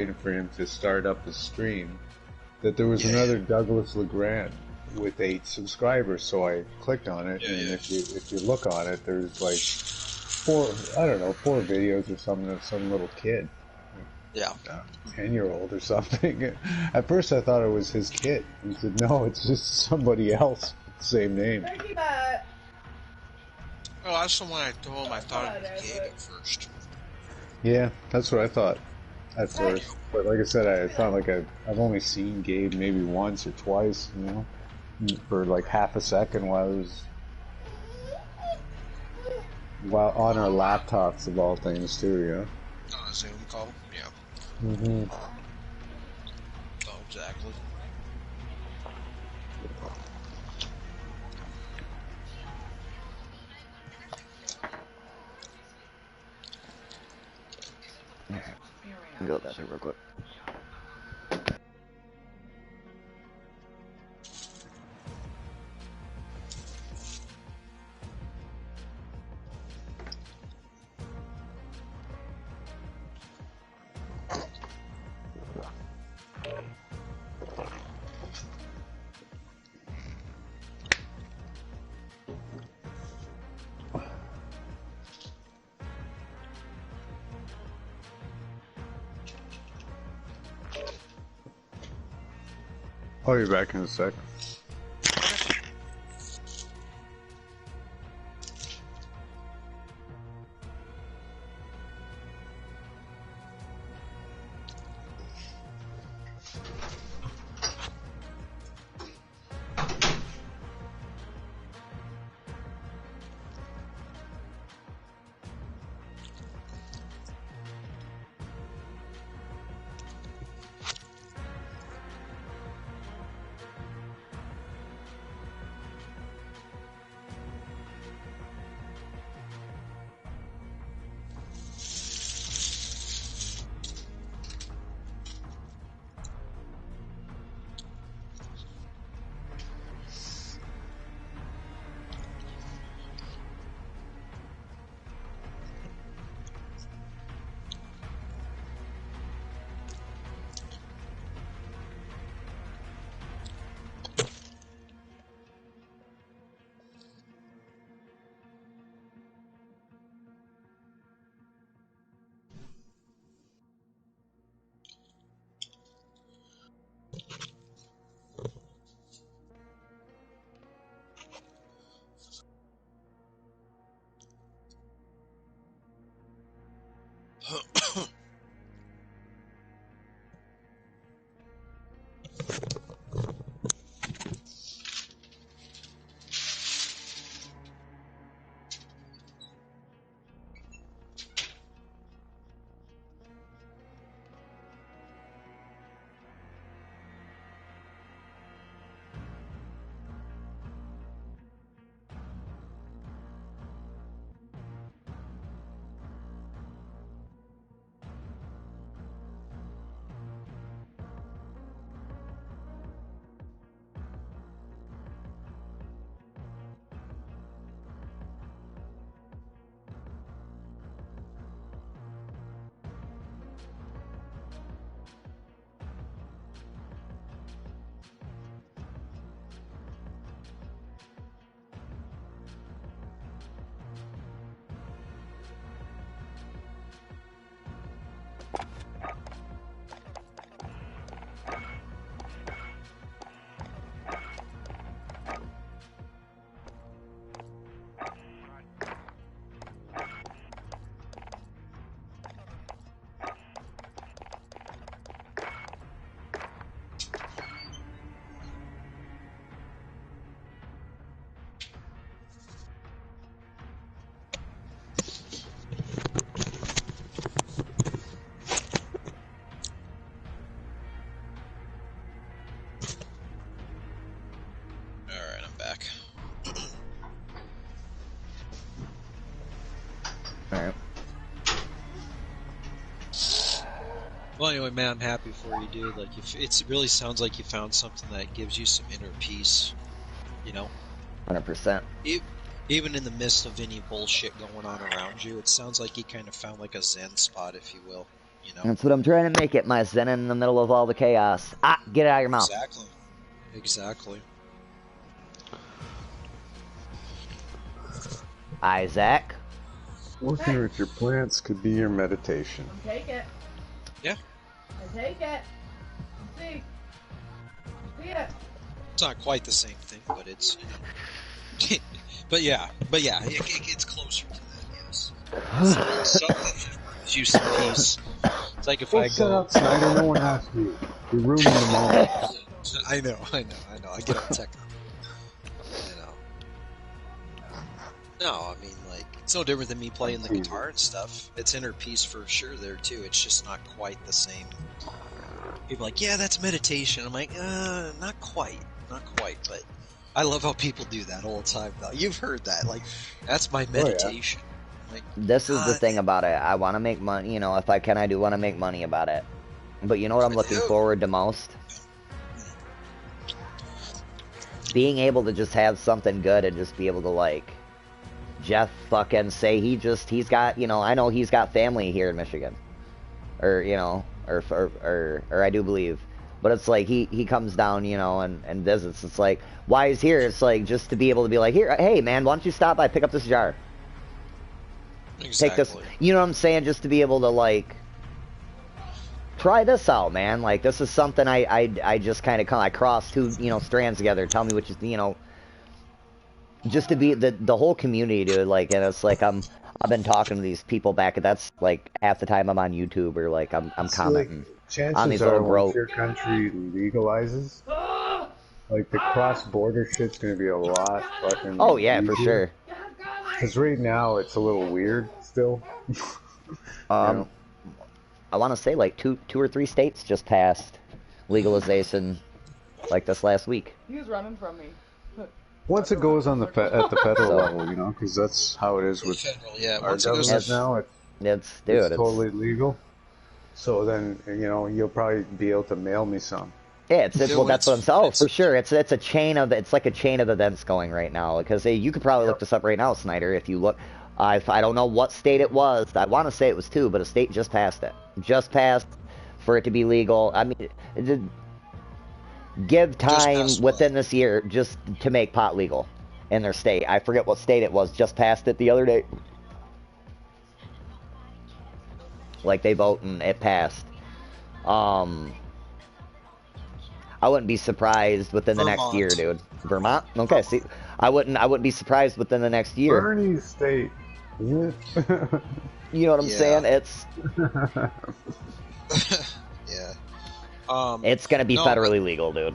waiting for him to start up the stream, that there was Yeah. another Douglas LeGrand with 8 subscribers, so I clicked on it, Yeah, and yeah. if you look on it, there's like 4 videos or something of some little kid. Yeah. 10-year-old or something. At first I thought it was his kid. He said, no, it's just somebody else with the same name. Oh, that's the one I told him I thought it was Gabe at first. Yeah, that's what I thought at first. But like I said, I thought like I've only seen Gabe maybe once or twice, you know, for like half a second while on our laptops of all things too, you know. On a Zoom call? Yeah. Mm-hmm. Oh, exactly. Go to the bathroom real quick. I'll be back in a sec. Alright, I'm back. Alright. Well, anyway, man, I'm happy for you, dude. Like, if it really sounds like you found something that gives you some inner peace, you know? 100%. Even in the midst of any bullshit going on around you, it sounds like you kind of found like a zen spot, if you will, You know. That's what I'm trying to make it, my zen in the middle of all the chaos. Ah, get it out of your mouth. Exactly. Exactly. Isaac. Working with your plants could be your meditation. Take it. Yeah. I take it. See. See it. It's not quite the same thing, but it's, you know. but yeah, it's closer to that, yes. Something that brings you some peace. It's like if I Shut go... up, Snyder, no one asked you. You're ruining the moment. I know. I get on tech. You know. No, I mean, like, it's no different than me playing the guitar and stuff. It's inner peace for sure there, too. It's just not quite the same. People are like, yeah, that's meditation. I'm like, not quite, but I love how people do that all the time, though. You've heard that, like, that's my meditation. Like, this is the thing about it. I want to make money, you know, if I can, I do want to make money about it. But you know what I'm looking forward to most? Being able to just have something good and just be able to, like, Jeff fucking say he's got, you know, I know he's got family here in Michigan. Or, you know, or I do believe. But it's like, he comes down, you know, and visits. It's like, why he's here? It's like, just to be able to be like, here, hey, man, why don't you stop by, pick up this jar. exactly. Take this, you know what I'm saying? Just to be able to, like, try this out, man. Like, this is something I just kind of I cross two, you know, strands together. Tell me what you know, just to be the whole community, dude. Like, and it's like I've been talking to these people back. That's like half the time I'm on YouTube or like I'm commenting on these little once your country legalizes, like the cross-border shit's gonna be a lot fucking. Oh yeah, easier. for sure. Because right now it's a little weird still. You know? I want to say like two or three states just passed legalization like this last week. He was running from me. Once it goes on at the federal level, you know, because that's how it is with Federal, yeah. our Once it goes government to now. It's totally legal. So then, you know, you'll probably be able to mail me some. Yeah, well, that's what I'm saying. Oh, for sure. It's a chain of, it's like a chain of events going right now. Because you could probably look this up right now, Snyder, if you look. I don't know what state it was. I want to say it was 2, but a state just passed it. Just passed for it to be legal. I mean, give time within this year just to make pot legal in their state. I forget what state it was. Just passed it the other day. Like they vote and it passed. I wouldn't be surprised within the next year, dude. Vermont? Okay, see, I wouldn't be surprised within the next year. Bernie's state. Yeah. You know what I'm saying? It's yeah. It's gonna be federally legal, dude.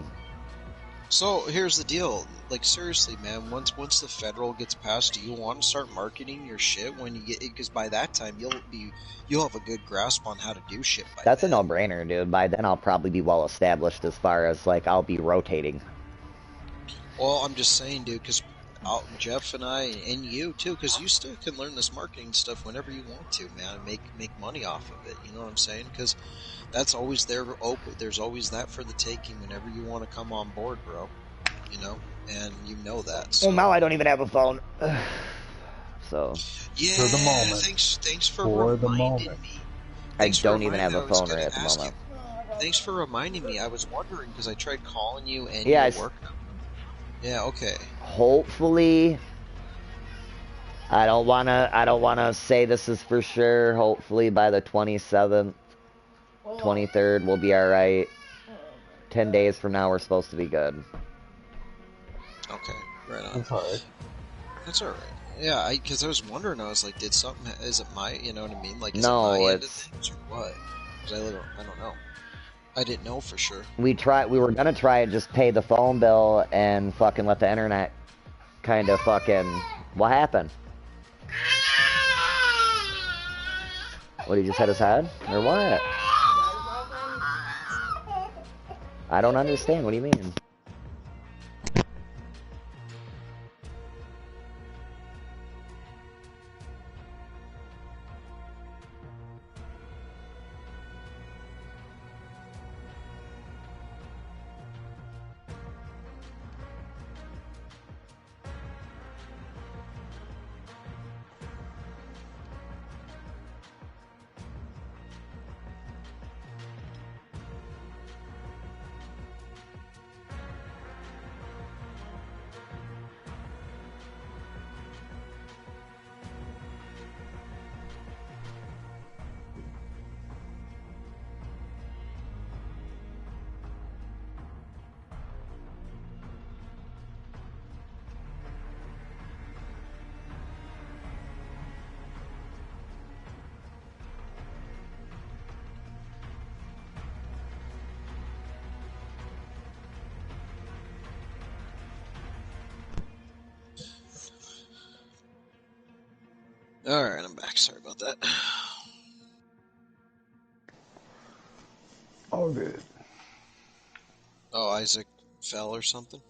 So here's the deal. Like seriously, man. Once the federal gets passed, do you want to start marketing your shit when you get? Because by that time you'll have a good grasp on how to do shit. That's a no-brainer, dude. By then I'll probably be well established as far as like I'll be rotating. Well, I'm just saying, dude, because Jeff and I and you too, because you still can learn this marketing stuff whenever you want to, man. Make money off of it. You know what I'm saying? Because that's always there. Open. There's always that for the taking whenever you want to come on board, bro. You know, and you know that. So. Well, now I don't even have a phone. So. Yeah. For the moment. Thanks for reminding me. I don't even have a phone right at the moment. Thanks for reminding me. I was wondering because I tried calling you and yeah, you worked. Yeah. Okay. Hopefully. I don't wanna say this is for sure. Hopefully by the 27th, 23rd we'll be alright. 10 days from now we're supposed to be good. Okay, right on. That's alright. That's alright. Yeah, because I was wondering, I was like, did something, is it my, you know what I mean? Like, is no, it my end of things or what? Because I don't know. I didn't know for sure. We were gonna try and just pay the phone bill and fucking let the internet kind of fucking, what happened? What, he just hit his head? Or what? I don't understand, what do you mean? Alright, I'm back. Sorry about that. All good. Oh, Isaac fell or something?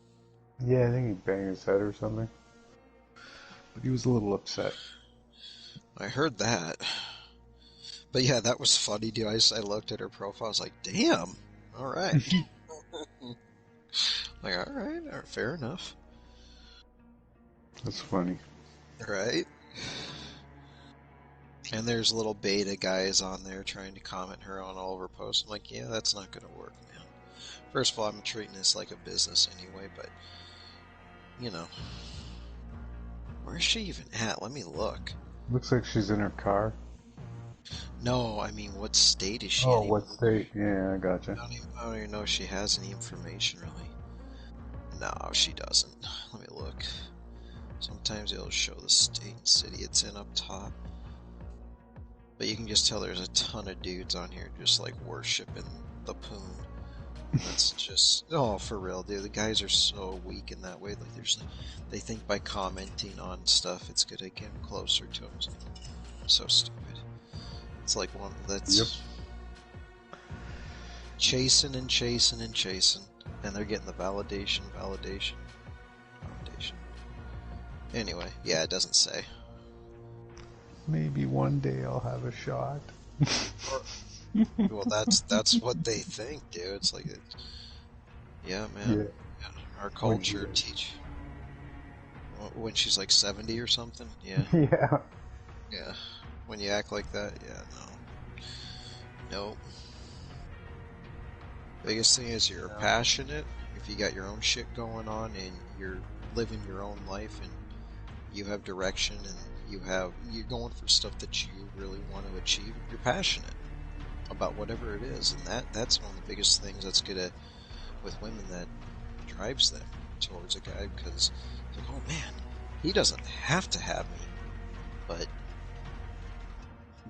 Yeah, I think he banged his head or something. But he was a little upset. I heard that. But yeah, that was funny, dude. I looked at her profile, I was like, damn! Alright. Like, alright, fair enough. That's funny. Right? And there's little beta guys on there trying to comment her on all of her posts. I'm like, yeah, that's not gonna work, man. First of all, I'm treating this like a business anyway, but, you know. Where's she even at? Let me look. Looks like she's in her car. No, I mean, what state is she in? Oh, what state? Yeah, I gotcha. I don't even know if she has any information, really. No, she doesn't. Let me look. Sometimes it'll show the state and city it's in up top. But you can just tell there's a ton of dudes on here just like worshiping the poon. That's just, oh, for real, dude. The guys are so weak in that way. Like, they think by commenting on stuff it's gonna get them closer to them. So stupid. It's like one that's chasing and chasing and chasing, and they're getting the validation. Anyway, yeah, it doesn't say. Maybe one day I'll have a shot. Well, that's what they think, dude. It's like, yeah, man. Yeah. Our culture teach when she's like 70 or something. Yeah. Yeah. When you act like that, yeah, no. Biggest thing is you're passionate. If you got your own shit going on and you're living your own life and you have direction and you're going for stuff that you really want to achieve, you're passionate about whatever it is, and that's one of the biggest things that's gonna, with women, that drives them towards a guy, because like, oh man, he doesn't have to have me. But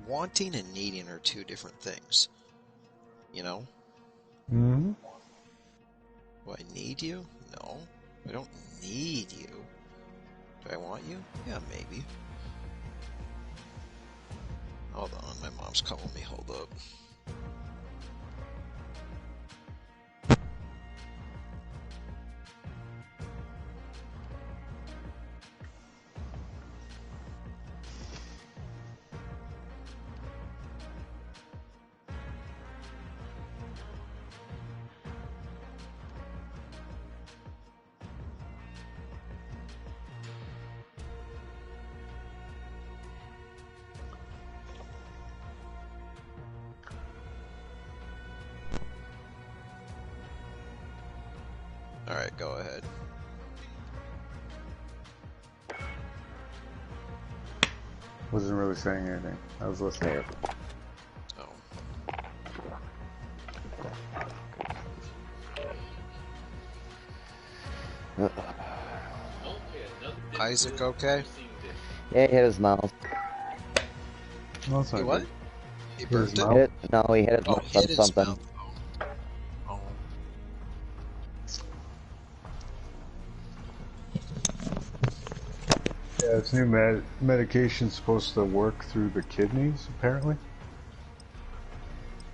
wanting and needing are two different things, you know. Mm-hmm. Do I need you? No, I don't need you. Do I want you? Yeah, maybe. Hold on, my mom's calling me. Hold up. Alright, go ahead. Wasn't really saying anything. I was listening. Oh. Isaac okay? Yeah, he hit his mouth. No, it's not He what? good. He burnt it? No, he hit his mouth on something. Mouth. Oh. Yeah, this new medication's supposed to work through the kidneys, apparently,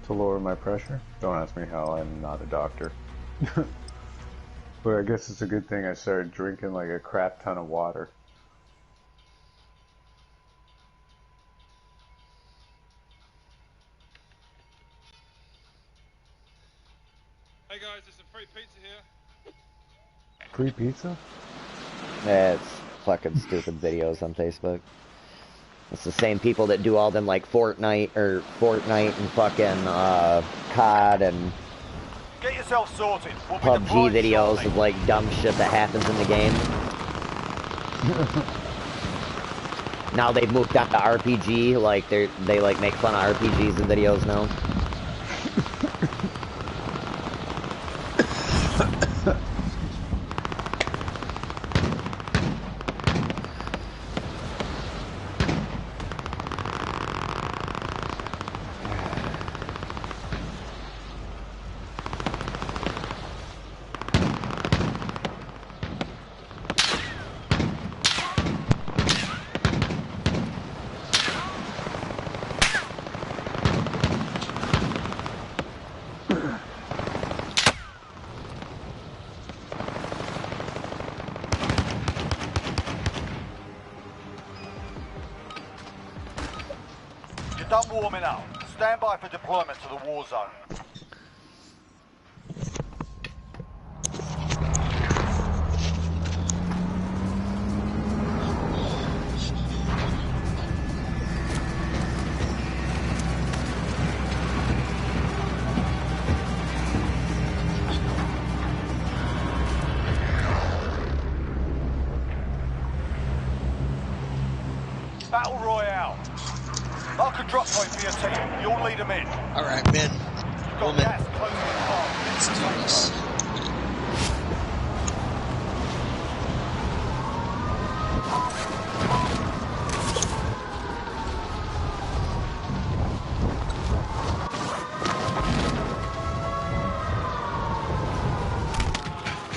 to lower my pressure. Don't ask me how, I'm not a doctor. But I guess it's a good thing I started drinking like a crap ton of water. Hey guys, there's some free pizza here. Free pizza? Yeah, it's fucking stupid videos on Facebook. It's the same people that do all them like Fortnite and fucking COD and Get yourself sorted. We'll PUBG videos shortly. Of like dumb shit that happens in the game. Now they've moved on to RPG, like they like make fun of RPGs in videos now. Done warming up. Stand by for deployment to the war zone. Battle Royale. Mark a drop point for your team. You'll lead them in. Alright, men. Got Woman. gas closing in fast. Let's do this.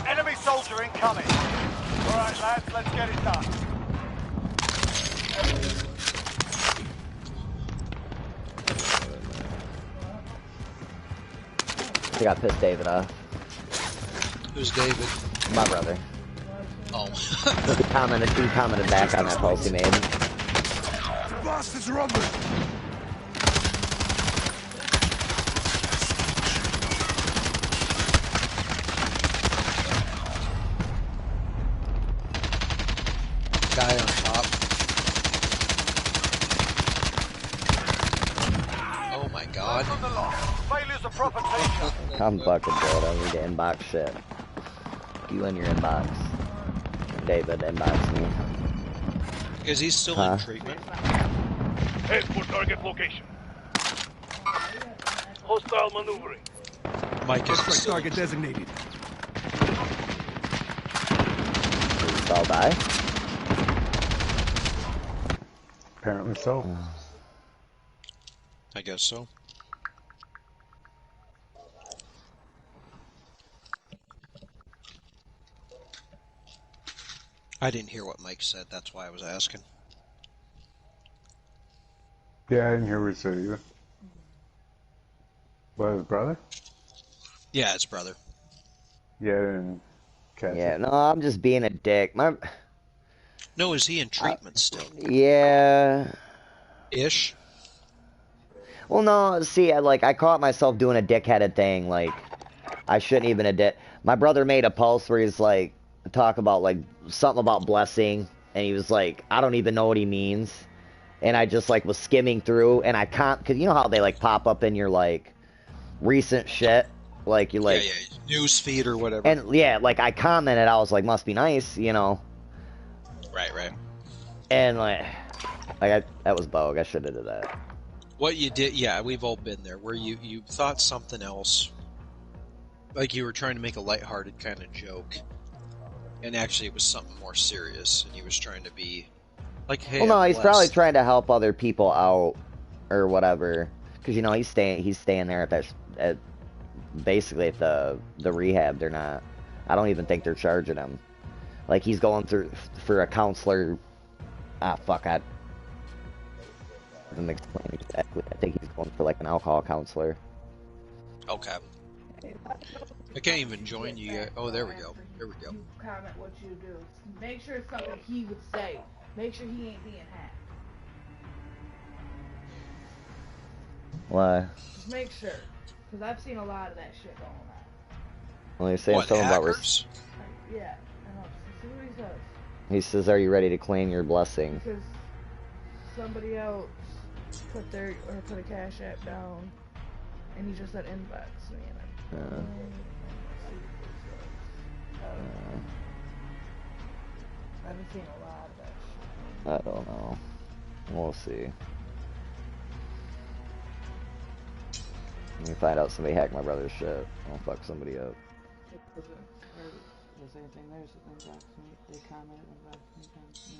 Enemy soldier incoming. Alright lads, let's get it done. I got pissed David off. Who's David? My brother. Oh. He commented back on that post he made. The blast is rumbling. Guy on top. Oh my god. From the lot. Failure's a proper teacher. I'm fucking dead. I need to inbox shit. You in your inbox. David, inbox me. Because he's still in treatment. Head for target location. Hostile maneuvering. Mike is Strike target designated. Please all die. Apparently so. I guess so. I didn't hear what Mike said, that's why I was asking. Yeah, I didn't hear what he said either. What, his brother? Yeah, it's brother. Yeah, I didn't catch Yeah, it. no, I'm just being a dick. No, is he in treatment still? Yeah. Ish? Well, no, see, I caught myself doing a dickheaded thing, like, I shouldn't even have did. My brother made a post where he's like, talk about, like, something about blessing, and he was like, I don't even know what he means, and I just, like, was skimming through, and I can't, because you know how they, like, pop up in your, like, recent shit, like, you like, yeah, news feed or whatever. and, yeah, like, I commented, I was like, must be nice, you know, Right. and, like, that was bogue, I should have did that. What you did, yeah, we've all been there, where you thought something else, like you were trying to make a lighthearted kind of joke, and actually it was something more serious, and he was trying to be, like, hey, Well, no, I'm he's probably blessed. trying to help other people out, or whatever, because, you know, he's staying there at basically at the rehab. They're not, I don't even think they're charging him. Like, he's going through for a counselor. Fuck, I didn't explain exactly. I think he's going for, like, an alcohol counselor. Okay. I can't even join you yet. Oh, there we go. There we go. You comment what you do. Make sure it's something he would say. Make sure he ain't being hacked. Why? Just make sure. Because I've seen a lot of that shit going on. Well, he's saying What, something about... hackers? Yeah. I know. See what he says. He says, are you ready to claim your blessing? Because somebody else put a cash app down, and he just said inbox me, and I've been seeing a lot of that shit. I don't know. We'll see. Let me find out somebody hacked my brother's shit. I'll fuck somebody up. Was anything there? Inbox me. They commented, inbox me.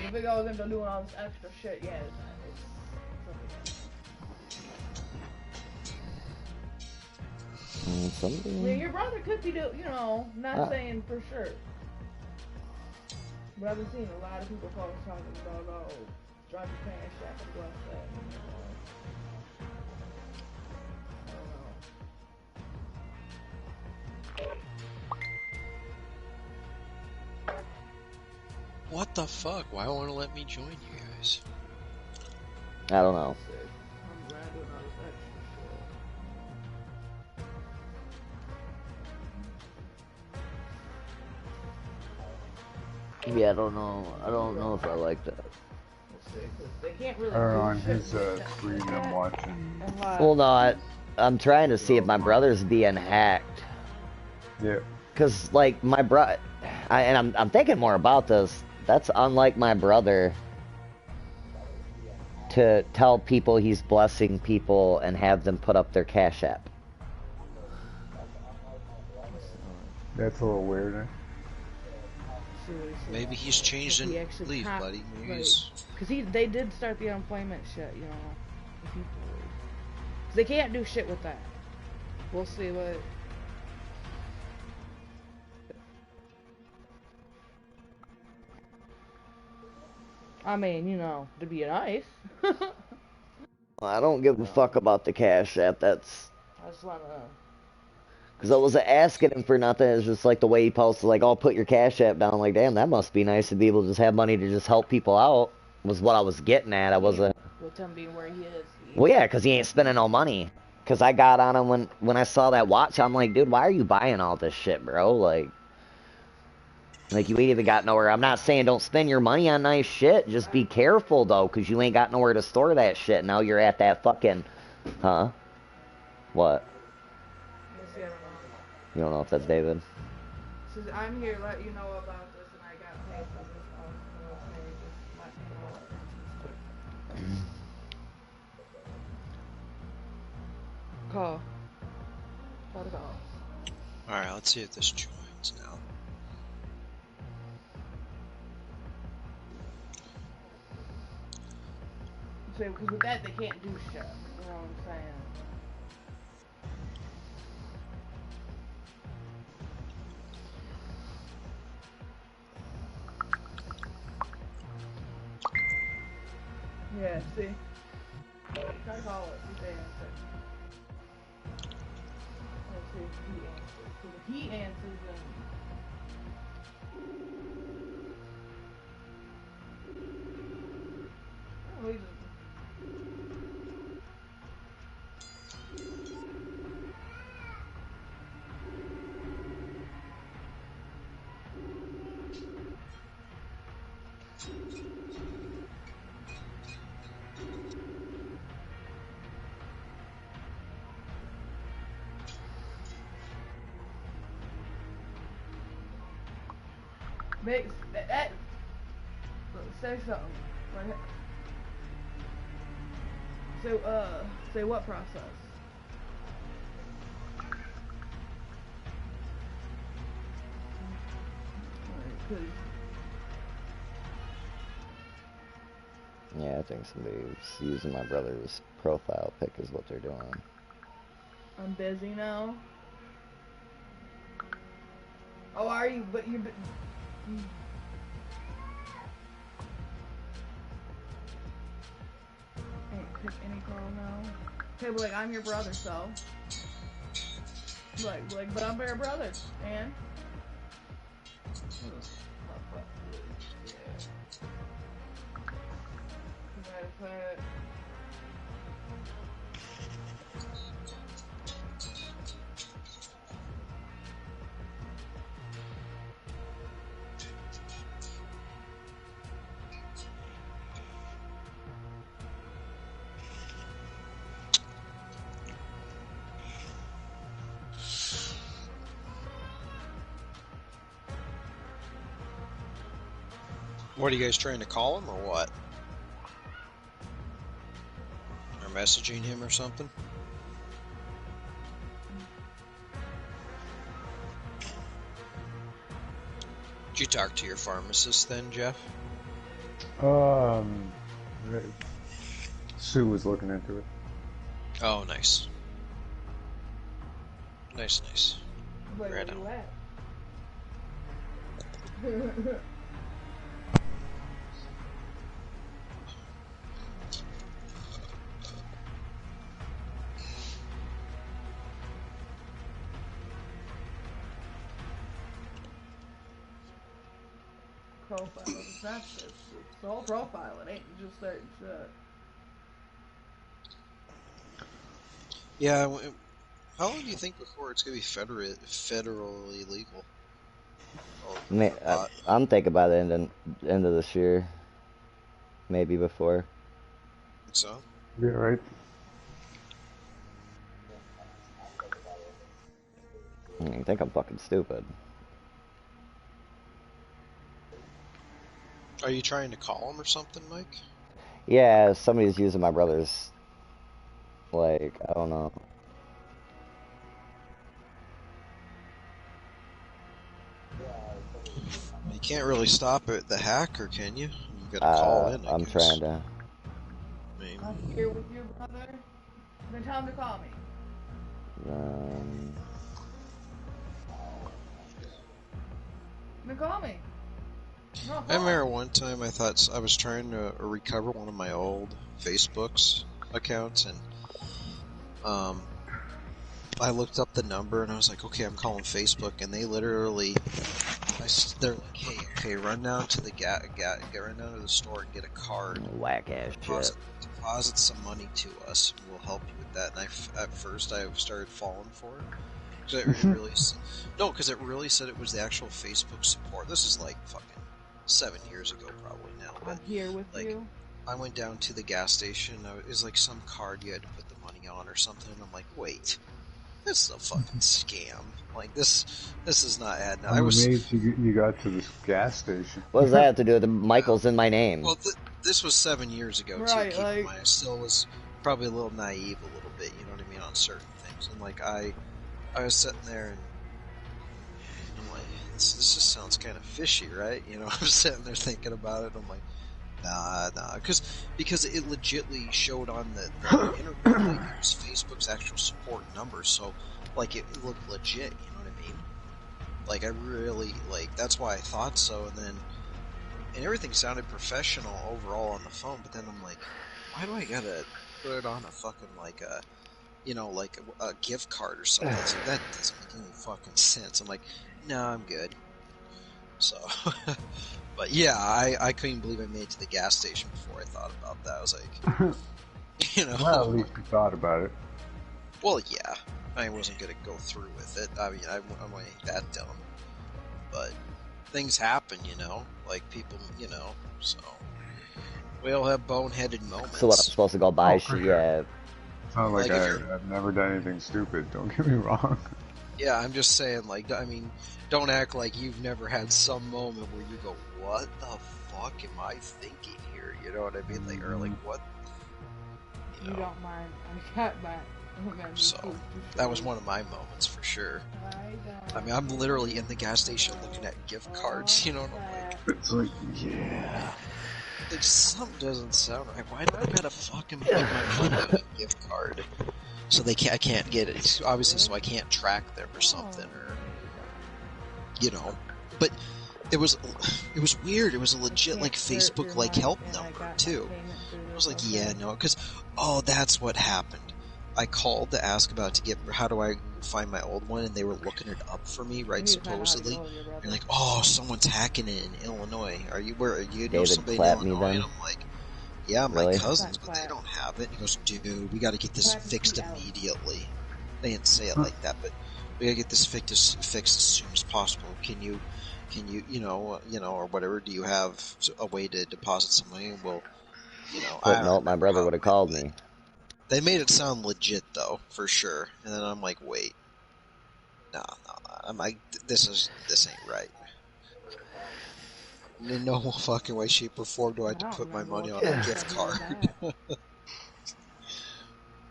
If it goes into doing all this extra shit, yeah, it's I mean, your brother could be not saying for sure. But I've been seeing a lot of people talking about, drop your cash app and bless that. I don't know. What the fuck? Why won't it let me join you guys? I don't know. I'm glad doing all this extra shit. Yeah, I don't know. I don't know if I like that. They can't really Or do on shit his with that screen, like I'm that. watching. And Well, no, I'm trying to see if my brother's being hacked. Yeah. Cause like my I'm thinking more about this. That's unlike my brother to tell people he's blessing people and have them put up their Cash App. That's a little weird, eh? Maybe he's changed and leave, buddy. Maybe he's... Cause they did start the unemployment shit, you know. Cause they can't do shit with that. We'll see what. I mean, you know, to be nice. I don't give a fuck about the Cash App. That's. I just wanna. Because I wasn't asking him for nothing. It's just like the way he posted, like, oh, put your Cash App down. Like, damn, that must be nice to be able to just have money to just help people out. Was what I was getting at. I wasn't. With him being where he is. Well, yeah, because he ain't spending no money. Because I got on him when I saw that watch. I'm like, dude, why are you buying all this shit, bro? Like you ain't even got nowhere. I'm not saying don't spend your money on nice shit. Just be careful, though, because you ain't got nowhere to store that shit. Now you're at that fucking... Huh? What? You don't know if that's David? Says, I'm here to let you know about this, and I got paid for this. Okay, just let me know. Call. Got a call. Alright, let's see if this joins now. So, because with that, they can't do shit. You know what I'm saying? Yeah, see? Try to call it. See if they answer. Let's see if he answers. Because if he answers, then... Oh, he just... Makes that say something. Right. So say what process? Right, Yeah, I think somebody's using my brother's profile pic is what they're doing. I'm busy now. Oh, are you? But you. Ain't pick any call now. Okay, but like I'm your brother, so. Like, but I'm your brother, and. Yeah. What, are you guys trying to call him or what? Or messaging him or something? Did you talk to your pharmacist then, Jeff? Sue was looking into it. Oh, nice. Nice. Like, Right where on. you at? profile. It's not. It's the whole profile. It ain't just certain shit. Yeah. How long do you think before it's gonna be federally legal? I'm thinking by the end of this year, maybe before. Think so? Yeah, right. You think I'm fucking stupid? Are you trying to call him or something, Mike? Yeah, somebody's using my brother's. Like, I don't know. You can't really stop it, the hacker, can you? You gotta call in, I I'm guess. trying to. I mean, I'm here with your brother. Then tell him to call me. Then call me. No, I remember one time I thought I was trying to recover one of my old Facebook's accounts, and I looked up the number and I was like, okay, I'm calling Facebook, and they literally, they're like, hey, run down to the run down to the store and get a card, Whack ass shit. deposit some money to us, and we'll help you with that. And at first I started falling for it. Because it really said it was the actual Facebook support. This is like fucking 7 years ago, probably now. But I'm here with you. I went down to the gas station. It was like some card you had to put the money on or something. And I'm like, wait, this is a fucking scam. Like this is not adding. I'm amazed you got to this gas station. What does that have to do with the Michael's in my name? Well, this was 7 years ago right, too. Keep in mind, I still was probably a little naive, a little bit. You know what I mean on certain things. And like I was sitting there and I'm like, this just sounds kind of fishy, right? You know, I'm sitting there thinking about it. I'm like, nah, because it legitly showed on the internet, like it was Facebook's actual support number, so like it looked legit. You know what I mean? Like I really that's why I thought so, and everything sounded professional overall on the phone. But then I'm like, why do I gotta put it on a fucking like a gift card or something? That doesn't make any fucking sense. I'm like, no, I'm good. So, but yeah, I couldn't believe I made it to the gas station before I thought about that. I was like, you know. Well, at least you thought about it. Well, yeah, I wasn't gonna go through with it. I mean, I ain't that dumb. But things happen, you know. Like people, you know. So we all have boneheaded moments. So what, I'm supposed to go buy shit? Sure. Yeah. It's not like I've never done anything stupid. Don't get me wrong. Yeah, I'm just saying, like, I mean, don't act like you've never had some moment where you go, what the fuck am I thinking here? You know what I mean? Like, or like, what? You don't mind. I got that. So, that was one of my moments for sure. I mean, I'm literally in the gas station looking at gift cards, you know, and I'm like, it's like, yeah. Like, something doesn't sound right. Why do I gotta fucking put my money on a gift card? So I can't get it. It's obviously, so I can't track them or something, or you know. But it was weird. It was a legit like Facebook like help number too. I was like, yeah, no, because that's what happened. I called to ask about how do I find my old one, and they were looking it up for me, right? Supposedly, they're like, someone's hacking it in Illinois. Are you know somebody in Illinois? And I'm like, yeah, my cousins, but they don't have it. And he goes, dude, we got to get this fixed immediately. They didn't say it like that, but we got to get this fixed as soon as possible. Can you, or whatever? Do you have a way to deposit some money? Well, No, my brother would have called me. They made it sound legit though, for sure. And then I'm like, wait, no. I'm like, this ain't right. In no fucking way, shape, or form do I have to put my money on a gift card.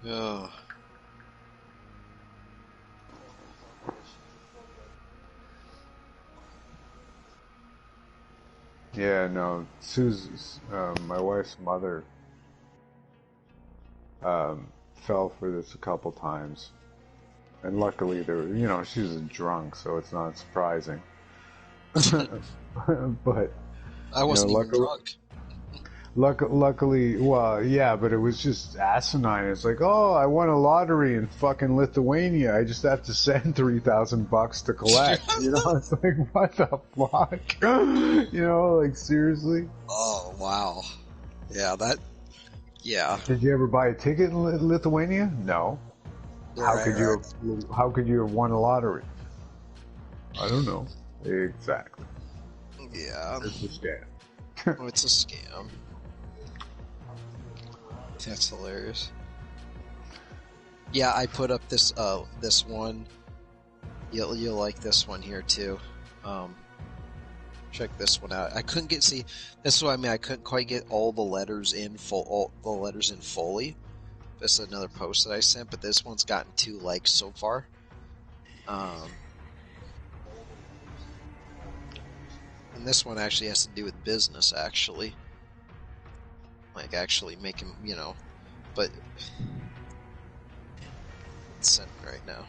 Oh. Yeah, no. Sue's, my wife's mother, fell for this a couple times, and luckily she was drunk, so it's not surprising. But I wasn't even drunk. Luckily, well, yeah, but it was just asinine. It's like, oh, I won a lottery in fucking Lithuania. I just have to send $3,000 to collect. You know, it's like, what the fuck? You know, like, seriously? Oh, wow. Yeah, that... Yeah. Did you ever buy a ticket in Lithuania? No. How could you have won a lottery? I don't know. Exactly. Yeah. It's a scam. Oh, it's a scam. That's hilarious. Yeah, I put up this this one. You'll like this one here too. Check this one out. I couldn't get this is what I mean. I couldn't quite get all the letters in fully. This is another post that I sent, but this one's gotten 2 likes so far. And this one actually has to do with business, actually. Like, actually making, you know, but it's sent right now.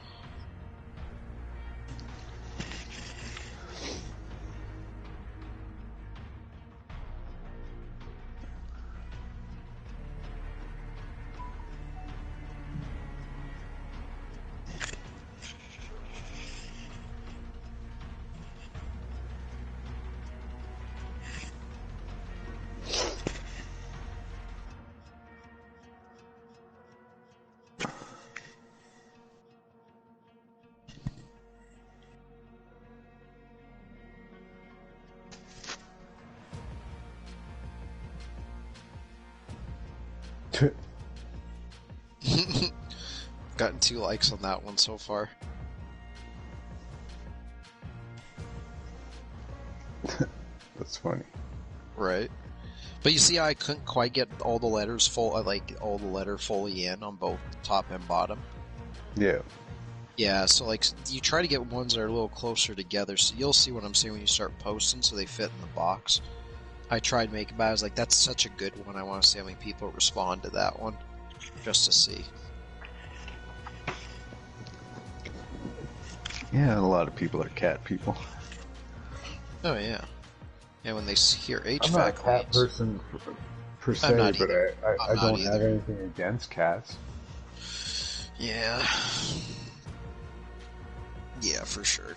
Gotten 2 likes on that one so far. That's funny. Right. But you see how I couldn't quite get all the letters full, like all the letter fully in on both top and bottom? Yeah. Yeah, so like you try to get ones that are a little closer together, so you'll see what I'm saying when you start posting, so they fit in the box. I tried making, but I was like, that's such a good one. I want to see how many people respond to that one, just to see. Yeah, a lot of people are cat people. Oh yeah. And when they hear HVAC I'm not a cat leads, person per se, not but either. I don't have either. anything against cats. yeah. Yeah, for sure.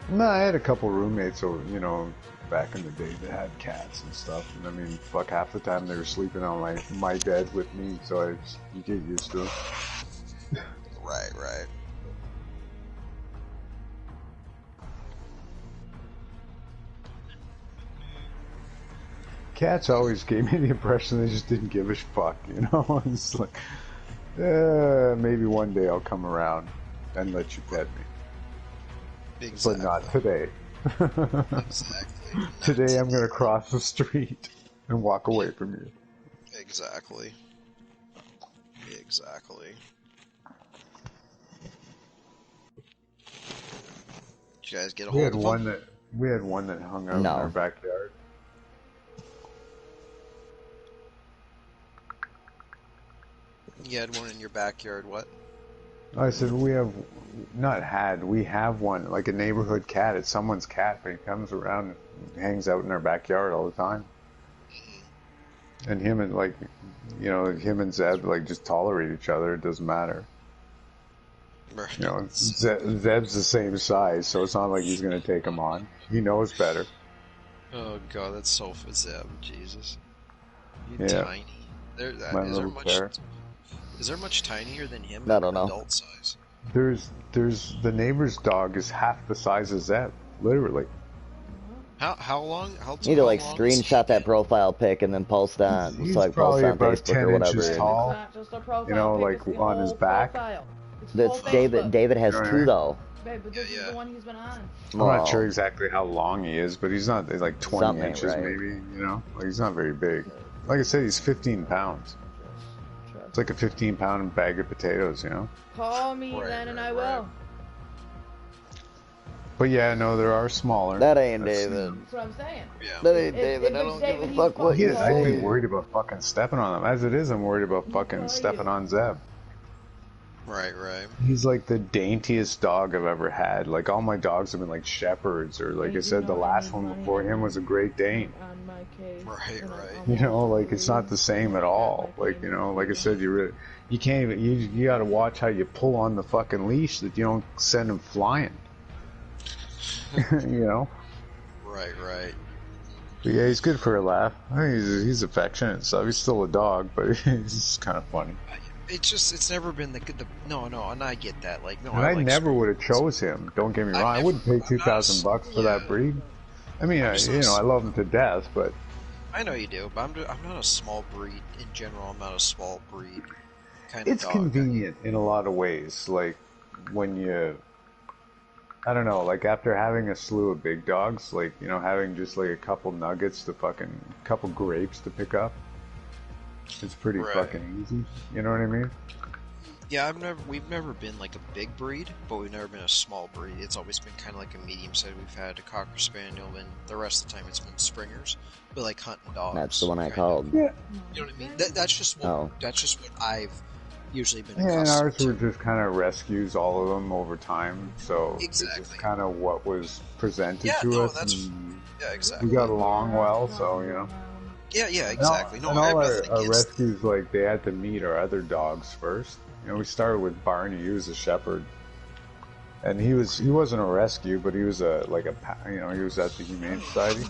No, I had a couple roommates, you know, back in the day that had cats and stuff. And I mean, fuck, half the time they were sleeping on my bed with me, so you get used to it. Right, right. Cats always gave me the impression they just didn't give a fuck, you know? It's like, maybe one day I'll come around and let you pet me. Exactly. But not today. Exactly. Not Today I'm gonna cross the street and walk away from you. Exactly. Exactly. Did you guys get a We hold had of one them? we had one that hung out in our backyard. You had one in your backyard, what? I said we have we have one, like a neighborhood cat. It's someone's cat, but he comes around and hangs out in our backyard all the time. And him and him and Zeb just tolerate each other. It doesn't matter. Right. You know, Zeb's the same size, so it's not like he's gonna take him on. He knows better. Oh god, that's so Zeb, Jesus. Yeah. Tiny. Is there much tinier than him? I don't know. Adult size. There's the neighbor's dog is half the size of Zeb, literally. How long? How You need to how long screenshot that profile pic and then post on, He's post probably on about Facebook 10 or whatever. inches tall. It's not just a profile You know, pic, like it's the on his whole back. profile. It's That's full David. Facebook. David has Right. 2 though. Babe, but this is Yeah. the one he's been on. I'm not sure exactly how long he is, but he's not like 20 Something ain't inches right. maybe, you know? Like he's not very big. Like I said, he's 15 pounds. It's like a 15-pound bag of potatoes, you know? Call me Right, then and right, I right. will. But yeah, no, there are smaller. That ain't That's- David. That's what I'm saying. Yeah. That ain't If- David. if I it's don't David, give a he's fuck what you Yeah, I'd be say. worried about fucking stepping on them. As it is, I'm worried about fucking stepping on Zeb. Right, right. He's like the daintiest dog I've ever had. Like all my dogs have been like shepherds, or like I said, the last one before him was a Great Dane. On my case. Right, right. You know, like it's not the same at all. Like, you know, like I said, you can't even, you got to watch how you pull on the fucking leash that you don't send him flying. You know. Right, right. But yeah, he's good for a laugh. I mean, he's affectionate and stuff. He's still a dog, but he's just kind of funny. It's never been the no, and I get that. Like, no, And I like never would have chose him. Don't get me wrong. I wouldn't pay $2,000 for that breed. I mean, you know, I love him to death, but I know you do. But I'm not a small breed in general. I'm not a small breed kind of it's dog. convenient in a lot of ways. Like when you, I don't know, like after having a slew of big dogs, like, you know, having just like a couple nuggets to couple grapes to pick up. It's pretty fucking easy. You know what I mean? Yeah, we've never been like a big breed, but we've never been a small breed. It's always been kind of like a medium size. We've had a Cocker Spaniel, and the rest of the time it's been Springers, but like hunting dogs. That's the one I called. Yeah. You know what I mean? That's just what I've usually been. Yeah, and ours to. were just kind of rescues, all of them over time. So exactly. it's just kind of what was presented to us. And exactly. we got along well, so you know. Yeah, exactly. And all our rescues, like, they had to meet our other dogs first. You know, we started with Barney. He was a shepherd, and he wasn't a rescue, but he was he was at the Humane Society.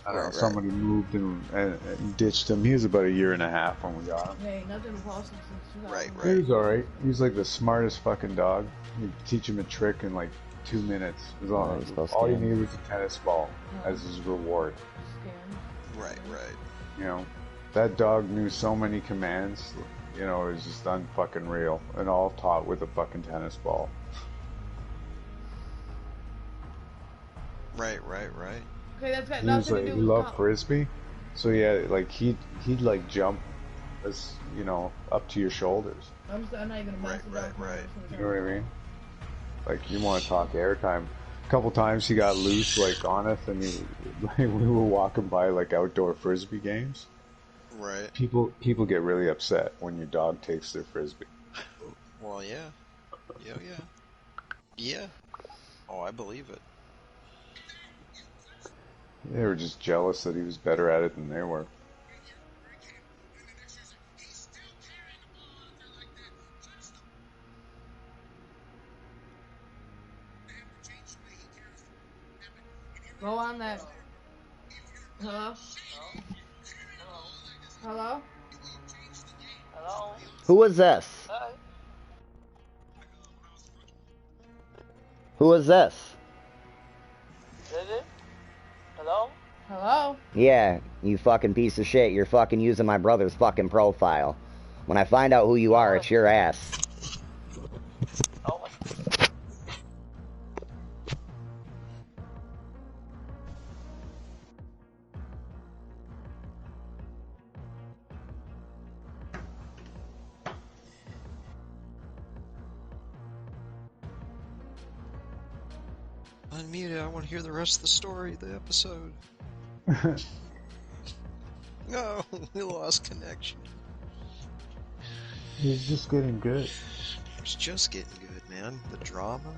I don't know, somebody moved and ditched him. He was about 1.5 years when we got him. Hey, nothing possible since Right. He was alright. He was like the smartest fucking dog. You'd teach him a trick in like 2 minutes. All you need was a tennis ball as his reward. Right. You know, that dog knew so many commands. You know, it was just unfucking real, and all taught with a fucking tennis ball. Right. Okay, that's got He nothing to do with loved frisbee, so yeah, like he'd like jump, as you know, up to your shoulders. I'm not even gonna mess it up. Right. You know what I mean? Like, you want to talk airtime. A couple times he got loose, like, on us, and we were walking by, like, outdoor frisbee games. Right. People get really upset when your dog takes their frisbee. Well, yeah. Yeah. Oh, I believe it. They were just jealous that he was better at it than they were. Go on that. Hello? Hello? Who was this? Who was this? Hello? Hello? Yeah, you fucking piece of shit. You're fucking using my brother's fucking profile. When I find out who you are, it's your ass. Oh. Unmute it. I want to hear the rest of the story, the episode. No, we lost connection. He's just getting good. It's just getting good, man. The drama,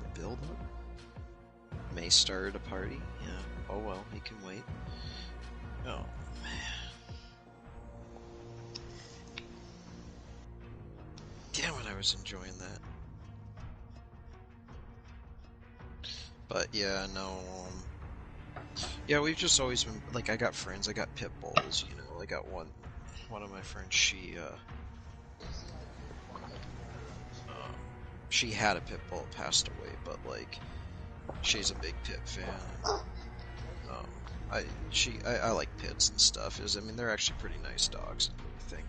the build-up. May started a party. Yeah. Oh well, he can wait. Oh man. Damn it, I was enjoying that. But yeah, no. Yeah, we've just always been like, I got friends. I got pit bulls. You know, I got one of my friends. She had a pit bull, passed away, but like, she's a big pit fan. I like pits and stuff. I mean, they're actually pretty nice dogs and everything.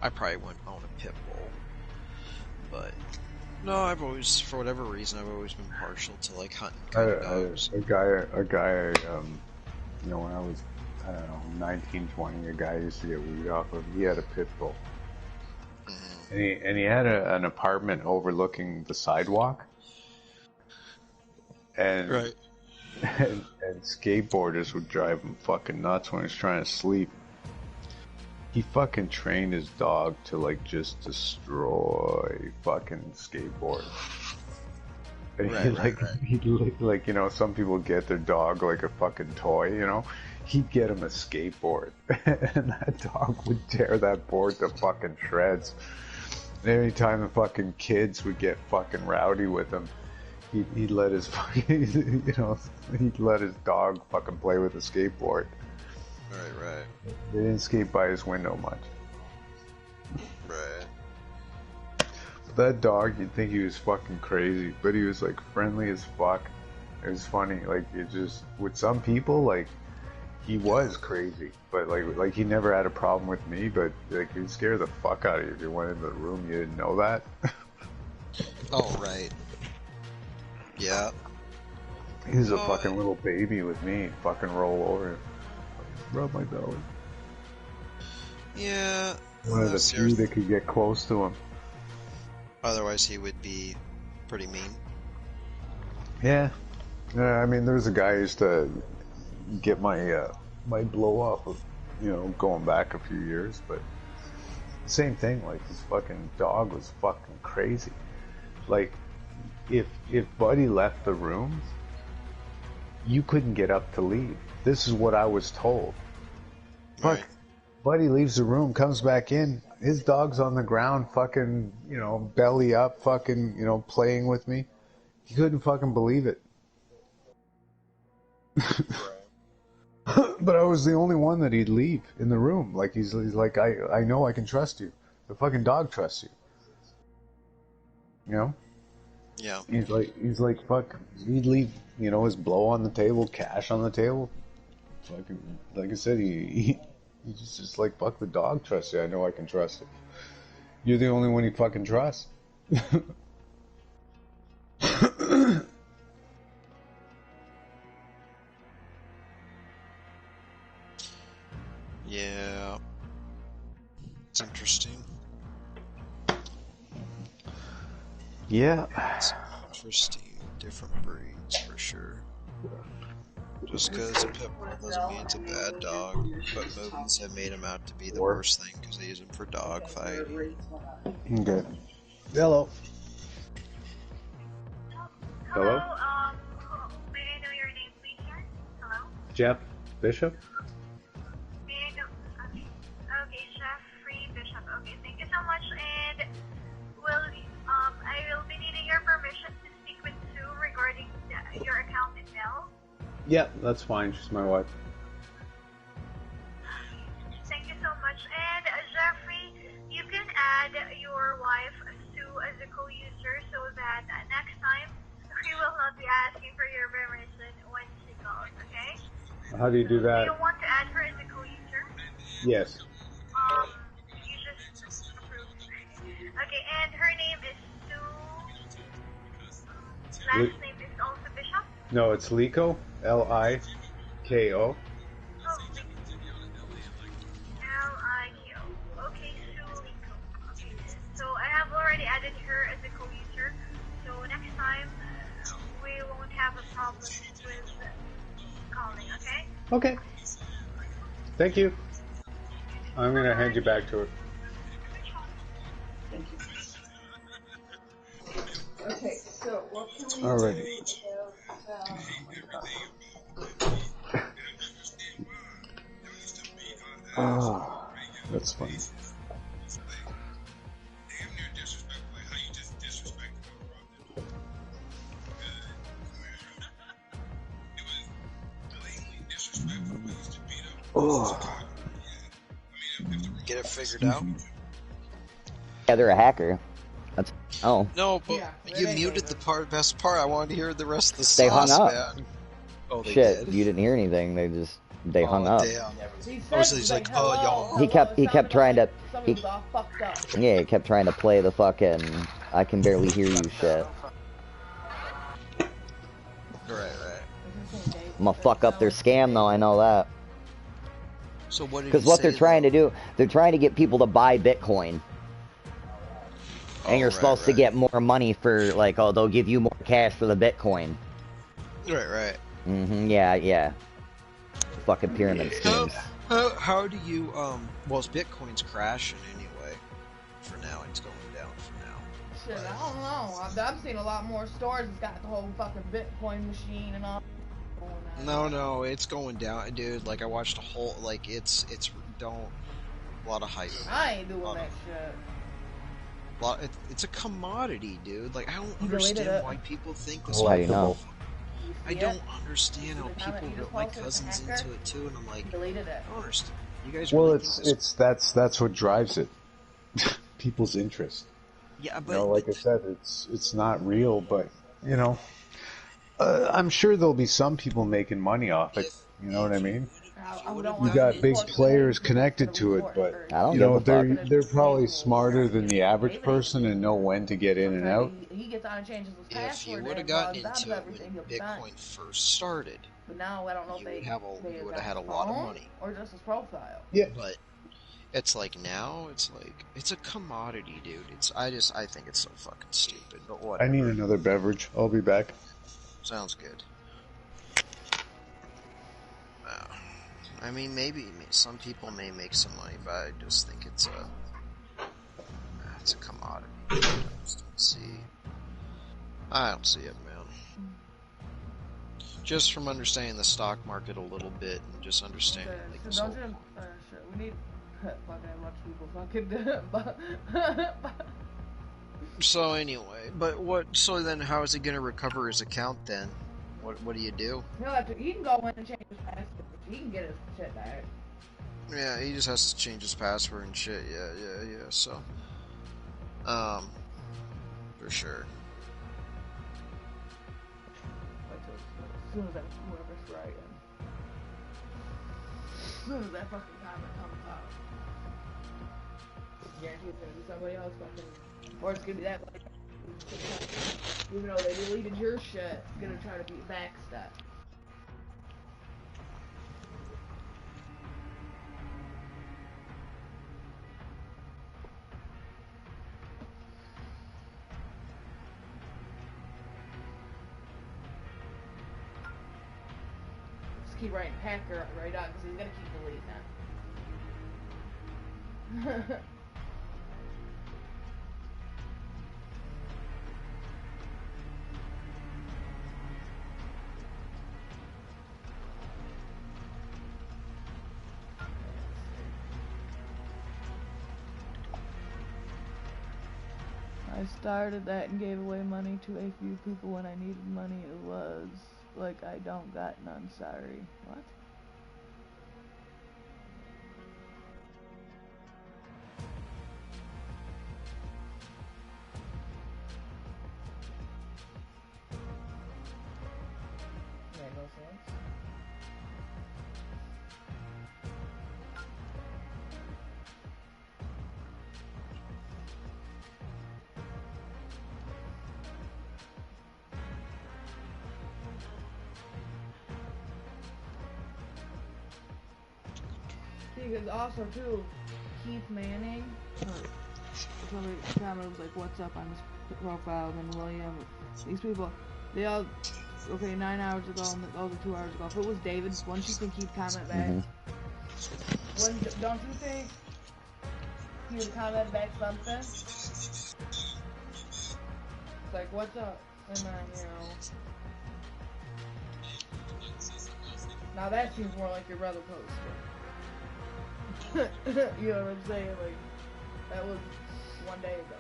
I probably wouldn't own a pit bull, but no, I've always, for whatever reason, I've always been partial to like hunting kind of dogs. A guy, you know, when I was, I don't know, 19, 20, a guy I used to get weed off of, he had a pit bull. And he had an apartment overlooking the sidewalk. And, right. and skateboarders would drive him fucking nuts when he's trying to sleep. He fucking trained his dog to like just destroy fucking skateboards. And Right, he right, right. he'd like you know, some people get their dog like a fucking toy, you know. He'd get him a skateboard, and that dog would tear that board to fucking shreds. And every time the fucking kids would get fucking rowdy with him, he'd let his fucking, you know, he'd let his dog fucking play with the skateboard. Right, right. They didn't skate by his window much. Right. That dog, you'd think he was fucking crazy, but he was like friendly as fuck. It was funny, like it just with some people, like he was crazy, but like he never had a problem with me, but like he'd scare the fuck out of you if you went into the room. You didn't know that. Oh, right. Yeah. He was a fucking little baby with me. He'd fucking roll over, rub my belly. Yeah. One of the few that could get close to him. Otherwise, he would be pretty mean. Yeah. I mean, there was a guy who used to get my my blow up of, you know, going back a few years, but same thing. Like his fucking dog was fucking crazy. Like if Buddy left the room, you couldn't get up to leave. This is what I was told. Fuck. Right. Buddy leaves the room, comes back in. His dog's on the ground, fucking, you know, belly up, fucking, you know, playing with me. He couldn't fucking believe it. But I was the only one that he'd leave in the room. Like he's like, I know I can trust you. The fucking dog trusts you. You know? Yeah. He's like, fuck. He'd leave, you know, his blow on the table, cash on the table. Fucking, like I said, he just like, fuck, the dog trusts you. I know I can trust it. You're the only one he fucking trusts. Yeah. It's interesting. Yeah. It's interesting. Different breeds, for sure. Just because a pit bull doesn't mean it's a bad dog, but movies have made him out to be the worst thing because they use him for dog fighting. Okay. Hello. Hello? May I know your name, please, sir? Hello? Jeff Bishop? May I know? Okay, Jeffrey Bishop. Okay, thank you so much. And I will be needing your permission to speak with Sue regarding your account in Dell. Yeah, that's fine. She's my wife. Thank you so much. And Jeffrey, you can add your wife Sue as a co-user so that next time she will not be asking for your permission when she calls, okay? How do you do that? Do you want to add her as a co-user? Yes. You just approved. Okay, and her name is Sue. Last name is also Bishop? No, it's Lico. L-I-K-O. L-I-K-O. Okay, Sue Lico. Okay, so I have already added her as a co-user. So next time, we won't have a problem with calling, okay? Okay. Thank you. I'm going to hand you back to her. Okay, so what can we Alrighty. do Oh, that's funny. Oh. Get it figured out? Yeah, they're a hacker. That's No, but Yeah, you right. muted the best part. I wanted to hear the rest of the They sauce, hung up. man. Oh, they Shit. did? You didn't hear anything. They hung up. Damn. He Oh, said, so he's like, hello, y'all. hello, He kept it sounded trying like to- somebody he- was all fucked up. Yeah, he kept trying to play the fucking I can barely hear you shit. Right. I'm gonna fuck up their scam though. I know that. So what did Because he what say, they're trying to though? do, they're trying to get people to buy Bitcoin. And you're right, supposed to right. get more money for, like, oh, they'll give you more cash for the Bitcoin. Right. Yeah. Fucking pyramid schemes. how do you well, Bitcoin's crashing anyway. For now, it's going down for now. Shit, I don't know. I've seen a lot more stores that's got the whole fucking Bitcoin machine and all. No, it's going down, dude. Like I watched a whole, like it's don't a lot of hype. I ain't doing that shit. It's a commodity, dude. Like I don't understand why people think this. How do you know? I don't understand how people get my cousins into it too, and I'm like, deleted it. I don't understand. You guys Well, really think this... that's what drives it. People's interest. Yeah, but you know, like I said, it's not real, but you know, I'm sure there'll be some people making money off it. You know what I mean? You got big players connected to it, but you know they're probably smarter than the average person and know when to get in and out. He gets on and changes his if password. you would have gotten into it when Bitcoin first started, but now I don't know if you would have had a lot of money, or just his profile. Yeah, but it's like now it's like it's a commodity, dude. I think it's so fucking stupid. But what? I need another beverage. I'll be back. Sounds good. I mean, maybe some people may make some money, but I just think it's a commodity. I just don't see. I don't see it, man. Just from understanding the stock market a little bit and just understanding like this whole. Shit, we need fucking much people fucking. So anyway, but what? So then, how is he gonna recover his account then? What do you do? He'll have to. He can go in and change his password. He can get his shit back. Yeah, he just has to change his password and shit. Yeah. So, for sure. As soon as that whoever's writing, as soon as that fucking comment comes out, guarantee it's gonna be somebody else fucking, or it's gonna be that. Even though they deleted your shit, it's gonna try to be backstep. Just keep writing hacker right on, because he's gonna keep deleting that. I started that and gave away money to a few people when I needed money. It was like I don't got none, sorry. What? That no sense. Because also too, Keith Manning, somebody commented was like, "What's up on his profile?" And then William, these people, they all, okay, 9 hours ago, and those are 2 hours ago. If it was David, once you can keep comment back, don't you think he would comment back something? It's like, "What's up?" And then now that seems more like your brother posted. You know what I'm saying? Like, that was 1 day ago.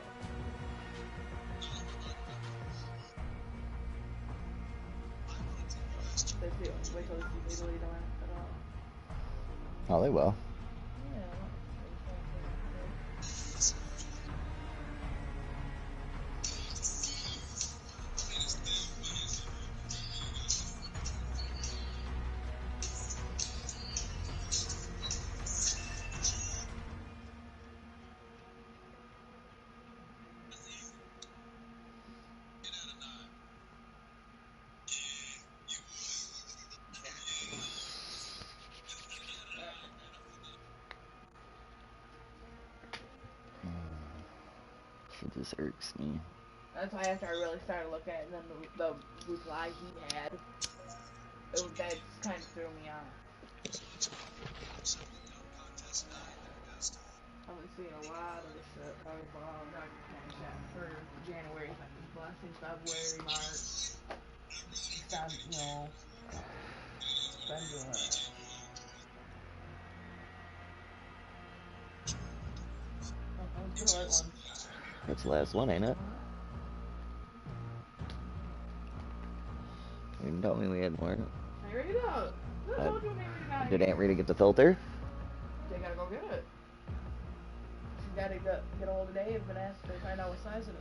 They feel. Wait till they delete them at all. Oh, they will. Yeah. It just irks me. That's why after I really started looking at it, and then the reply he had, that just kind of threw me off. seen a lot of the shit I've got cash out for January, blessings, February, March. Stop, you know, been doing it. Oh, let's get the right one. That's the last one, ain't it? You didn't tell me we had more. I read it out. I told you maybe Did Aunt Rita get the filter? They gotta go get it. She's gotta get a hold of Dave and ask to find out what size it is.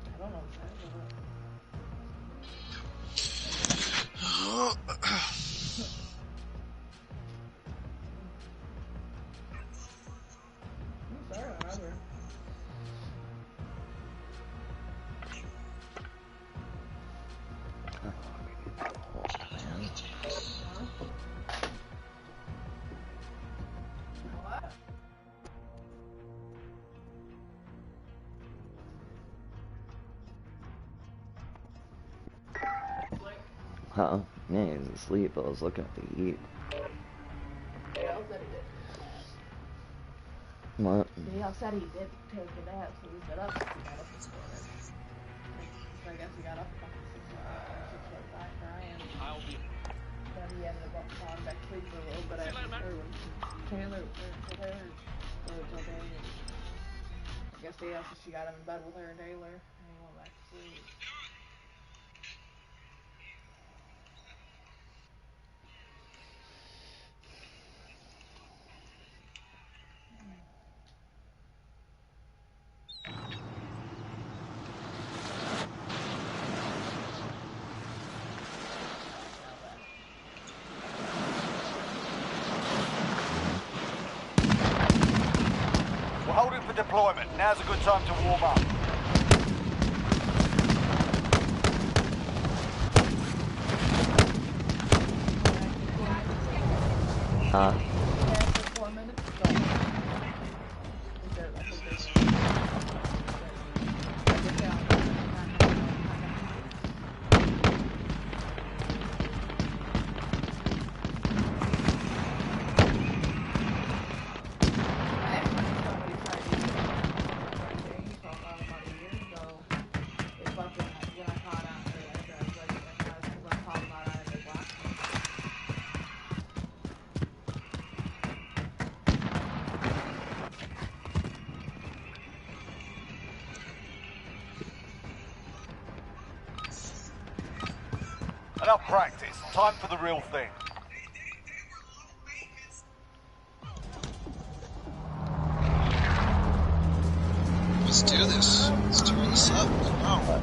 I don't know what size it is. I'm sorry, I remember. Huh? Yeah, he's asleep. I was looking at the heat. Dale said he did. What? Dale said he did take a nap, so he got up. He got up this morning. So I guess he got up at 6:45 for Ryan. Then he ended up falling back to sleep for a little bit after Taylor until Dale. I guess Dale said she got him in bed with her and Taylor, and he went back to sleep. We're holding for deployment. Now's a good time to warm up. Huh? After 4 minutes, go. Enough practice. Time for the real thing. Let's do this. Let's turn this up. Come on.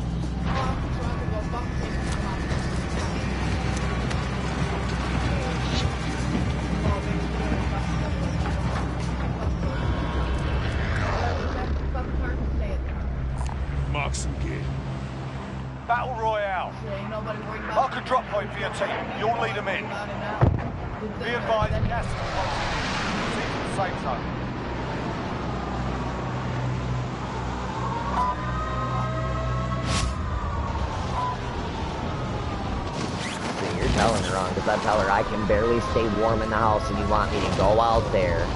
Mark some gear. Battle Royale. Mark a drop point for your team. You'll lead them in. Be advised, gas is closing. Proceed to the safe zone. See, you're telling her wrong, because I tell her I can barely stay warm in the house and you want me to go out there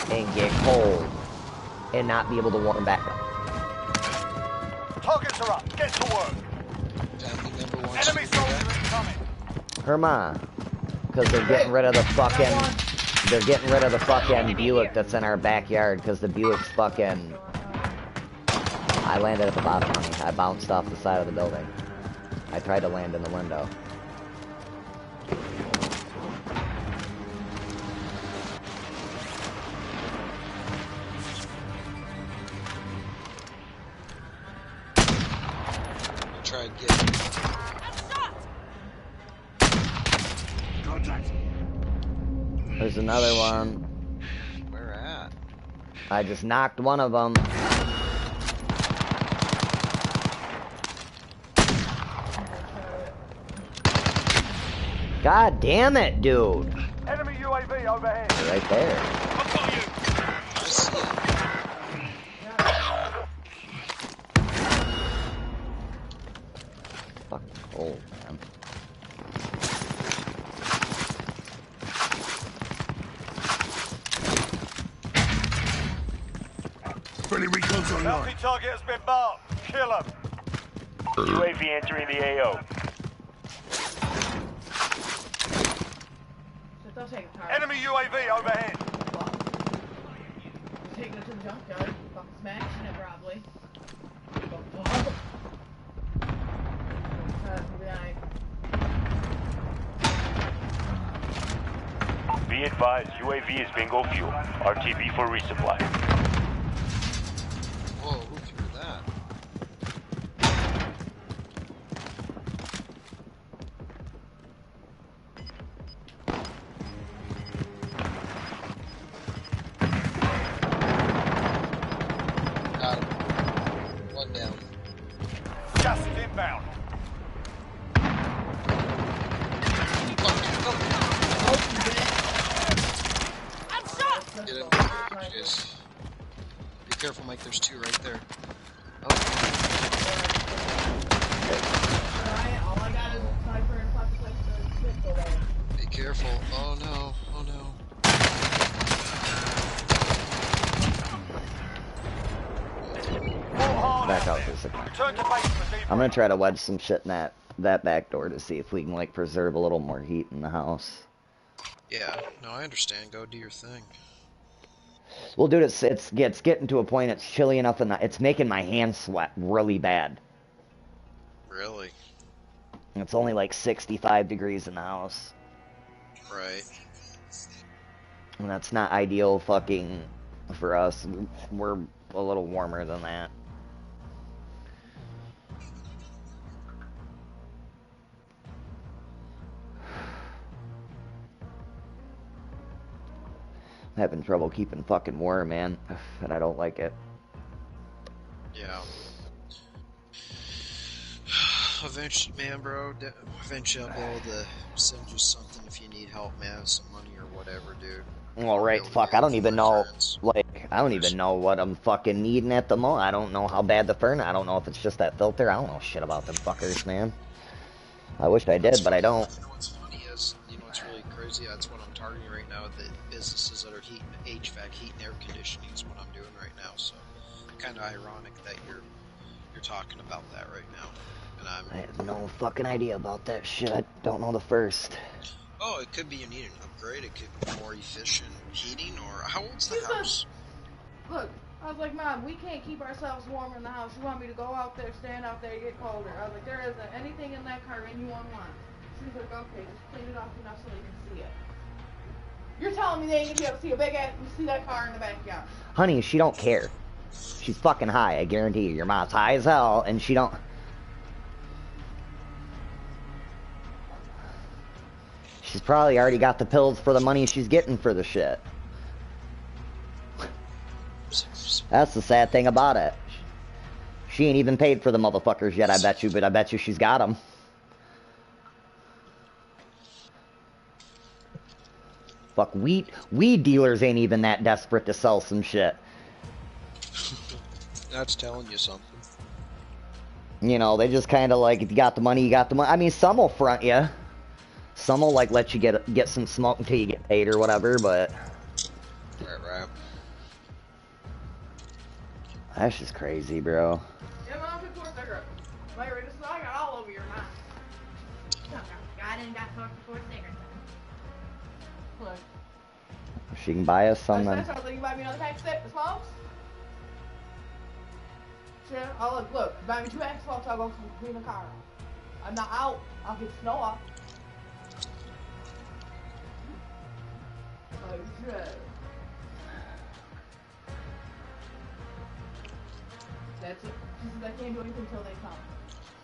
and get cold and not be able to warm back up. Targets are up. Get to work. Family member wants Enemy you to do soldier that. incoming. Her ma, because they're getting rid of the fucking Buick that's in our backyard, because the Buick's fucking... I landed at the bottom, honey. I bounced off the side of the building. I tried to land in the window. Try and get it. There's another one. Where at? I just knocked one of them. God damn it, dude. Enemy UAV overhead. They're right there. I see it. Fucking cold, man. Bounty target has been marked. Kill him. UAV entering the AO. They'll take a car. Enemy UAV overhead. Taking it to the junkyard. Fucking smashing it probably. Be advised, UAV is bingo fuel. RTB for resupply. Whoa, who threw that? Got him. One down. Gas is inbound. Get him. Jeez. Be careful, Mike. There's two right there. Oh. All I got is a sniper and fucking pistol there. Be careful. Oh no. Oh no. Back out for a second. Return to base for debrief. I'm gonna try to wedge some shit in that back door to see if we can like preserve a little more heat in the house. Yeah. No, I understand. Go do your thing. Well, dude, it's getting to a point. It's chilly enough, and it's making my hands sweat really bad. Really? It's only like 65 degrees in the house, Right. and that's not ideal fucking for us. We're a little warmer than that. Having trouble keeping fucking warm, man, and I don't like it. Yeah. Eventually, man, bro. Eventually, I'll be able to send you something if you need help, man. Some money or whatever, dude. All right, fuck. I don't even know. Like, I don't even know what I'm fucking needing at the moment. I don't know how bad the furnace. I don't know if it's just that filter. I don't know shit about them fuckers, man. I wish I did, but I don't. You know what's funny is, you know what's really crazy? That's what I'm targeting right now. The businesses that are heating, HVAC, heat and air conditioning is what I'm doing right now. So, kind of ironic that you're talking about that right now. And I have no fucking idea about that shit. I don't know the first. Oh, it could be you need an upgrade. It could be more efficient heating, or how old's the house? Look, I was like, Mom, we can't keep ourselves warm in the house. You want me to go out there, stand out there, get colder. I was like, there isn't anything in that car anyone wants. She's like, okay, just clean it off enough so they can see it. You're telling me they ain't gonna be able to see a big ass, you see that car in the backyard. Honey, she don't care. She's fucking high, I guarantee you. Your mom's high as hell, and she don't... She's probably already got the pills for the money she's getting for the shit. That's the sad thing about it. She ain't even paid for the motherfuckers yet, I bet you, but I bet you she's got them. Fuck, weed dealers ain't even that desperate to sell some shit. That's telling you something. You know, they just kind of like, if you got the money, you got the money. I mean, some will front you. Some will like let you get some smoke until you get paid or whatever, but Right. that's just crazy, bro. Yeah, Mom, pick four cigarettes. Larry, this is all I got all over your mouth. I didn't got 4 cigarettes. Look. She can buy us some. I said, you buy me another pack of smokes? Sure. Oh, look, buy me 2 packs of smokes, I'll go clean the car. I'm not out. I'll get snow off. Oh, shit. That's it. She says I can't do anything until they come.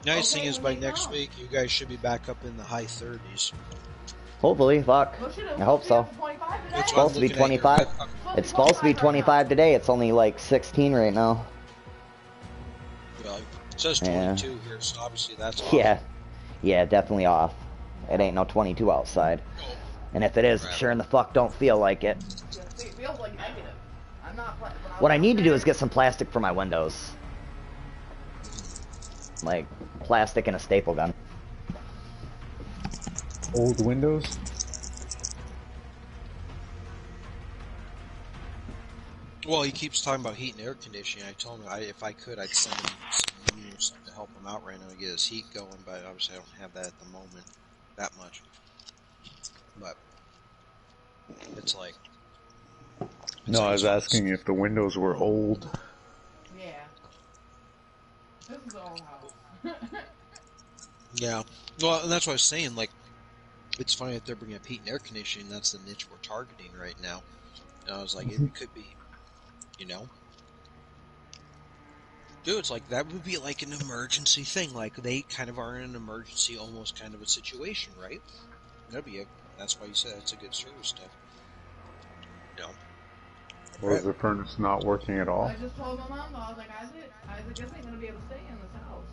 Nice thing is, by next week, you guys should be back up in the high 30s. Hopefully, fuck. I hope so. It's supposed to be 25. It's supposed to be 25 today. It's only like 16 right now. Well, it says 22 here, so obviously that's off. Yeah, definitely off. It ain't no 22 outside. And if it is, sure in the fuck don't feel like it. It feels like negative. I'm not. What I need to do is get some plastic for my windows. Like, plastic and a staple gun. Old windows? Well, he keeps talking about heat and air conditioning. I told him if I could, I'd send him some money or something to help him out right now to get his heat going, but obviously I don't have that at the moment, that much. But it's like... No, I was asking if the windows were old. Yeah. This is the old house. Yeah. Well, and that's what I was saying, like, it's funny that they're bringing up heat and air conditioning. That's the niche we're targeting right now. And I was like, it could be, you know? Dude, it's like, that would be like an emergency thing. Like, they kind of are in an emergency, almost kind of a situation, right? That's why you said it's a good service stuff. You know? Was the furnace not working at all? I just told my mom, I was like, Isaac isn't going to be able to stay in this house.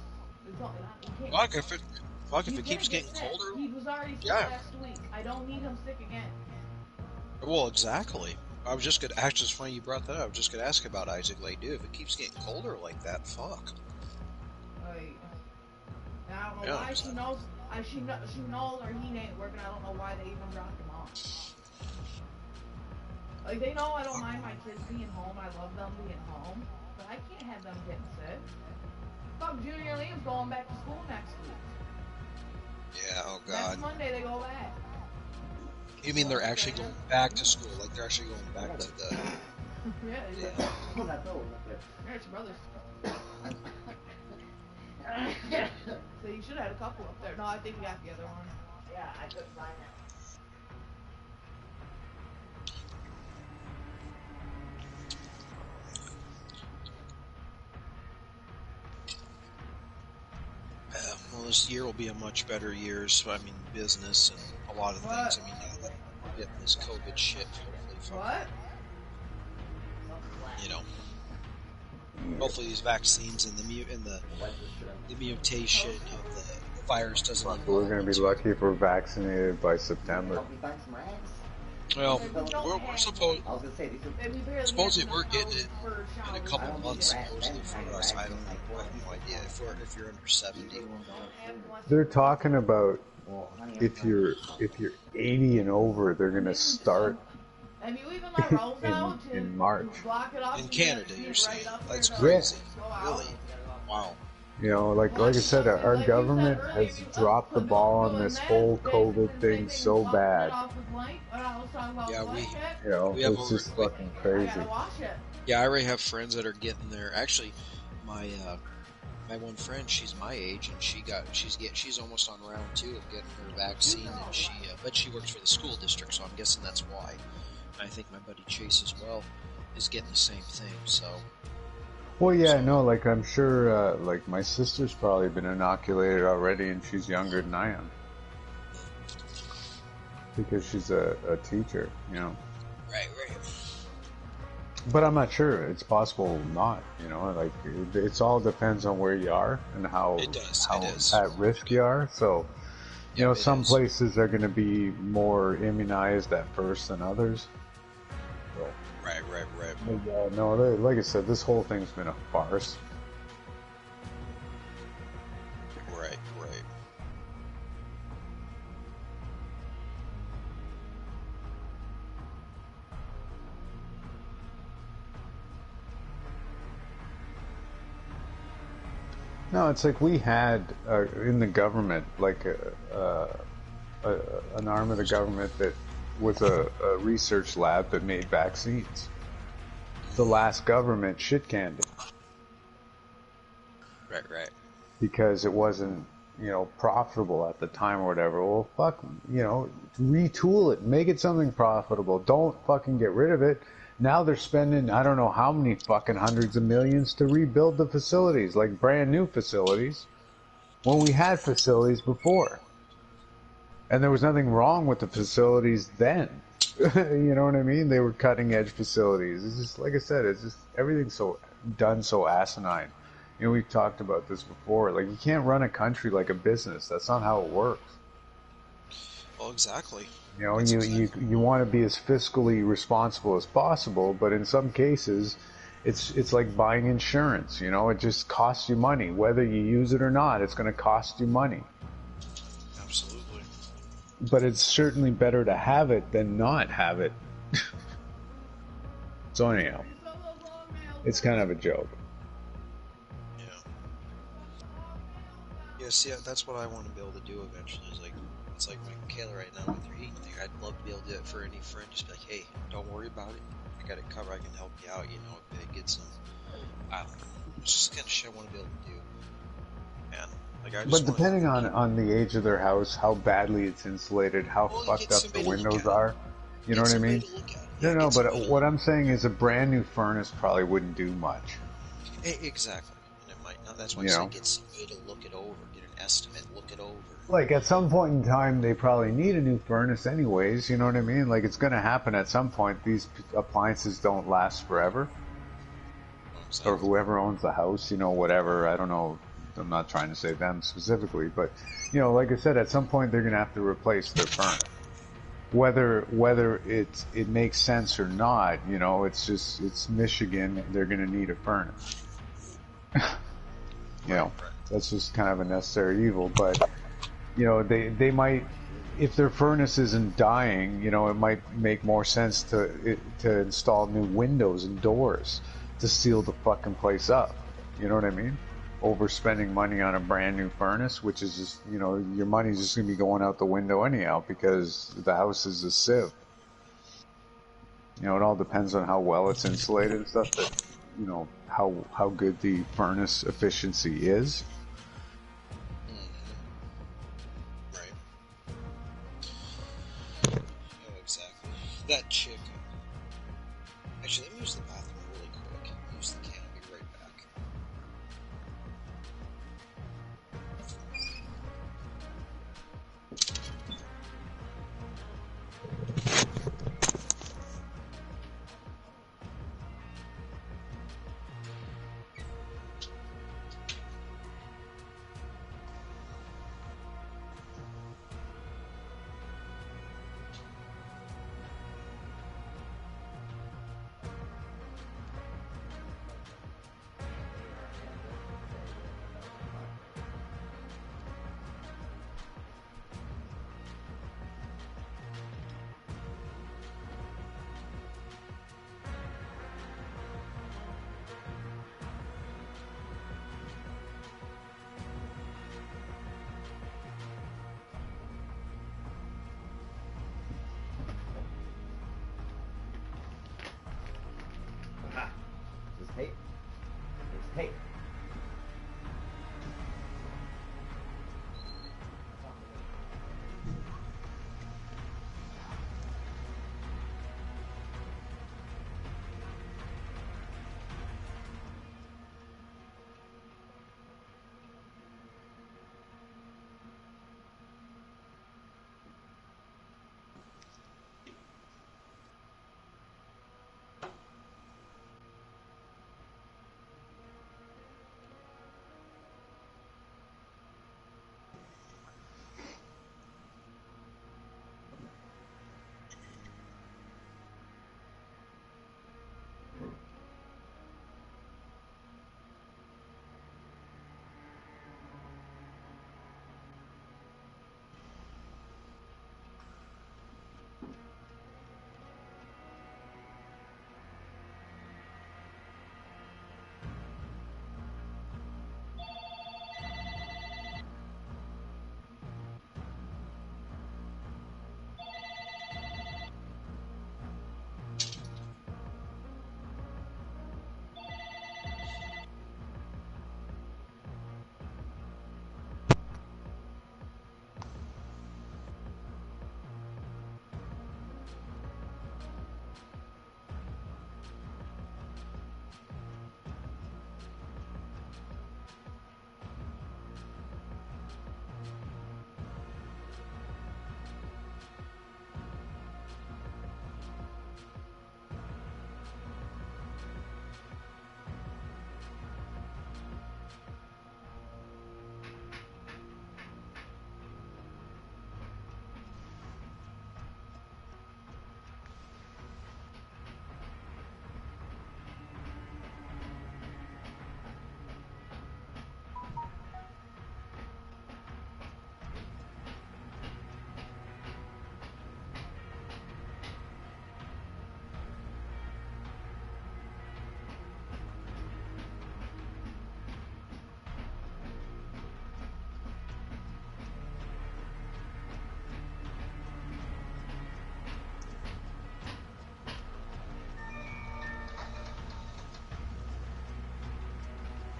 Fuck, if it keeps getting colder. He was already sick last week. I don't need him sick again. Well, exactly. I was just gonna actually, it's funny you brought that up. I was just gonna ask about Isaac. Like, dude, if it keeps getting colder like that, fuck. Like, I don't know why she knows. She knows our heat ain't working. I don't know why they even dropped him off. Like, they know I don't mind my kids being home. I love them being home, but I can't have them getting sick. Fuck, Junior Liam's going back to school next week. Yeah, oh god. Next Monday they go back. You mean they're actually going back to school? Like they're actually going back to the... Yeah. Yeah, it's your brother's. So you should have had a couple up there. No, I think you got the other one. Yeah, I couldn't find it. Well, this year will be a much better year. So, I mean, business and a lot of things. I mean, now that we're getting this COVID shit, hopefully, you know, hopefully these vaccines and the mutation of the virus doesn't. We're gonna be lucky if we're vaccinated by September. Well, we're supposed. Supposedly we're getting it in a couple months. Supposedly for us, I have no idea. If you're under 70, they're talking about if you're 80 and over, they're gonna start in March. In Canada, you're saying that's crazy. Really? Wow. You know, like I said, our government has dropped the ball on this whole COVID thing so bad. Yeah, it's just fucking crazy. Yeah, I already have friends that are getting there. Actually, my one friend, she's my age, and she's almost on round 2 of getting her vaccine, and but she works for the school district, so I'm guessing that's why. And I think my buddy Chase as well is getting the same thing. So. Well, yeah, no, like I'm sure, like my sister's probably been inoculated already, and she's younger than I am. Because she's a teacher, you know. Right. But I'm not sure. It's possible not, you know. Like it's all depends on where you are and how at risk you are. So, you know, some places are going to be more immunized at first than others. So. Right. But, no, like I said, this whole thing's been a farce. Right. No, it's like we had in the government, like an arm of the government that was a research lab that made vaccines. The last government shit-canned it. Right. Because it wasn't, you know, profitable at the time or whatever. Well, fuck, you know, retool it, make it something profitable. Don't fucking get rid of it. Now they're spending, I don't know how many fucking hundreds of millions to rebuild the facilities, like brand new facilities, when we had facilities before. And there was nothing wrong with the facilities then. You know what I mean? They were cutting edge facilities. It's just, like I said, it's just, everything's so done so asinine. You know, we've talked about this before. Like, you can't run a country like a business. That's not how it works. Well, exactly. You know, you want to be as fiscally responsible as possible, but in some cases, it's like buying insurance. You know, it just costs you money. Whether you use it or not, it's going to cost you money. Absolutely. But it's certainly better to have it than not have it. So anyhow. It's kind of a joke. Yeah. Yeah, see, that's what I want to be able to do eventually. Is like, it's like Michaela right now with her heating thing. I'd love to be able to do it for any friend. Just be like, hey, don't worry about it. I got it covered. I can help you out. You know, if it gets some. I don't know. It's just kind of shit I want to be able to do. Man, like I just. But depending on the age of their house, how badly it's insulated, how fucked up the windows are, you know what I mean? No, but what I'm saying is a brand new furnace probably wouldn't do much. Exactly. And it might not. That's why I say get somebody to look it over, get an estimate, look it over. Like at some point in time, they probably need a new furnace anyways, you know what I mean? Like it's going to happen at some point. These appliances don't last forever. Or whoever owns the house, you know, whatever, I don't know. I'm not trying to say them specifically, but, you know, like I said, at some point they're going to have to replace their furnace. Whether it makes sense or not, you know, it's Michigan, they're going to need a furnace. You know, that's just kind of a necessary evil, but, you know, they might, if their furnace isn't dying, you know, it might make more sense to install new windows and doors to seal the fucking place up. You know what I mean? Overspending money on a brand new furnace, which is just, you know, your money's just going to be going out the window anyhow because the house is a sieve. You know, it all depends on how well it's insulated and stuff, but, you know, how good the furnace efficiency is. Right. Oh, exactly. That chick. Actually, let me use the bathroom really quick. Use the can. I'll be right back.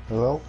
Hello?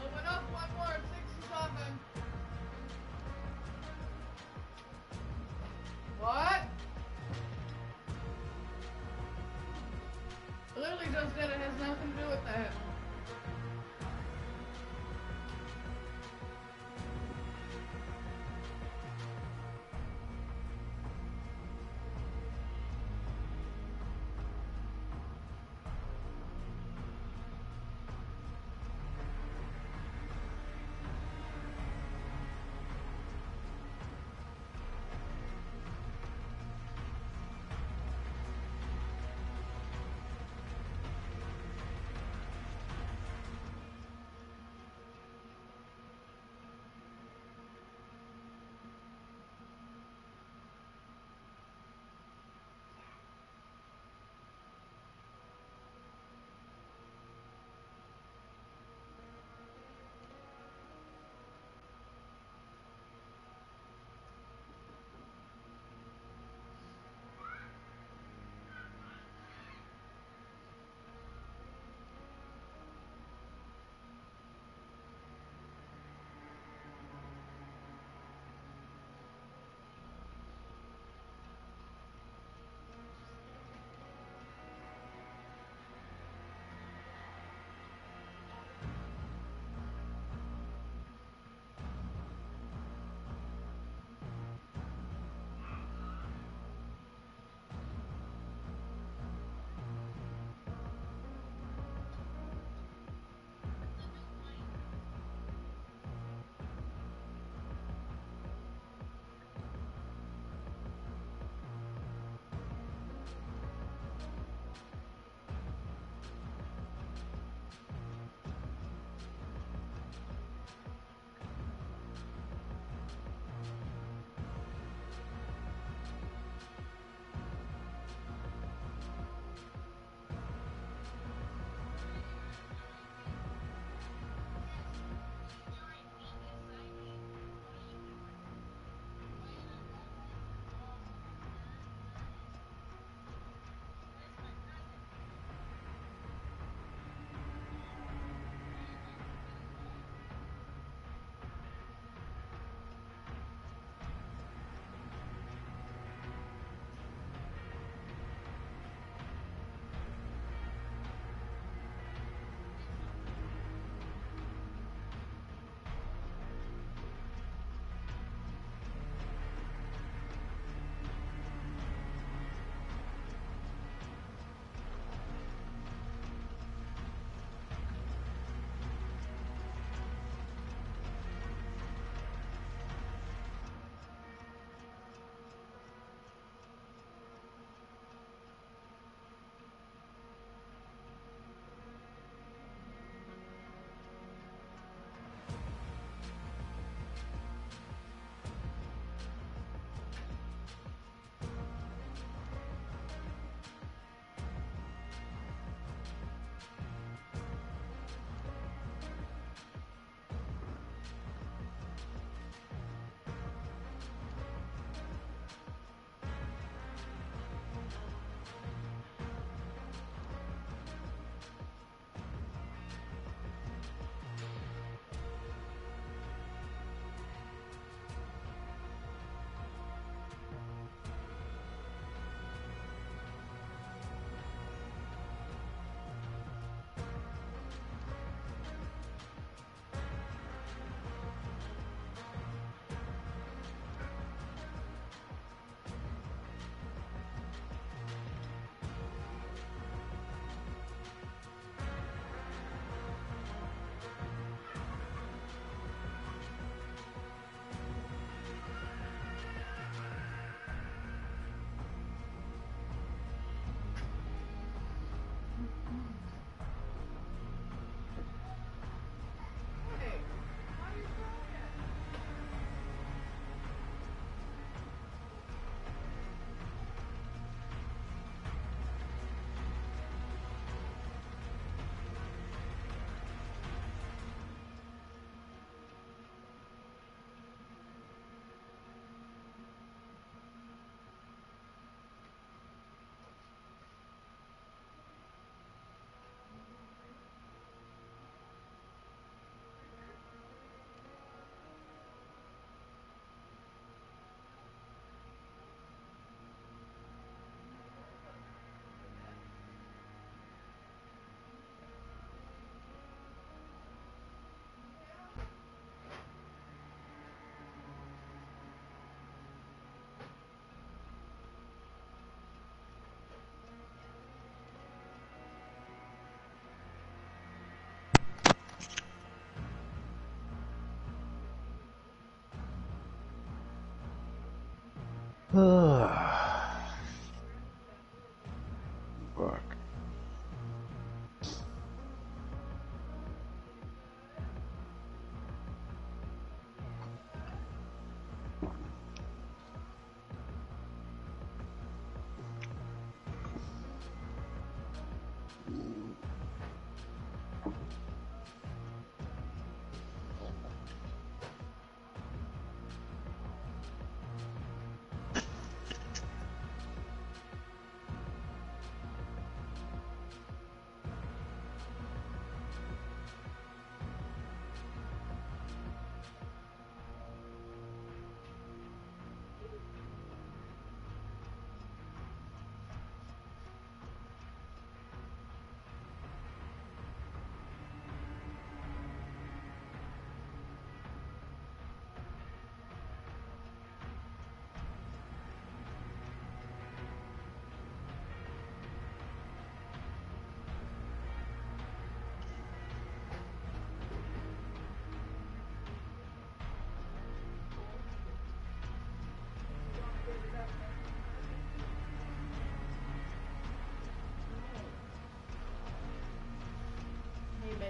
Moving up one more, 67. What? Literally just did it. Has nothing to do with that.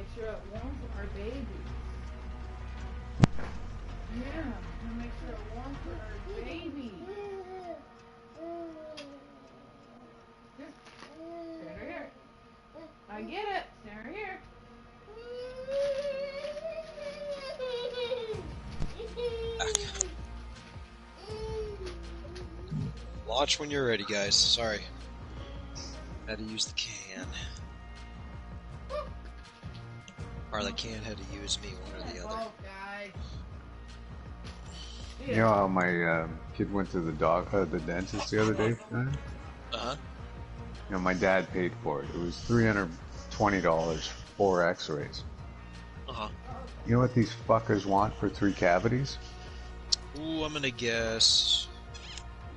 make sure it warms our babies. Yeah, to make sure it warms for our babies. Here, stand right here. I get it. Stand right here. Watch when you're ready, guys. Sorry. Had to use the can. Or the can had to use me, one or the other. You know how my kid went to the dentist the other day? Uh-huh. You know, my dad paid for it. It was $320, 4 x-rays. Uh-huh. You know what these fuckers want for 3 cavities? Ooh, I'm gonna guess...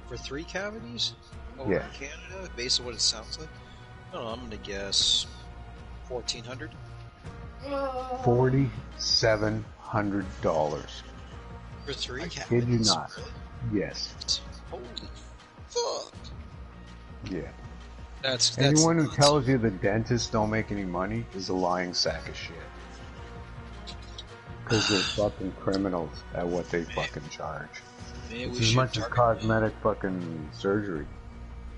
For 3 cavities? Over in Canada, based on what it sounds like? I don't know, I'm gonna guess... $1,400? $4,700. For 3 cavities? I kid you not. Really? Yes. Holy fuck. Yeah. That's Anyone who nuts. tells you the dentists don't make any money is a lying sack of shit. Because they're fucking criminals at what they fucking charge. Maybe It's we as should much as cosmetic fucking surgery.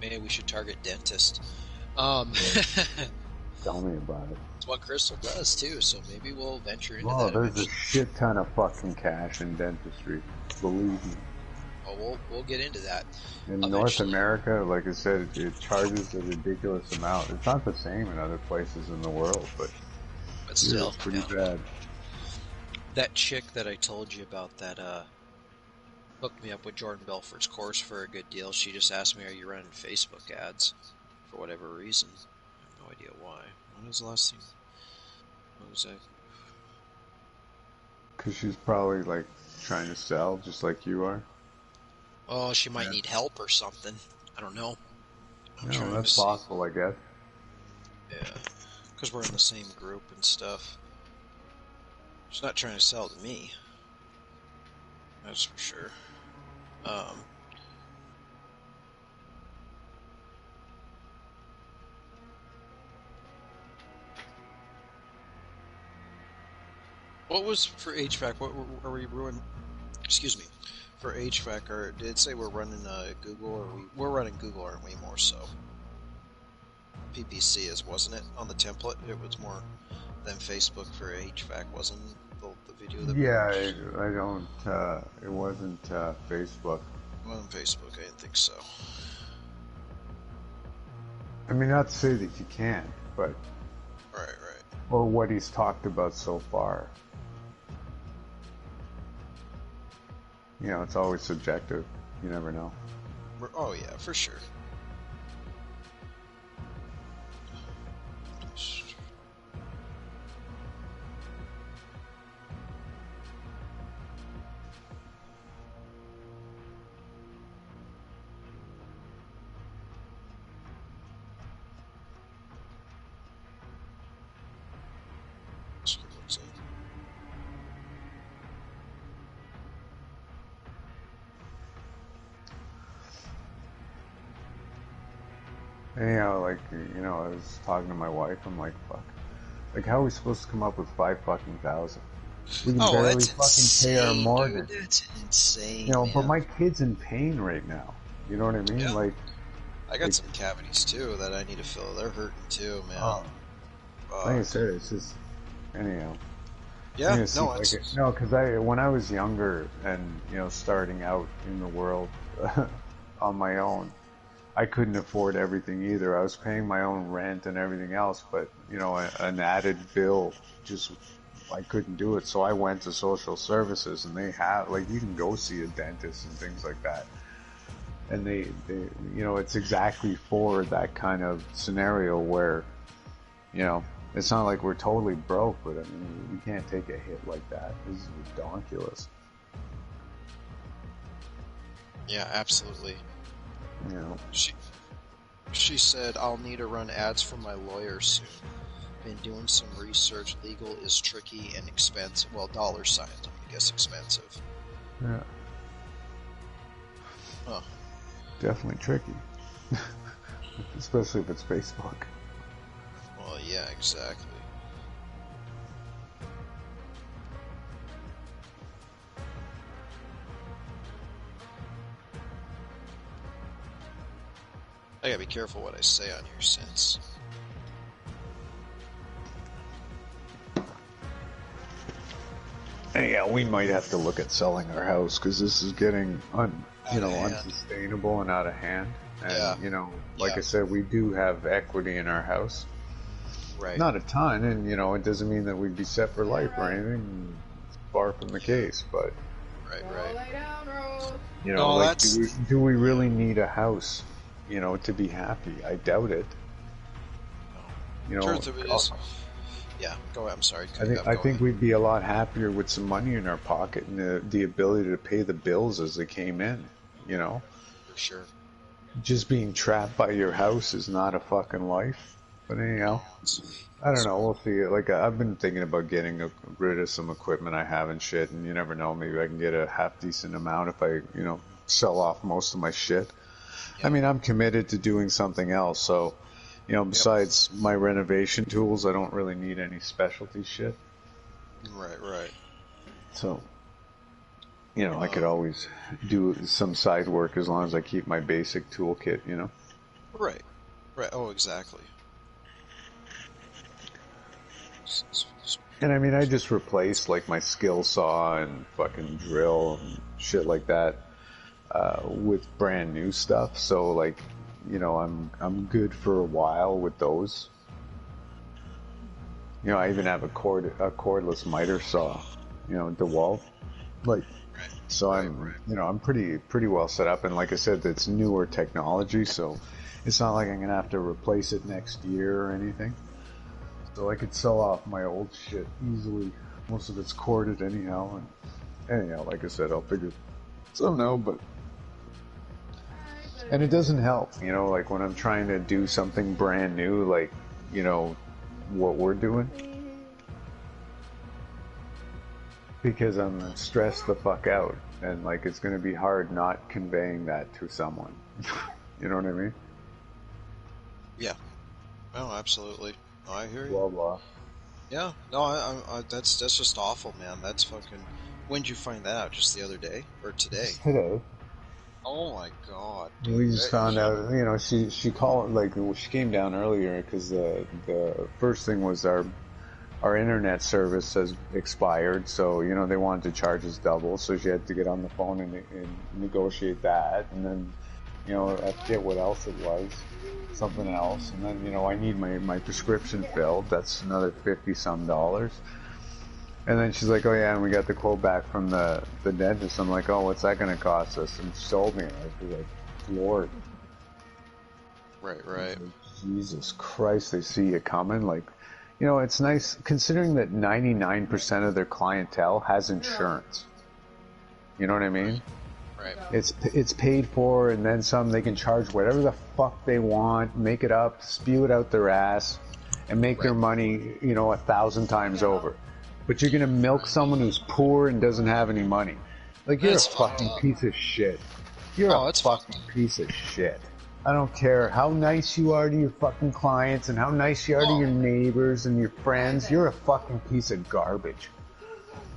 Maybe we should target dentist. Tell me about it. That's what Crystal does too, so maybe we'll venture into Oh, that there's eventually. a shit ton of fucking cash in dentistry. Believe me. Oh, we'll get into that. In North America, like I said, it charges a ridiculous amount. It's not the same in other places in the world, but still, it's pretty bad. That chick that I told you about that hooked me up with Jordan Belfort's course for a good deal. She just asked me, are you running Facebook ads? For whatever reason. I have no idea why. When was the last thing? What was that? Because she's probably like trying to sell just like you are. Oh, she might need help or something. I don't know. No, that's possible, I guess. Yeah, because we're in the same group and stuff. She's not trying to sell to me. That's for sure. What was for HVAC? What are we ruining? Excuse me. For HVAC, or did it say we're running Google, or we're running Google, aren't we? More so. PPC is, wasn't it, on the template? It was more than Facebook for HVAC, wasn't the video that? Yeah, I don't. It wasn't Facebook. It wasn't Facebook. I didn't think so. I mean, not to say that you can't, but right. Or what he's talked about so far. You know, it's always subjective. You never know. Oh yeah, for sure. Anyhow, like, you know, I was talking to my wife, I'm like, fuck. Like, how are we supposed to come up with $5,000? We can barely fucking pay our mortgage. Dude, that's insane, you know, man. but my kid's in pain right now. You know what I mean? Yeah. Like, I got some cavities too that I need to fill. They're hurting too, man. Like I said, it's just, anyhow. Yeah, no, because when I was younger and, you know, starting out in the world on my own, I couldn't afford everything either. I was paying my own rent and everything else, but, you know, an added bill, just, I couldn't do it. So I went to social services, and they have, like, you can go see a dentist and things like that. And they you know, it's exactly for that kind of scenario where, you know, it's not like we're totally broke, but I mean, we can't take a hit like that. This is ridiculous. Yeah, absolutely. You know. She said, I'll need to run ads for my lawyer soon. Been doing some research. Legal is tricky and expensive. Well, dollar signs, I guess expensive. Yeah. Huh. Definitely tricky. Especially if it's Facebook. Well, yeah, exactly. I gotta be careful what I say on here, since. And yeah, we might have to look at selling our house because this is getting unsustainable and out of hand. And like I said, we do have equity in our house. Right. Not a ton, and it doesn't mean that we'd be set for life or anything. It's far from the case, but right. Do we really need a house, to be happy? I doubt it. Truth of it is, yeah. Go ahead. I'm sorry. I think we'd be a lot happier with some money in our pocket and the ability to pay the bills as they came in. For sure. Just being trapped by your house is not a fucking life. But anyhow, I don't know. We'll see. Like, I've been thinking about getting rid of some equipment I have and shit, and you never know. Maybe I can get a half decent amount if I, sell off most of my shit. Yeah. I mean, I'm committed to doing something else, so, besides my renovation tools, I don't really need any specialty shit. Right. So, I could always do some side work as long as I keep my basic toolkit, Right. Oh, exactly. And I mean, I just replaced like my skill saw and fucking drill and shit like that with brand new stuff. So like, I'm good for a while with those. I even have a cordless miter saw, DeWalt. Like, so I'm pretty well set up. And like I said, it's newer technology, so it's not like I'm gonna have to replace it next year or anything. So I could sell off my old shit easily. Most of it's corded anyhow. And anyhow, like I said, I'll figure something out. And it doesn't help, like when I'm trying to do something brand new, like, what we're doing. Because I'm stressed the fuck out. And like, it's going to be hard not conveying that to someone. You know what I mean? Yeah. Oh, absolutely. Oh, I hear you. Blah, blah. Yeah. No, I that's just awful, man. That's fucking... When'd you find that out? Just the other day? Or today? Just today. Oh my god. We just found out, she called, like, she came down earlier because the first thing was our internet service has expired, so, they wanted to charge us double, so she had to get on the phone and negotiate that, and then, I forget what else it was, something else, and then, I need my prescription filled, that's another $50-some. And then she's like, oh yeah, and we got the quote back from the dentist. I'm like, oh, what's that going to cost us? And she told me, I was like, Lord. Right. Like, Jesus Christ, they see you coming. Like, it's nice, considering that 99% of their clientele has insurance. You know what I mean? Right. It's paid for, and then some. They can charge whatever the fuck they want, make it up, spew it out their ass, and make their money, 1,000 times over. But you're gonna milk someone who's poor and doesn't have any money. Like, you're a fucking piece of shit. You're a fucking piece of shit. I don't care how nice you are to your fucking clients and how nice you are to your neighbors and your friends. You're a fucking piece of garbage.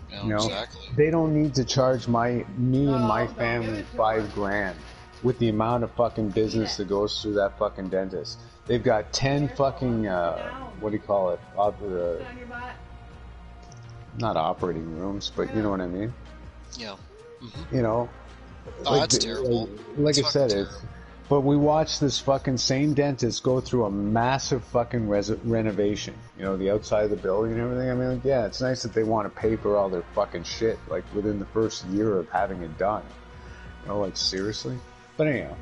Yeah, exactly. They don't need to charge me and my family $5,000 with the amount of fucking business that goes through that fucking dentist. They've got 10 fucking, what do you call it? Not operating rooms, but you know what I mean? Yeah. Mm-hmm. That's terrible. Like I said, but we watched this fucking same dentist go through a massive fucking renovation. The outside of the building and everything. I mean, like, yeah, it's nice that they want to pay for all their fucking shit, like, within the first year of having it done. Like, seriously? But anyhow,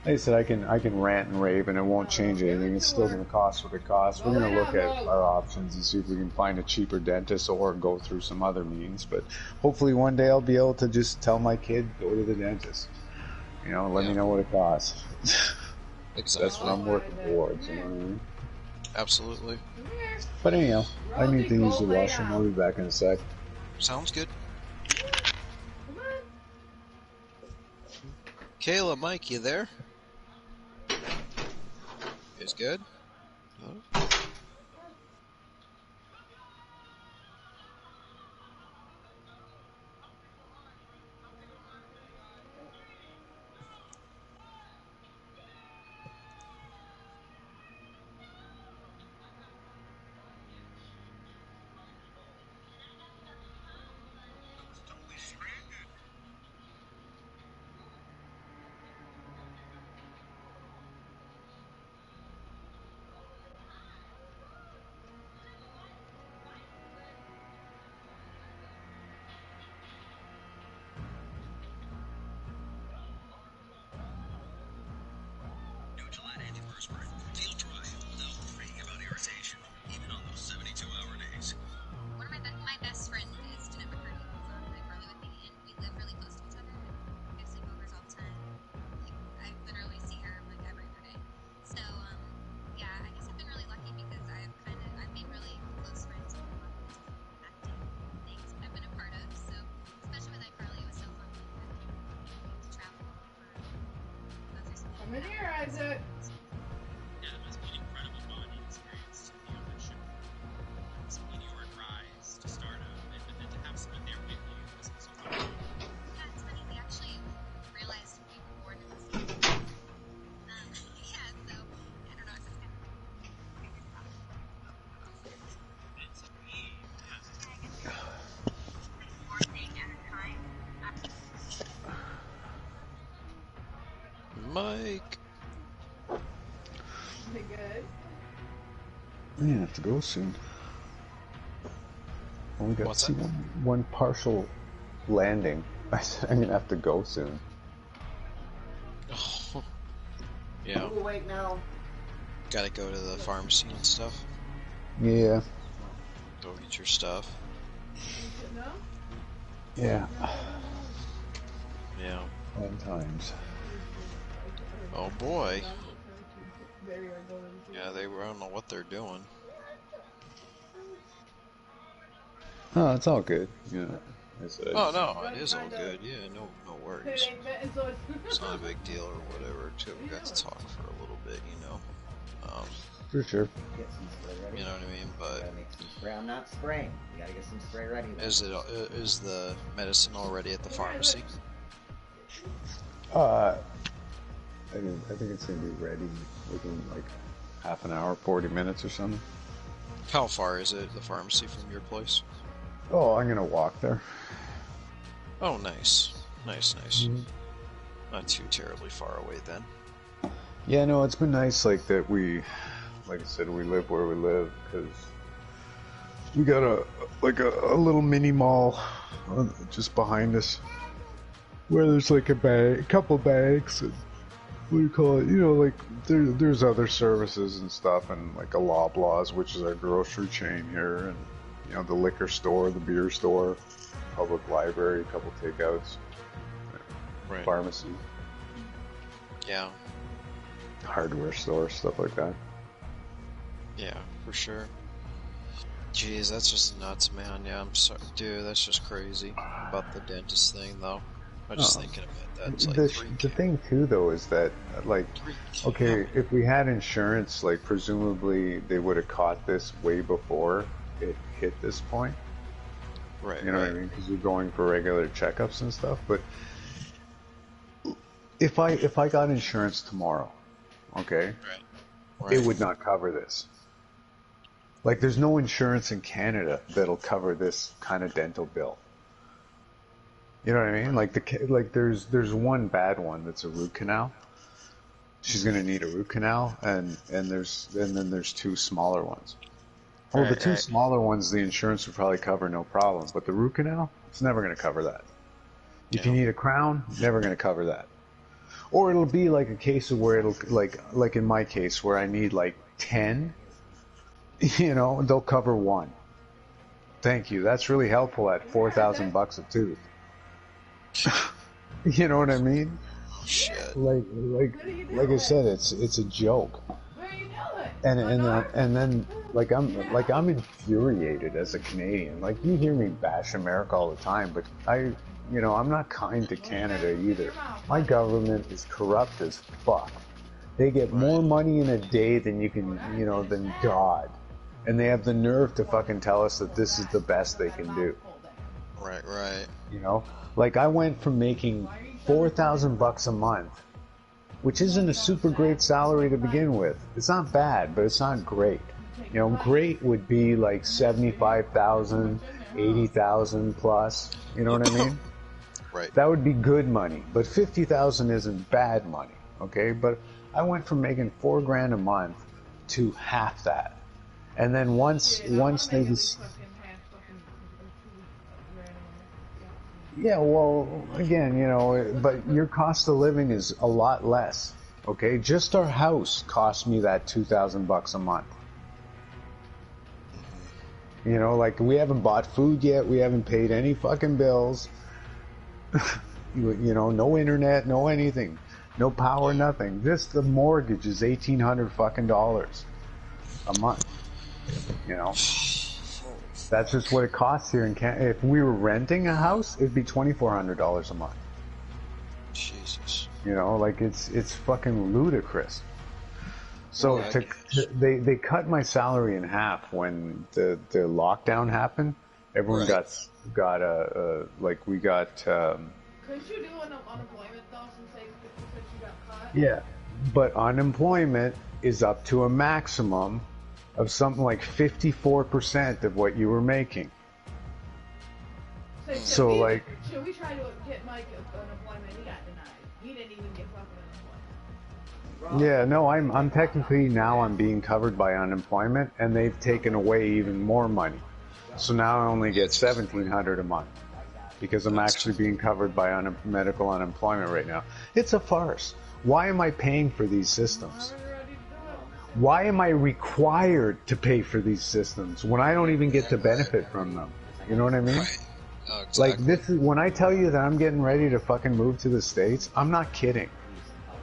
like I said, I can rant and rave and it won't change anything. It's still going to cost what it costs. We're going to look at our options and see if we can find a cheaper dentist or go through some other means. But hopefully one day I'll be able to just tell my kid, go to the dentist. Let me know what it costs. Exactly. That's what I'm working towards. You know what I mean? Absolutely. But anyhow, I need to use the washroom. I'll be back in a sec. Sounds good. Kayla, Mike, you there? Is good? Oh. I'm in here, Isaac. Yeah, it must be an incredible bonding experience to be on that ship. It's a meteoric rise to stardom, and then to have someone there with you must be so fun. Yeah, it's funny. We actually realized we were born in the same place. Yeah, so I don't know. It's just kind of weird stuff. It's a pain. One thing at a time. Mike. Pretty good. Yeah, I have to go soon. Only got What's to see that? one partial landing. I said I'm gonna have to go soon. Oh. Yeah. Wait now. Gotta go to the pharmacy and stuff. Yeah. Go get your stuff. No? Yeah. Yeah. Fun times. Oh boy. Yeah, I don't know what they're doing. Oh, it's all good. Yeah. Oh no, it is all good. Yeah, no worries. It's not a big deal or whatever. Too, we got to talk for a little bit, you know. For sure. Get some spray ready. You know what I mean? But Gotta make some spray. I'm not spraying. You gotta get some spray ready. is the medicine already at the pharmacy? I think it's gonna be ready within like half an hour, 40 minutes or something. How far is it, the pharmacy, from your place? Oh, I'm gonna walk there. Oh, nice. Nice. Mhm. Not too terribly far away then. Yeah, no, it's been nice like that we, like I said, we live where we live because we got a little mini mall just behind us where there's like a couple banks and what do you call it? You know, like there's other services and stuff, and like a Loblaws, which is our grocery chain here, and you know the liquor store, the beer store, public library, a couple takeouts, Right. pharmacy, Yeah. hardware store, stuff like that. Yeah, for sure. Jeez, that's just nuts, man. Yeah, I'm sorry. Dude, that's just crazy about the dentist thing, though. I'm just thinking about that. It's like The thing too, though, is that like, okay, if we had insurance, like presumably they would have caught this way before it hit this point. Right. You know what I mean? Because you're going for regular checkups and stuff. But if I got insurance tomorrow, okay, Right. it would not cover this. Like, there's no insurance in Canada that'll cover this kind of dental bill. You know what I mean? Like there's one bad one that's a root canal. She's gonna need a root canal, and then there's two smaller ones. Well, the two smaller ones, the insurance would probably cover no problem, but the root canal, it's never gonna cover that. If you need a crown, never gonna cover that. Or it'll be like a case of where it'll like in my case where I need like 10. You know, they'll cover one. Thank you. That's really helpful at $4,000 a tooth. You know what I mean? Oh, shit. Like I said, it's a joke. And then I'm infuriated as a Canadian. Like, you hear me bash America all the time, but I'm not kind to Canada either. My government is corrupt as fuck. They get more money in a day than than God. And they have the nerve to fucking tell us that this is the best they can do. Right. You know? Like, I went from making $4,000 a month, which isn't a super great salary to begin with. It's not bad, but it's not great. You know, great would be like 75,000, 80,000 plus. You know what I mean? Right. That would be good money, but 50,000 isn't bad money. Okay, but I went from making $4,000 a month to half that, and then once they just. Yeah, well, again, but your cost of living is a lot less, okay? Just our house cost me that $2,000 a month. You know, like, we haven't bought food yet, we haven't paid any fucking bills. No internet, no anything. No power, nothing. Just the mortgage is $1,800 fucking dollars a month, you know? That's just what it costs here in Canada. If we were renting a house, it'd be $2,400 a month. Jesus. You know, like it's fucking ludicrous. So Right. they cut my salary in half when the lockdown happened. Everyone Right. got like we got. Couldn't you do unemployment though, since you got caught? Yeah, but unemployment is up to a maximum of something like 54% of what you were making. So like. Should we try to get Mike unemployment? He got denied. He didn't even get fucking unemployment. Yeah, no, I'm technically now I'm being covered by unemployment, and they've taken away even more money. So now I only get $1,700 a month because I'm actually being covered by medical unemployment right now. It's a farce. Why am I paying for these systems? Why am I required to pay for these systems when I don't even get to benefit from them? You know what I mean? Right. Oh, exactly. Like this is when I tell you that I'm getting ready to fucking move to the States, I'm not kidding.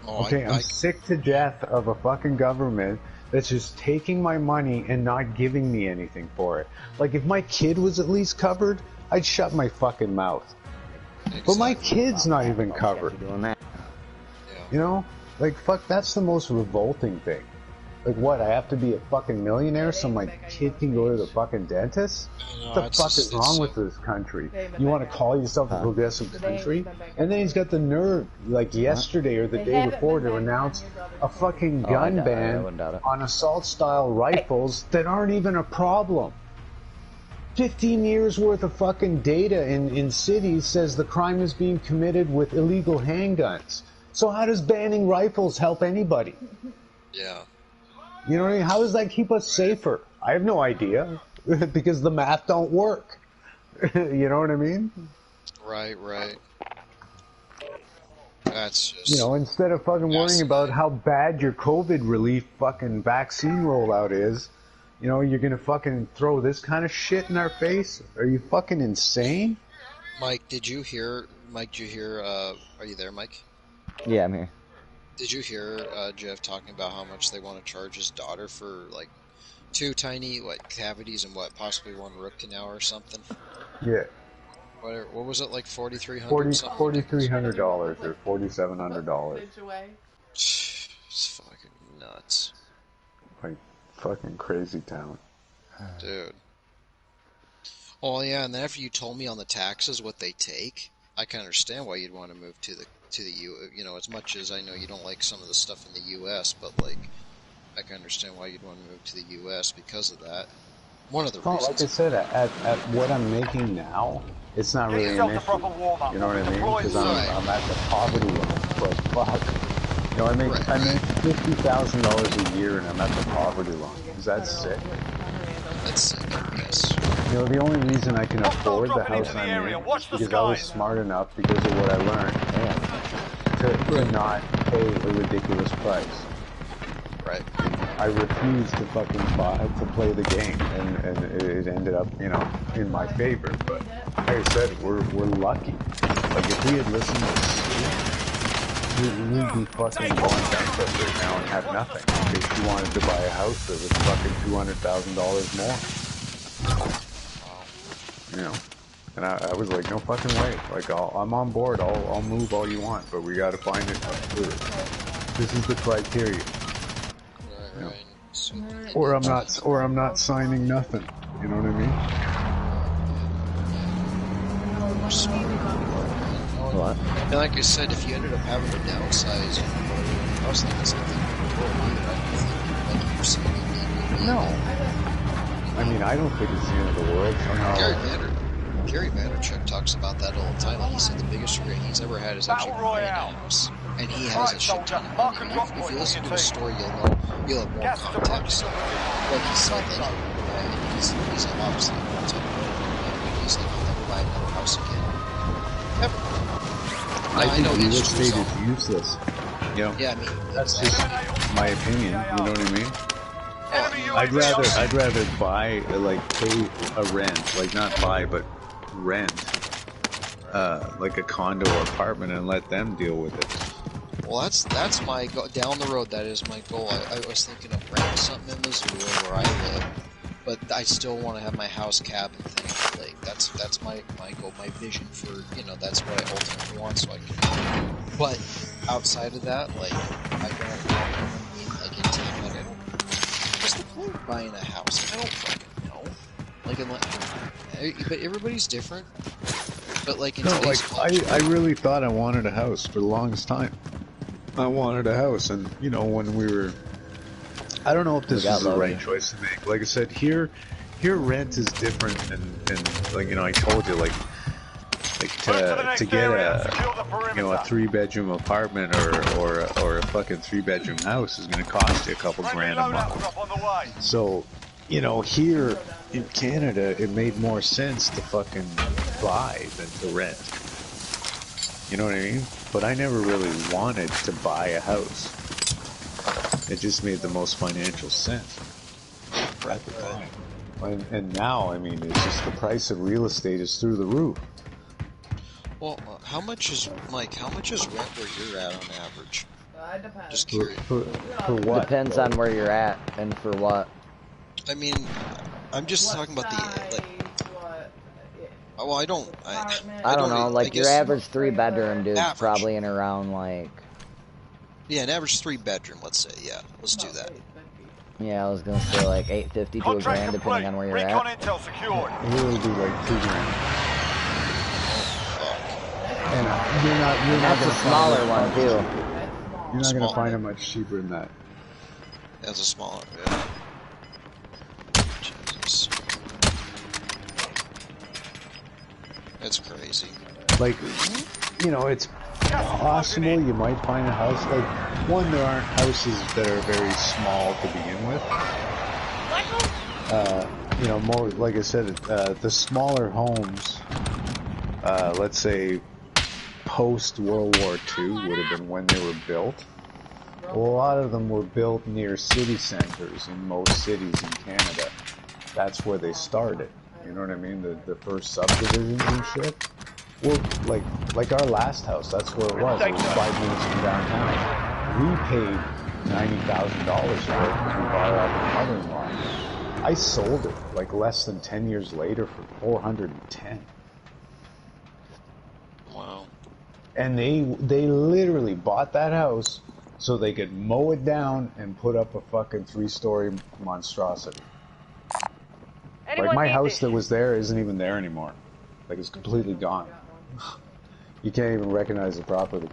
Oh, Okay, I'm sick to death of a fucking government that's just taking my money and not giving me anything for it. Like, if my kid was at least covered, I'd shut my fucking mouth. Exactly. But my kid's not even covered. Doing that. You know? Like, fuck, that's the most revolting thing. Like, what, I have to be a fucking millionaire so my kid can go to the fucking dentist? What the fuck is wrong with this country? You want to call yourself a progressive country? And then he's got the nerve, like yesterday or the day before, to announce a fucking gun ban on assault-style rifles that aren't even a problem. 15 years worth of fucking data in cities says the crime is being committed with illegal handguns. So how does banning rifles help anybody? Yeah. You know what I mean? How does that keep us safer? I have no idea because the math don't work. You know what I mean? Right. That's just... You know, instead of fucking worrying about how bad your COVID relief fucking vaccine rollout is, you know, you're gonna fucking throw this kind of shit in our face? Are you fucking insane? Mike, did you hear, are you there, Mike? Yeah, I'm here. Did you hear Jeff talking about how much they want to charge his daughter for, like, 2 tiny, cavities and possibly 1 root canal or something? Yeah. What was it, like $4,300? $4,300 or $4,700. It's fucking nuts. Like, fucking crazy town. Dude. Oh, yeah, and then after you told me on the taxes what they take, I can understand why you'd want to move to the you know, as much as I know you don't like some of the stuff in the U.S., but, like, I can understand why you'd want to move to the U.S. because of that. One of the reasons. Like I said, at what I'm making now, it's not really an issue. You know what I mean? Because I'm at the poverty level. But fuck, you know, I make $50,000 a year, and I'm at the poverty line. Is that sick? That's sick. Yes. You know, the only reason I can afford the house I'm in is because I was smart enough, because of what I learned, to not pay a ridiculous price. Right. I refused to fucking play the game, and it ended up, you know, in my favor. But like I said, we're lucky. Like, if we had listened to we'd be fucking going bankrupt right now and have nothing. If you wanted to buy a house that was fucking $200,000 more. You know, and I was like, no fucking way. Like, I'm on board. I'll move all you want, but we got to find it. This is the criteria. You know? Or I'm not signing nothing. You know what I mean? What? And like I said, if you ended up having to downsize, I was thinking something. No. I mean, I don't think it's the end of the world. Gary Vaynerchuk talks about that all the time. Like, he said the biggest regret he's ever had is actually buying a house. And he has a shit ton of money. If you listen to his story, you'll have more context. Like he said, that he's obviously he's like, I'll never buy another house again. Ever. I know real estate is useless. You know? Yeah, I mean, that's just my opinion. You know what I mean? I'd rather buy, like, pay a rent, like, not buy, but rent, like a condo or apartment, and let them deal with it. Well, that's my goal. Down the road, that is my goal. I was thinking of renting something in Missouri where I live, but I still want to have my house cabin thing. Like, that's my goal, my vision for, you know, that's what I ultimately want. So I can. But outside of that, like, I don't, like, in town, like, what's the point of buying a house? I don't fucking know. Like, but everybody's different. But, like, in today's culture, I really thought I wanted a house for the longest time. I wanted a house, and, you know, when we were... I don't know if this was the right choice to make. Like I said, here rent is different, and like, you know, I told you, like to get a, you know, a 3-bedroom apartment or a fucking 3-bedroom house is going to cost you a couple grand a month. So, you know, here in Canada, it made more sense to fucking buy than to rent. You know what I mean? But I never really wanted to buy a house. It just made the most financial sense at the time. And now, I mean, it's just the price of real estate is through the roof. Well, how much is rent where you're at on average? Depends. Just curious. For what? Depends on where you're at and for what. I mean, I'm just talking about the, like... Well, I don't know, like, your average 3-bedroom, dude, is probably in around, like... Yeah, an average 3-bedroom, let's say, yeah. Let's do that. Yeah, I was gonna say, like, $850 to $1 grand, depending on where you're at. Intel secured. It will be like $2 grand. And you're not That's a smaller one, too. You're not gonna find it much cheaper than that. That's a smaller, yeah. Jesus. That's crazy. Like, you know, it's possible you might find a house. Like, one, there aren't houses that are very small to begin with. You know, more, like I said, the smaller homes, let's say, post-World War II would have been when they were built. Well, a lot of them were built near city centers in most cities in Canada. That's where they started. You know what I mean? The first subdivisions and shit. Well, like our last house, that's where it was. It was 5 minutes from downtown. We paid $90,000 for it because we bought it off my mother-in-law. I sold it like less than 10 years later for $410. Wow. And they literally bought that house so they could mow it down and put up a fucking 3-story monstrosity. Like, my house that was there isn't even there anymore. Like, it's completely gone. You can't even recognize the property.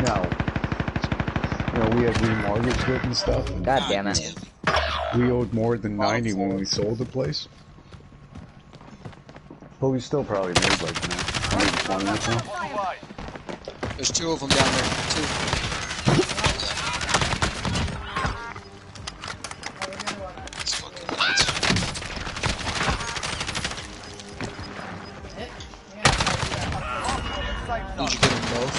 Now, you know, we had remortgaged it and stuff. And God damn it. We owed more than 90 when we sold the place. But we still probably made like 120 or something. There's 2 of them down there, 2. Did you get them both?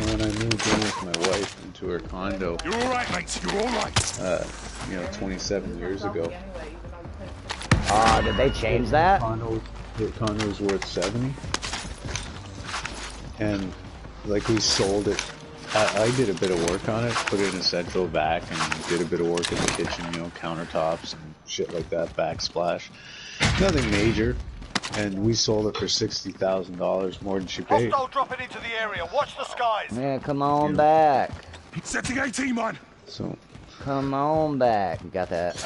When I moved in with my wife into her condo, you're all right, mate. You're all right. You know, 27 years ago. Did they change that? Her condo was worth 70, and like we sold it. I did a bit of work on it, put it in a central vac, and did a bit of work in the kitchen, you know, countertops and shit like that, backsplash. Nothing major, and we sold it for $60,000 more than she paid. Hostile dropping into the area. Watch the skies. Yeah, come on back. Setting 18, man. So, come on back. You got that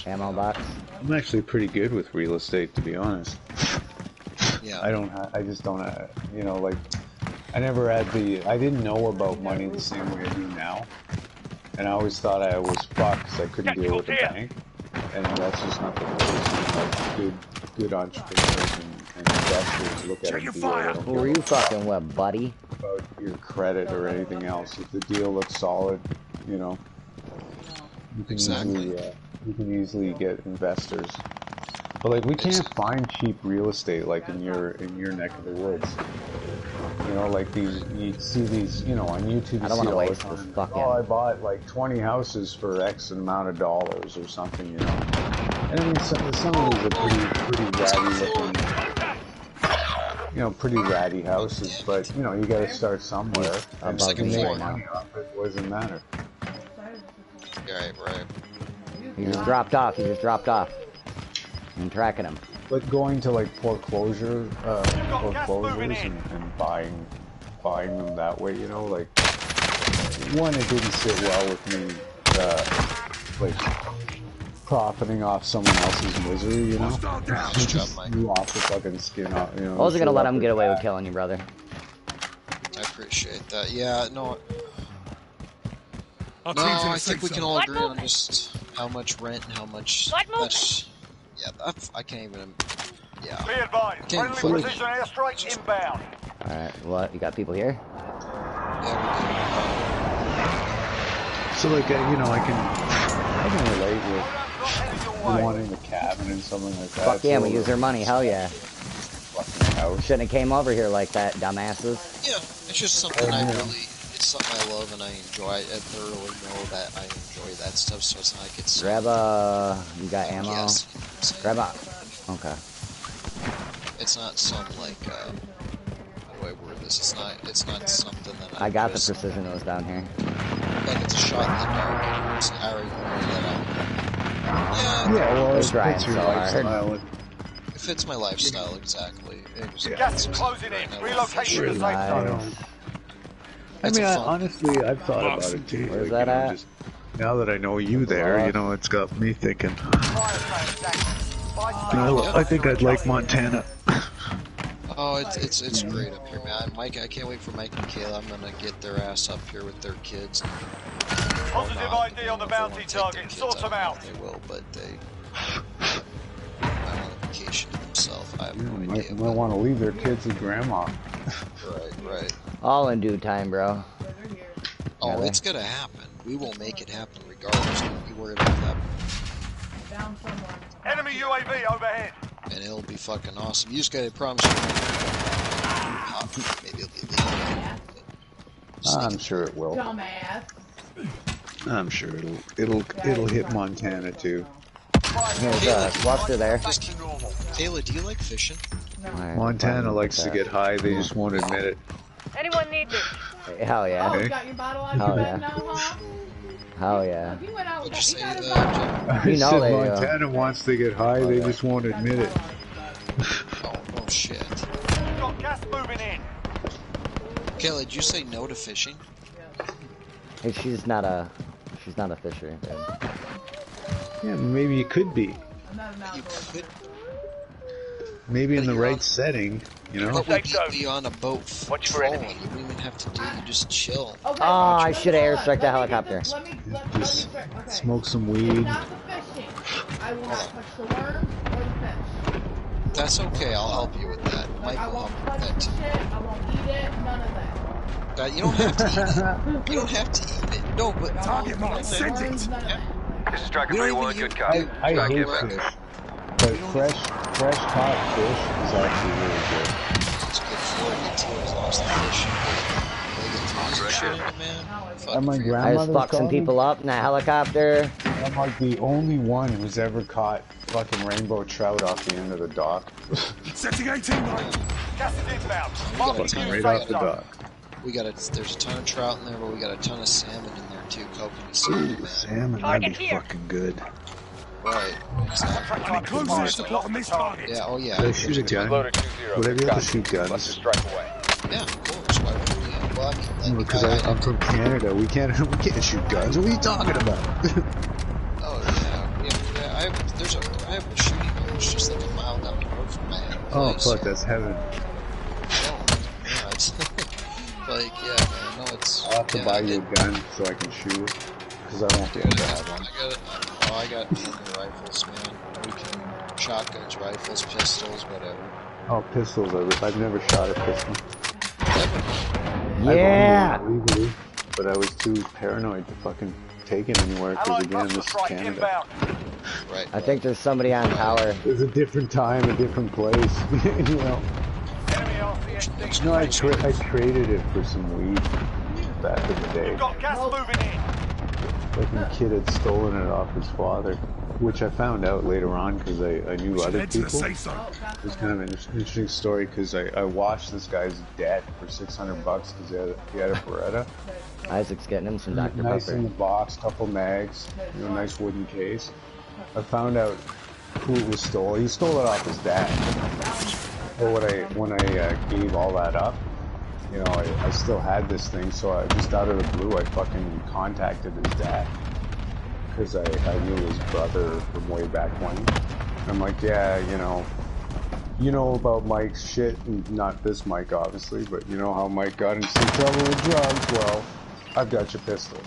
ammo box? I'm actually pretty good with real estate, to be honest. Yeah. I just don't have, you know, like, I never had I didn't know about money the same way I do now. And I always thought I was fucked because I couldn't deal with the bank. And that's just not the case. Like, good entrepreneurs and investors look at a deal. Who are you fucking with, buddy? About your credit or anything else. If the deal looks solid, you know, you can easily get investors. But like, we can't find cheap real estate like in your neck of the woods. You know, like you see these, you know, on YouTube. I don't want to waste this fucking. Oh, I bought like 20 houses for X amount of dollars or something, you know. And I mean, some of these are pretty ratty looking, you know, pretty ratty houses. But you know, you got to start somewhere. I'm like money off it doesn't matter. Right. He just dropped off. I'm tracking him. But going to like foreclosures and buying them that way, you know, like one, it didn't sit well with me, like profiting off someone else's misery, you know. You off the fucking skin off, you know. I wasn't gonna let him get away with killing you, brother. I appreciate that. Yeah, no. No, I think we can all agree on just how much rent and how much. That's, yeah, I can't even. Yeah. Be advised, friendly precision airstrike inbound. Alright, what? You got people here? Yeah, so like, you know, I can relate with wanting the cabin and something like that. Fuck yeah, we use their money, hell yeah. Fucking house. Shouldn't have came over here like that, dumbasses. Yeah, it's just something it's something I love and I enjoy. I thoroughly know that I enjoy that stuff, so it's not like it's... Grab you got ammo? Yes. Grab okay. It's not some, like, how do I word this? It's not something that I got the precision that was down here. Like, it's a shot in the dark. It's already yeah, well, it's trying so hard. It fits my lifestyle, exactly. Gas is closing in. Relocation to safe zone. I mean, honestly, I've thought about it too. Where's that at? Just, now that I know you there, you know, it's got me thinking. I think I'd like Montana. Oh, it's great up here, man. Mike, I can't wait for Mike and Kayla. I'm gonna get their ass up here with their kids. Positive ID on the bounty target. Sort them out. They will, but they on vacation to themselves. I have no idea. Might want to leave their kids with grandma. Right. All in due time, bro. Oh, it's gonna happen. We will make it happen regardless. Don't be worried about that. Enemy UAV overhead. And it'll be fucking awesome. You just gotta promise me. Maybe it'll be legal. I'm sure it will. Dumbass. I'm sure it'll hit Montana too. There's lobster there. Kayla, do you like fishing? No. Montana likes to get high. They just won't admit it. Anyone need this? Hell yeah. Oh, you got your bottle on your bed now, huh? Hell yeah. You went out. What'd you say? You know said they Montana wants to get high. They just won't admit it. Oh shit. Got gas moving in. Kayla, did you say no to fishing? Hey, she's not a fisher, dude. Yeah, maybe you could be. You could. Maybe in the right setting, you know. But we'd be on a boat trolling. You don't even have to do. You just chill. Oh, I should have airstruck the helicopter. Just smoke some weed. Not the fishing. I will not touch the worm or the fish. That's okay. I'll help you with that. Mike will help you with that too. I won't eat it. None of that. You don't have to eat it. You don't have to eat it. No, but Target mark. Send it. This is Striker 3-1. Good copy. I hate fish. But fresh caught fish is actually really good. It's good for you too, as long as the fish. And my I grandmother just fucked some people up in that helicopter. I'm like the only one who's ever caught fucking rainbow trout off the end of the dock. Setting 18 line. Gas is inbound. Fucking right off the dock. There's a ton of trout in there, but we got a ton of salmon in there too. Coconut salmon, man. Salmon, that'd be fucking good. Right. Exactly. Yeah, oh yeah. They shoot a gun. Would I be able to shoot guns? Yeah, of course. Why wouldn't we? Well, I mean, because I'm from Canada. We can't shoot guns. What are you talking about? Oh yeah. I have a shooting range just like a mile down the road from my house. Oh fuck, that's heaven. Oh, yeah, it's like man, no, it's. I'll have to buy you a gun so I can shoot it. Because I won't be able to have one. I got rifles, man. We can shotguns, rifles, pistols, whatever. Oh, pistols! I've never shot a pistol. Yeah. I've only legally, but I was too paranoid to fucking take it anywhere. Because again, this is Canada. Right. I think there's somebody on tower. It's a different time, a different place. You know. No, I traded it for some weed back in the day. Got gas moving in. Like my kid had stolen it off his father, which I found out later on because I knew other people. It was kind of an interesting story because I washed this guy's debt for $600 because he had a Beretta. Isaac's getting him some Dr. Nice Pepper. in the box, couple mags, nice wooden case. I found out who it was stole. He stole it off his dad. But when I gave all that up, you know, I still had this thing, so I just out of the blue, I fucking contacted his dad. Because I knew his brother from way back when. I'm like, yeah, you know about Mike's shit, and not this Mike, obviously, but you know how Mike got into some trouble with drugs? Well, I've got your pistol.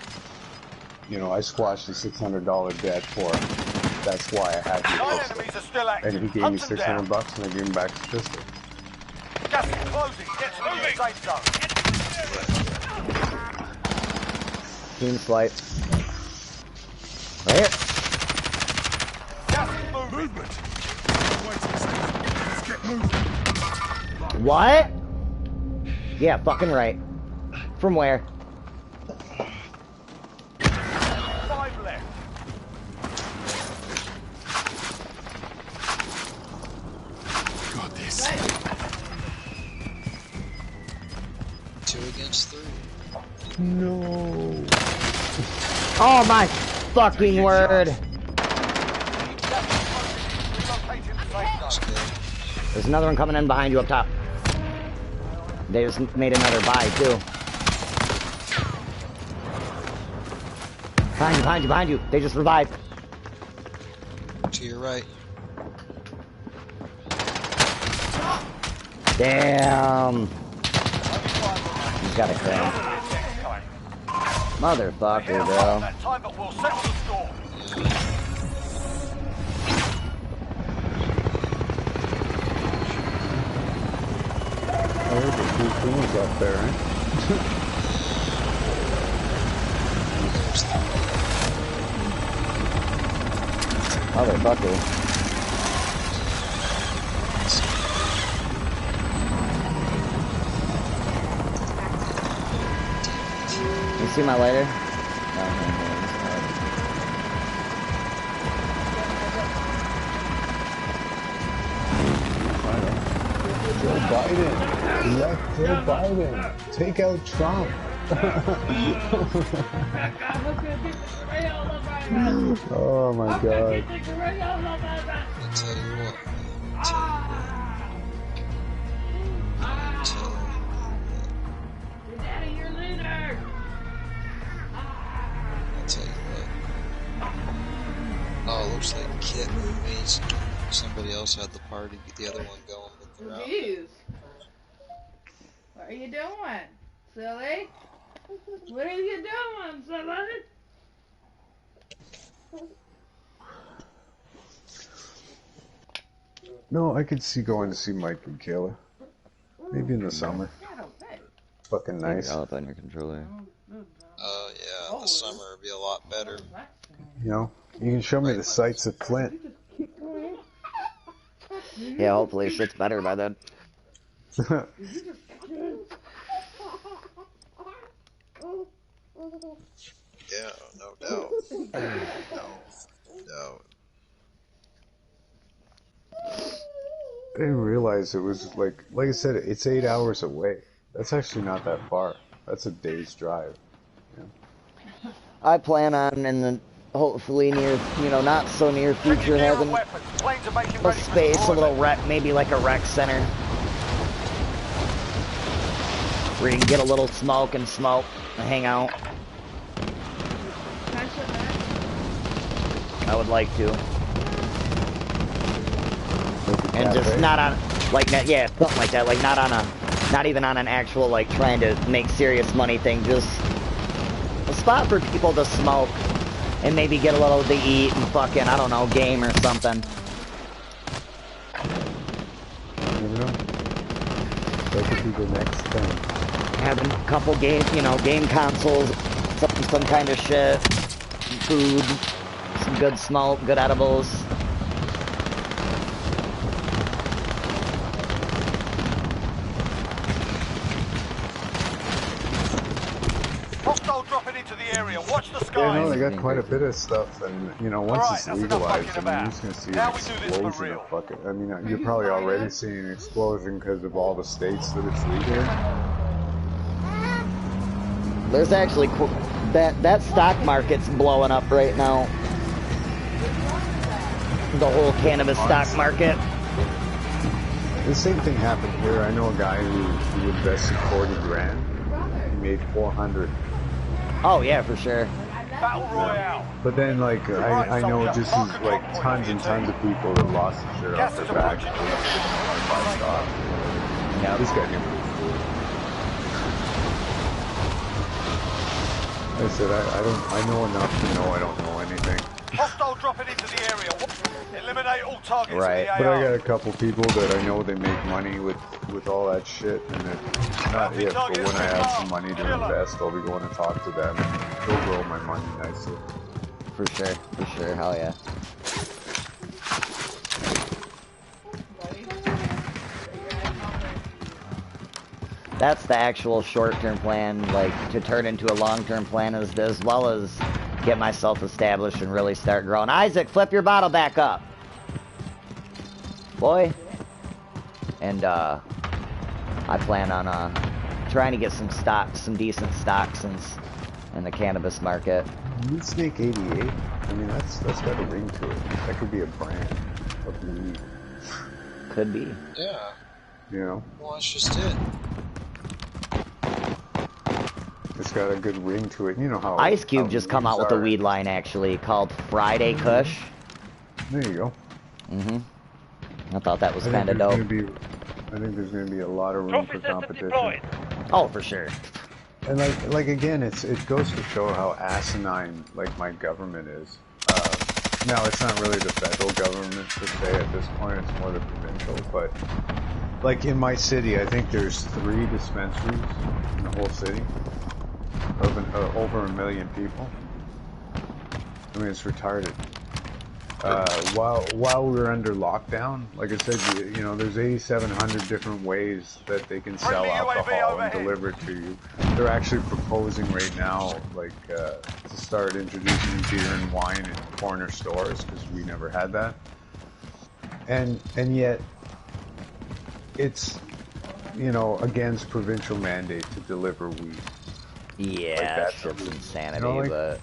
You know, I squashed the $600 debt for him. That's why I had your pistol. And he gave me $600 and I gave him back his pistol. Gas is closing. Get to the new safe zone. Team flight. Right here. Gas is movement. Let's get moving. What? Yeah, fucking right. From where? 5 left. Got this. 2 against 3. No. Oh my fucking word. There's another one coming in behind you up top. They just made another buy too. Behind you. They just revived. To your right. Damn. He's got a cramp. Motherfucker, bro. That time, but we'll settle the score. Oh, there's a few things up there, eh? Motherfucker. You see my lighter? No, Joe Biden. Elect Joe Biden. Take out Trump. Oh my god. I'll tell you what. Oh, looks like Kit movies. Somebody else had the party, the other one going with the route. Jeez. What are you doing, silly? What are you doing, silly? No, I could see going to see Mike and Kayla. Maybe in the summer. Fucking nice. Up on your controller. Yeah, the summer would be a lot better. You know, you can show me the sights of Flint. Yeah, hopefully shit's better by then. Yeah, no doubt. No doubt. I didn't realize it was like I said, it's 8 hours away. That's actually not that far. That's a day's drive. Yeah. I plan on in the hopefully near, not so near future having a space, a little rec, maybe like a rec center, where you can get a little smoke and hang out. I would like to. And just not on, like, yeah, something like that, like not even on an actual, like, trying to make serious money thing, just a spot for people to smoke and maybe get a little to eat and fucking, I don't know, game or something. You know? That could be the next thing. Having a couple game consoles, some kind of shit, food, some good smoke, good edibles. Hostile dropping into the area. Watch the skies. Yeah, no, they got quite a bit of stuff, and once it's legalized, I mean, you're just gonna see an explosion of fucking. I mean, you're probably already seeing an explosion because of all the states that it's legal in. There's actually that stock market's blowing up right now. The whole cannabis stock market. The same thing happened here. I know a guy who invested 40 grand. He made 400. Oh yeah, for sure. Battle Royale. But then, like, I know just as, like, tons and tons of people that lost the shit off their back. Yeah, this guy didn't. I said, I know enough to know I don't know anything. Hostile dropping into the area. Eliminate all targets. Right. But I got a couple people that I know they make money with all that shit, and it's not if, but when I have some money to invest, I'll be going to talk to them, and they'll grow my money nicely. For sure, hell yeah. That's the actual short-term plan, like, to turn into a long-term plan as well as get myself established and really start growing. Isaac, flip your bottle back up. Boy. And, I plan on, trying to get some stocks, some decent stocks in the cannabis market. Newsnake88? I mean, that's got a ring to it. That could be a brand of weed. Could be. Yeah. You know? Well, that's just it. It's got a good ring to it. You know how Ice Cube just come out with a weed line, actually, called Friday Kush. There you go. Mm-hmm. I thought that was kind of dope. I think there's going to be a lot of room for competition. Oh, for sure. And like again, it goes to show how asinine like my government is. Now it's not really the federal government per se at this point; it's more the provincial. But like in my city, I think there's 3 dispensaries in the whole city, over 1 million people. I mean, it's retarded. While we were under lockdown, like I said, you know, there's 8,700 different ways that they can sell alcohol and deliver it to you. They're actually proposing right now, like, to start introducing beer and wine in corner stores, because we never had that. And yet, it's, you know, against provincial mandate to deliver weed. Yeah, like that's shit's insanity, you know, like, but...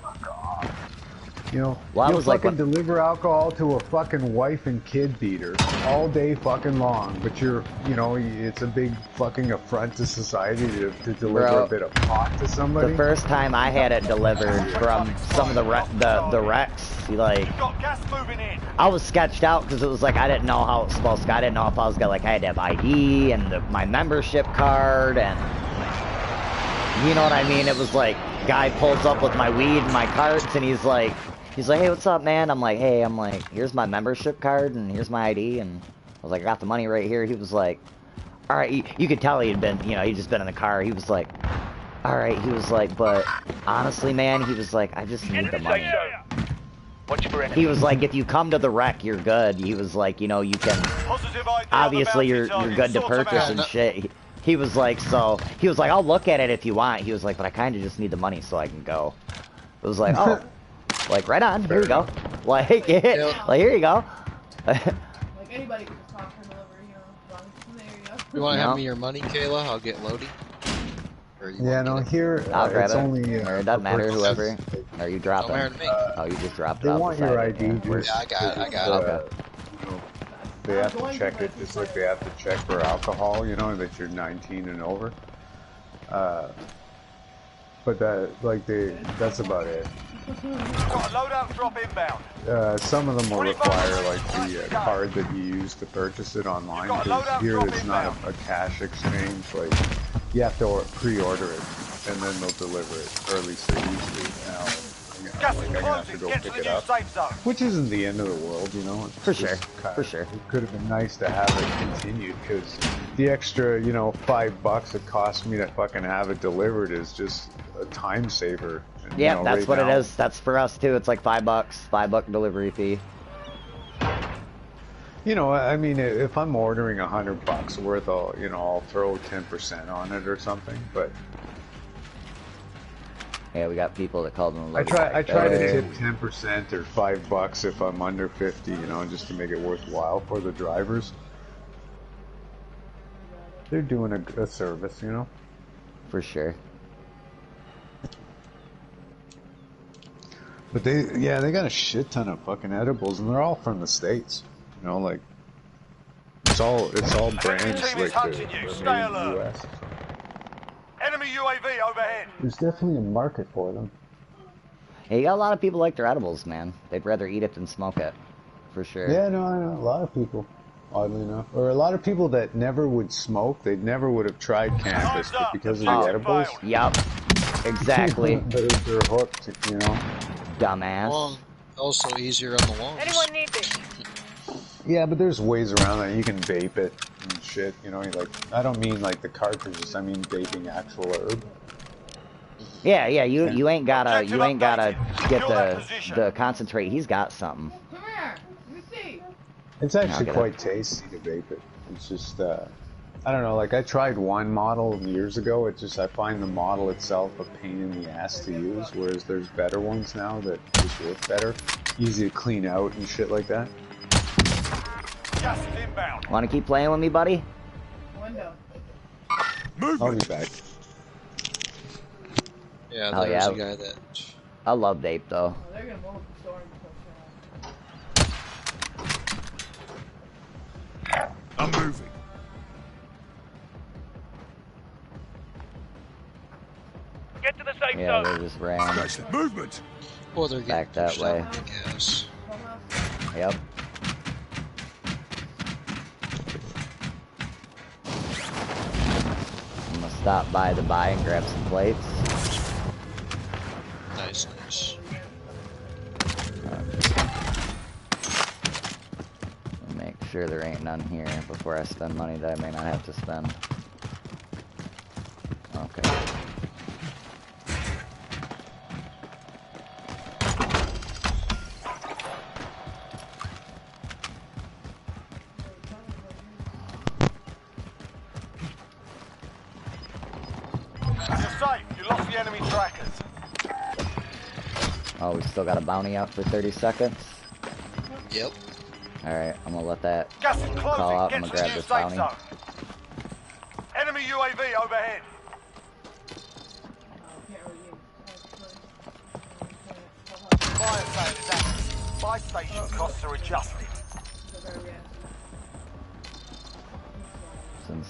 You know, well, you'll fucking deliver alcohol to a fucking wife and kid beater all day fucking long, but you know, it's a big fucking affront to society to deliver a bit of pot to somebody. The first time I had it delivered from some of the wrecks, like, I was sketched out because it was like I didn't know how it was supposed to go. I didn't know if I was gonna, like, I had to have ID and my membership card, and you know what I mean? It was like, guy pulls up with my weed and my carts, and he's like, hey, what's up, man? I'm like, hey, here's my membership card, and here's my ID, and I was like, I got the money right here. He was like, all right, you could tell he'd been, you know, he'd just been in the car. He was like, all right, he was like, but honestly, man, he was like, I just need the money. He was like, if you come to the wreck, you're good. He was like, you know, you can, obviously, you're good to purchase and shit. He was like, I'll look at it if you want. He was like, but I kind of just need the money so I can go. It was like, oh, like, right on, here you go. Like, like, here you go. Like, anybody can just talk for delivery, you know. There you go. You want to hand me your money, Kayla? I'll get Lodi. Yeah, no, here, I'll grab it's it. only... It doesn't matter, whoever. Are you dropping? Oh, you just dropped it They off want the your side. ID, Yeah, I got it. Okay. You know, they have to check it, just like they have to check for alcohol, you know, that you're 19 and over. But that, like, that's about it. Got a loadout drop inbound. Some of them will require, like, the card that you use to purchase it online, because here it's not a cash exchange. Like, you have to pre-order it, and then they'll deliver it, or at least they usually now. I'm gonna have to go pick it up, which isn't the end of the world, you know. For sure. It could have been nice to have it continued, because the extra, you know, $5 it cost me to fucking have it delivered is just a time saver. And, yeah, you know, that's right what now, it is. That's for us too. It's like $5, $5 delivery fee. You know, I mean, if I'm ordering $100 worth, I'll throw 10% on it or something, but. Yeah, we got people that called them. I try to tip 10% or $5 if I'm under 50, you know, just to make it worthwhile for the drivers. They're doing a service, you know. For sure. But they got a shit ton of fucking edibles, and they're all from the States. You know, like it's all brands like made in the US. Enemy UAV overhead. There's definitely a market for them. Yeah, you got a lot of people like their edibles, man. They'd rather eat it than smoke it, for sure. Yeah, no, I know a lot of people, oddly enough, or a lot of people that never would smoke. They never would have tried cannabis, but because of the edibles. Yep. Exactly. They're hooked, you know. Dumbass. Well, also easier on the lungs. Anyone need this? Yeah, but there's ways around that. You can vape it and shit. You know, like I don't mean like the cartridges. I mean vaping actual herb. Yeah, you ain't gotta get the concentrate. He's got something. Come here. Let me see. It's actually quite tasty to vape it. It's just I don't know. Like I tried one model years ago. I find the model itself a pain in the ass to use. Whereas there's better ones now that just work better, easy to clean out and shit like that. Just inbound. Want to keep playing with me, buddy? Window. I'll be back. Yeah, Oh, there's yeah. a guy that. I love vape though. Oh, they're gonna move the store and I'm moving. Get to the safe Yeah, zone. they just ran Movement. Well, they're getting back that pushed way. out, I guess. Yep. I'm gonna stop by the buy and grab some plates. Nice. Make sure there ain't none here before I spend money that I may not have to spend. Okay. You're safe. You lost the enemy trackers. Oh, we still got a bounty out for 30 seconds. Yep. Alright, I'm gonna let that Gas is call closing. out. Get I'm to gonna the grab new this safe bounty. zone. Enemy UAV overhead. Fire sale is active. Buy station costs are adjusted.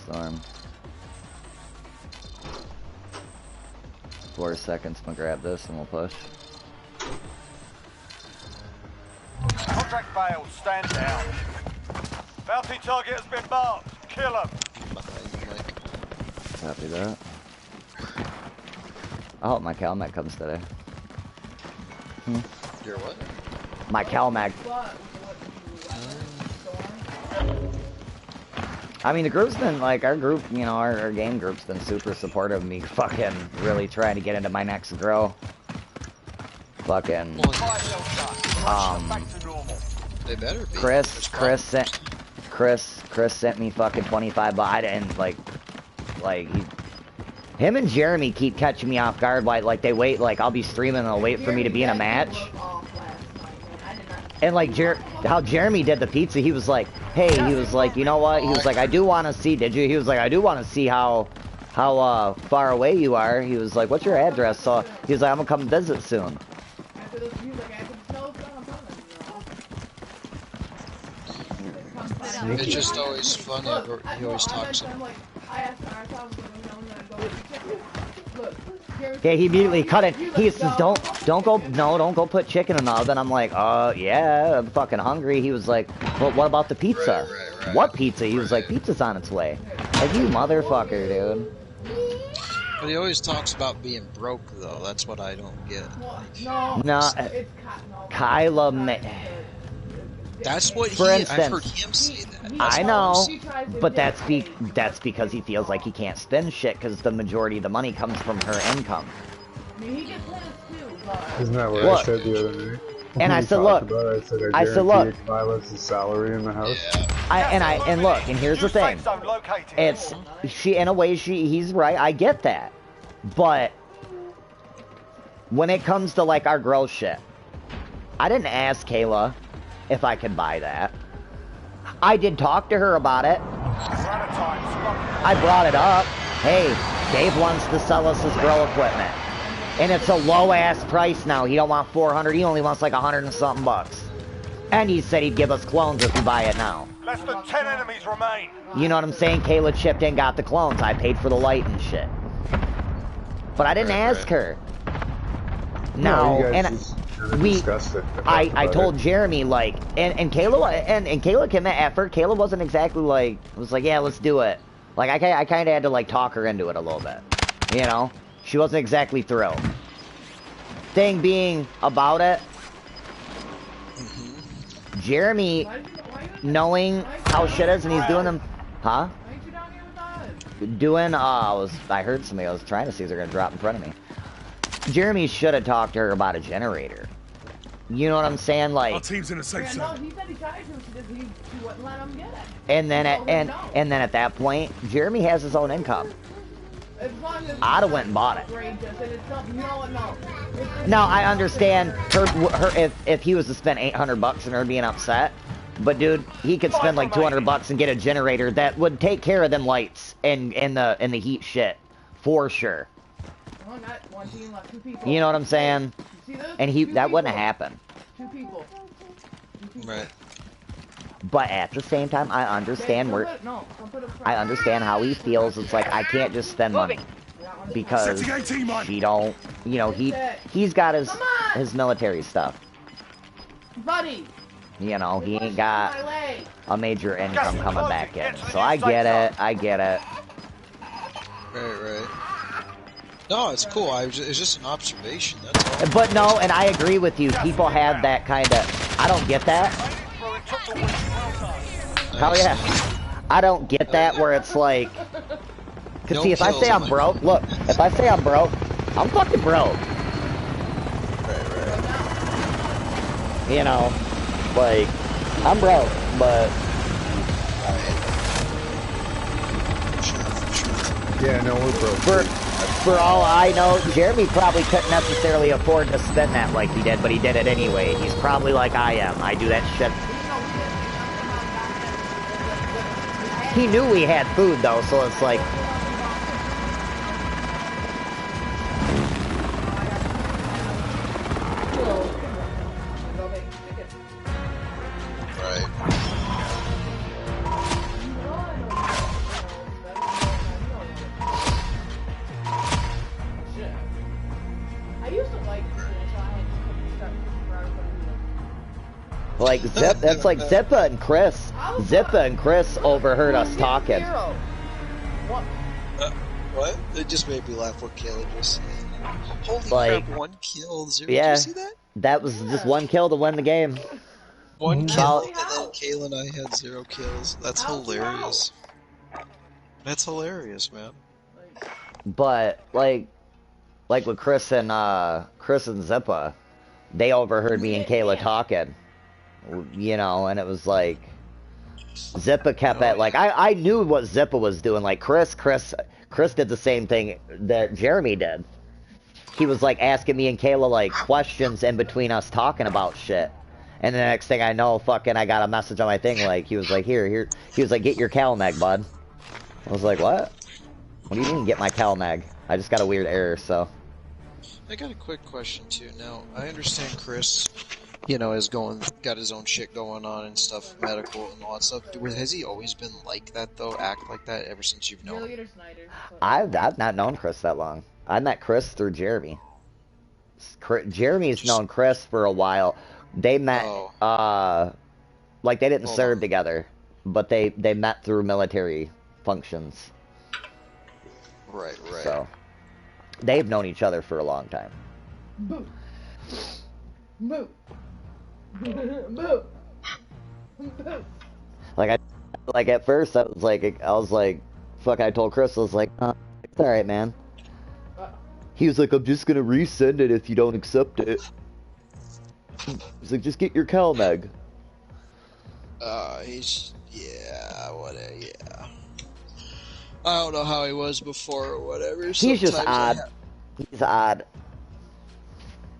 Storm. 4 seconds, I'm gonna grab this and we'll push. Contract failed. Stand down. Bounty target has been marked. Kill him. Copy that. I hope my CalMag comes today. Your what? My CalMag. I mean, the group's been, like, our group, you know, our game group's been super supportive of me fucking really trying to get into my next grow. Fucking, They better be. Chris sent me fucking 25 bucks. I didn't, him and Jeremy keep catching me off guard, like they wait, like, I'll be streaming and they'll wait for me to be in a match. And like how Jeremy did the pizza, he was like, hey, he was like, you know what? He was like, I do want to see, did you? He was like, I do want to see how far away you are. He was like, what's your address? So he was like, I'm gonna come visit soon. It's just always funny. He always talks. Okay, he immediately cut it. He says, don't go put chicken in the oven. I'm like, yeah, I'm fucking hungry. He was like, but what about the pizza? Right. What pizza? He was like, pizza's on its way. Like, you motherfucker, dude. But he always talks about being broke, though. That's what I don't get. No, Kyla. That's what For instance, I've heard him say that. I know, but that's because he feels like he can't spend shit because the majority of the money comes from her income. Isn't that what I said the other day? And I said, look, I said, look, Violet's salary in the house. Yeah. And look, and here's the thing. It's in a way he's right. I get that, but when it comes to like our girl shit, I didn't ask Kayla if I could buy that. I did talk to her about it. I brought it up. Hey, Dave wants to sell us his grow equipment. And it's a low-ass price now. He don't want 400. He only wants like 100 and something bucks. And he said he'd give us clones if we buy it now. Less than 10 enemies remain. You know what I'm saying? Kayla chipped in, got the clones. I paid for the light and shit. But I didn't ask her. No, and I told Jeremy, like, and Kayla and Kayla came at first. Kayla wasn't exactly like, was like, yeah, let's do it. Like I kind of had to like talk her into it a little bit, you know. She wasn't exactly thrilled. Thing being about it, Jeremy, knowing how shit is, and he's doing them, huh? Doing, I heard somebody. I was trying to see if they're gonna drop in front of me. Jeremy should have talked to her about a generator. You know what I'm saying? Like, our team's in a safe zone. No, he said he tried to, he wouldn't let him get it. And then and then at that point, Jeremy has his own income. I'd have went and bought it. No, I understand her if he was to spend 800 bucks and her being upset. But dude, he could spend like 200 bucks and get a generator that would take care of them lights and the heat shit for sure. You know what I'm saying? And that wouldn't happen. 2 people. Right. But at the same time, I understand I understand how he feels. It's like I can't just spend money because he don't. You know, he's got his military stuff. Buddy. You know, he ain't got a major income coming back in. So I get it. I get it. Right. No, it's cool. It's just an observation. That's all. But no, and I agree with you. People have that kind of. I don't get that. Hell yeah. I don't get that where it's like. Cause see, if I say I'm broke, look. If I say I'm broke, I'm fucking broke. Right. You know, like I'm broke, but. Yeah, no, we're broke. For all I know, Jeremy probably couldn't necessarily afford to spend that like he did, but he did it anyway. He's probably like I am. I do that shit. He knew we had food though, so it's like... Like that's like Zippa and Chris. Zippa and Chris overheard us talking. What? It just made me laugh what Kayla just said. Holy like, crap, 1 kill, 0. Yeah, did you see that? That was just 1 kill to win the game. 1 kill, and then Kayla and I had 0 kills. That's hilarious. That's hilarious, man. But like with Chris and Zippa, they overheard me and Kayla talking. You know, and it was like Zippa kept at like I knew what Zippa was doing. Like Chris did the same thing that Jeremy did. He was like asking me and Kayla like questions in between us talking about shit. And the next thing I know, fucking I got a message on my thing like he was like here. He was like, get your CalMag, bud. I was like, what? What do you mean get my CalMag? I just got a weird error, so. I got a quick question too. Now I understand Chris, you know, got his own shit going on and stuff, medical and all that stuff. Has he always been like that though? Act like that ever since you've known him? I've not known Chris that long. I met Chris through Jeremy. Jeremy's known Chris for a while. They met, like they didn't serve together, but they met through military functions. Right. So they've known each other for a long time. Boo. Boo. Boo. Boo. Like at first I was like, fuck. I told Chris, I was like, it's all right, man. He was like, I'm just gonna resend it if you don't accept it. He's like, just get your CalMag. Yeah. I don't know how he was before or whatever. He's just odd. He's odd.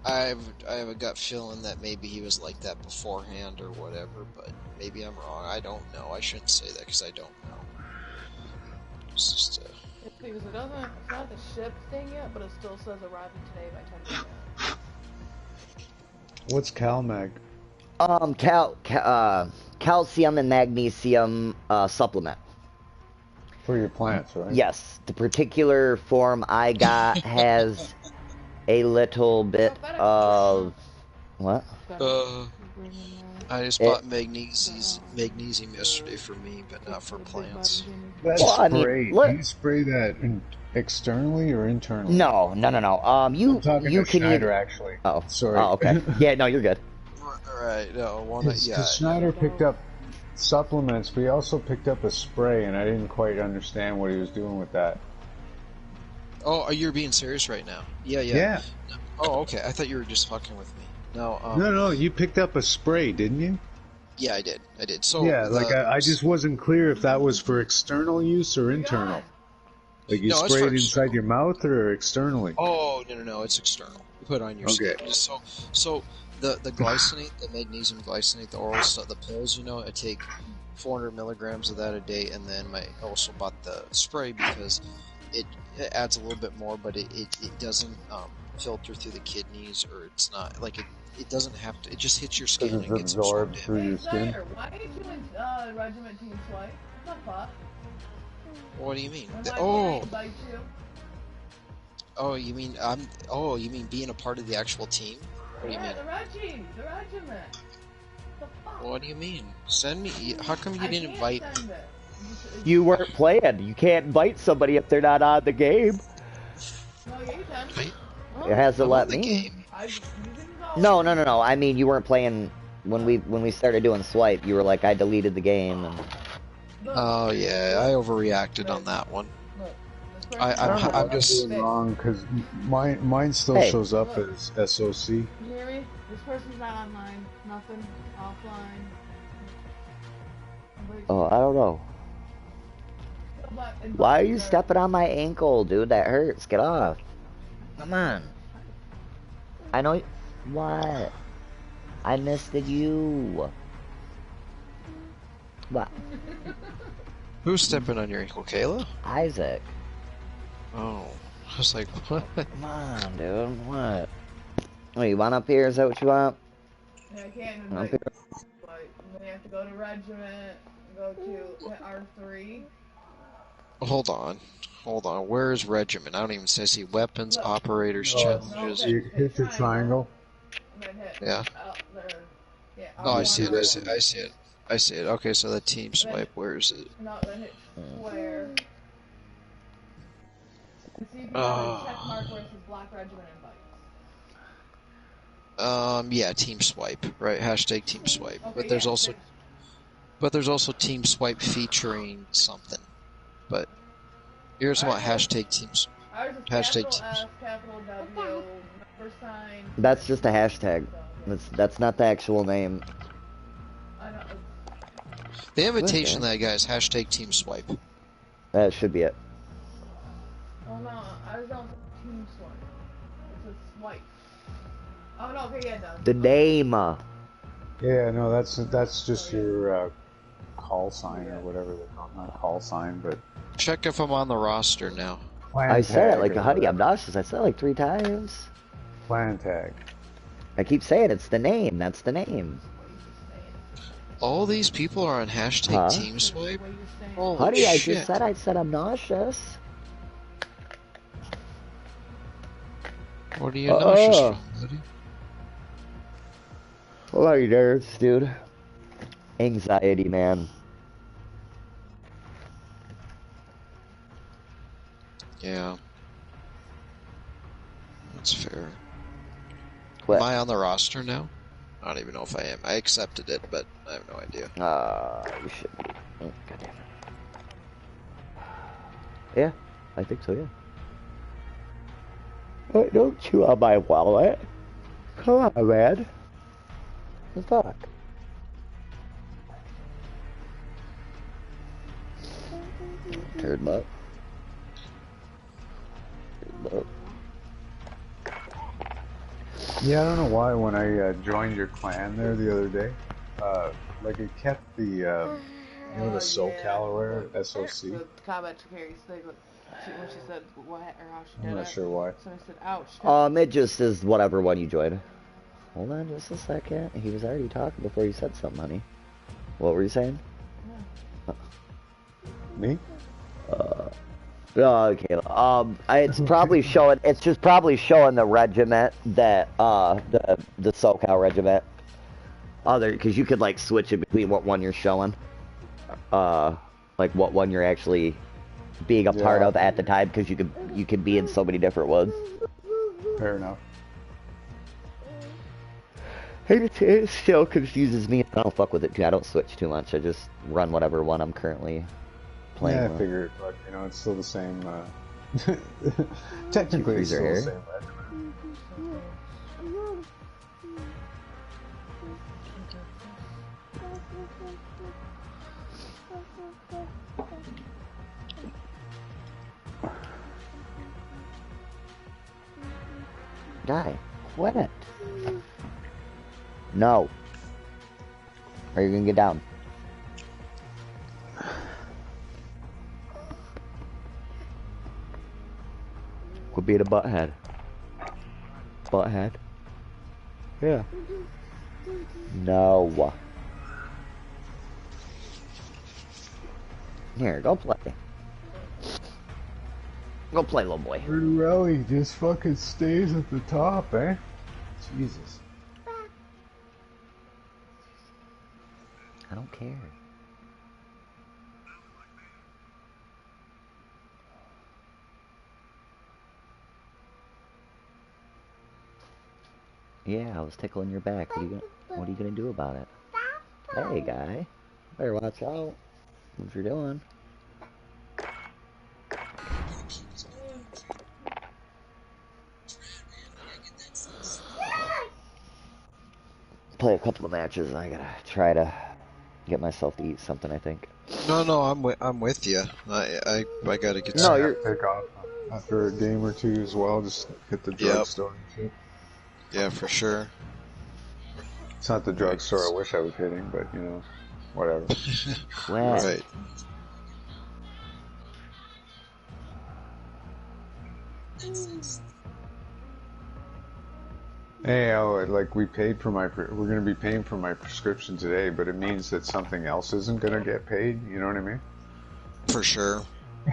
I have a gut feeling that maybe he was like that beforehand or whatever, but maybe I'm wrong. I don't know. I shouldn't say that because I don't know. It's just interesting because it's not the ship thing yet, but it still says arriving today by 10 p.m. What's CalMag? Calcium and magnesium supplement. For your plants, right? Yes, the particular form I got has a little bit of what? I just bought magnesium yesterday for me, but not for plants. That Well, I spray, mean, look, do you spray that externally or internally? no. You talking you to can Schneider, either. actually. Oh, Sorry. Oh, okay. Yeah, no, you're good. Right, no, Because Schneider picked up supplements, but he also picked up a spray, and I didn't quite understand what he was doing with that. Oh, you're being serious right now? Yeah. Yeah. Oh, okay. I thought you were just fucking with me. No, No, you picked up a spray, didn't you? Yeah, I did. So yeah, I just wasn't clear if that was for external use or internal. Like you spray it inside your mouth or externally? Oh, no, it's external. You put it on your skin. So the glycinate, the magnesium glycinate, the oral stuff, the pills, I take 400 milligrams of that a day, and then I also bought the spray because it adds a little bit more, but it doesn't filter through the kidneys, or it's not like it doesn't have to. It just hits your skin and gets absorbed through your skin. Why did you in Regiment Team Swipe? What's up, Pop? What do you mean? Oh, you mean you mean being a part of the actual team? What do you mean? The regiment. What do you mean? Send me. How come you didn't invite me? You weren't playing. You can't invite somebody if they're not on the game. No, you can. It hasn't let me. No. I mean, you weren't playing when we started doing swipe. You were like, I deleted the game. And... Oh yeah, I overreacted on that one. I'm just doing wrong because mine still shows up as SOC. You hear me? This person's not online. Nothing. Offline. Oh, I don't know. Why are you stepping on my ankle, dude? That hurts. Get off. Come on. I know. What? I missed you. What? Who's stepping on your ankle, Kayla? Isaac. Oh, I was like, what? Come on, dude. What? Oh, you want up here? Is that what you want? Yeah, I can't invite you. But you have to go to Regiment, go to R3. Hold on. Where is Regiment? I don't even see weapons, operators, challenges. You hit the triangle. Yeah. Oh, I see it. I see it. Okay, so the team swipe, where is it? No, then hit square. And see if you have a check mark where it says Black Regiment invites. Yeah, team swipe, right? Hashtag team swipe. Okay, but there's also team swipe featuring something. But here's what hashtag teams. Hashtag teams. Capital W, $. That's just a hashtag. That's not the actual name. The invitation that guy is hashtag team swipe. That should be it. Oh no, I was on team swipe. It's a swipe. Oh no, okay, yeah, it does. The name. Yeah, no, that's just your call sign or whatever they call it. Not call sign, but check if I'm on the roster now. I said it like a honey obnoxious. I said it like 3 times. Plan tag. I keep saying it's the name. That's the name. All these people are on hashtag team swipe? Holy honey, shit. I said I'm nauseous. What are you nauseous from, buddy? What are you nerves, dude? Anxiety, man. Yeah. That's fair. What? Am I on the roster now? I don't even know if I am. I accepted it, but I have no idea. You should be. Oh, God damn it. Yeah, I think so, yeah. Oh, don't chew on my wallet. Come on, man. What the fuck? Turn up. Yeah, I don't know why when I joined your clan there the other day, like it kept the, the SoCal or SOC. The combat carries thing. when she said what or how she did I'm not it. sure why. So I said, ouch. It just is whatever one you joined. Hold on just a second. He was already talking before you said something, honey. What were you saying? Me? Okay. It's probably showing. It's just probably showing the regiment that the SoCal regiment. Because you could like switch it between what one you're showing, like what one you're actually being a part of at the time, because you could be in so many different ones. Fair enough. It still confuses me. I don't fuck with it too. I don't switch too much. I just run whatever one I'm currently playing. Yeah, I with. figured, but you know, it's still the same. Technically, it's still the same regiment. Guy, quit it. No. Or you're gonna get down. Quit being a butthead. Butthead? Yeah. No. Here, go play. Go play, little boy. Rally just fucking stays at the top, eh? Jesus. I don't care. Yeah, I was tickling your back. What are you gonna do about it? Hey, guy. Better watch out. What you're doing. Play a couple of matches. I gotta try to get myself to eat something, I think. No, I'm with you. I gotta get. No, you're take off after a game or two as well. Just hit the drugstore and shit. Yeah, for sure. It's not the drugstore I wish I was hitting, but you know, whatever. Right. Hey, like we paid for we're gonna be paying for my prescription today, but it means that something else isn't gonna get paid. You know what I mean? For sure.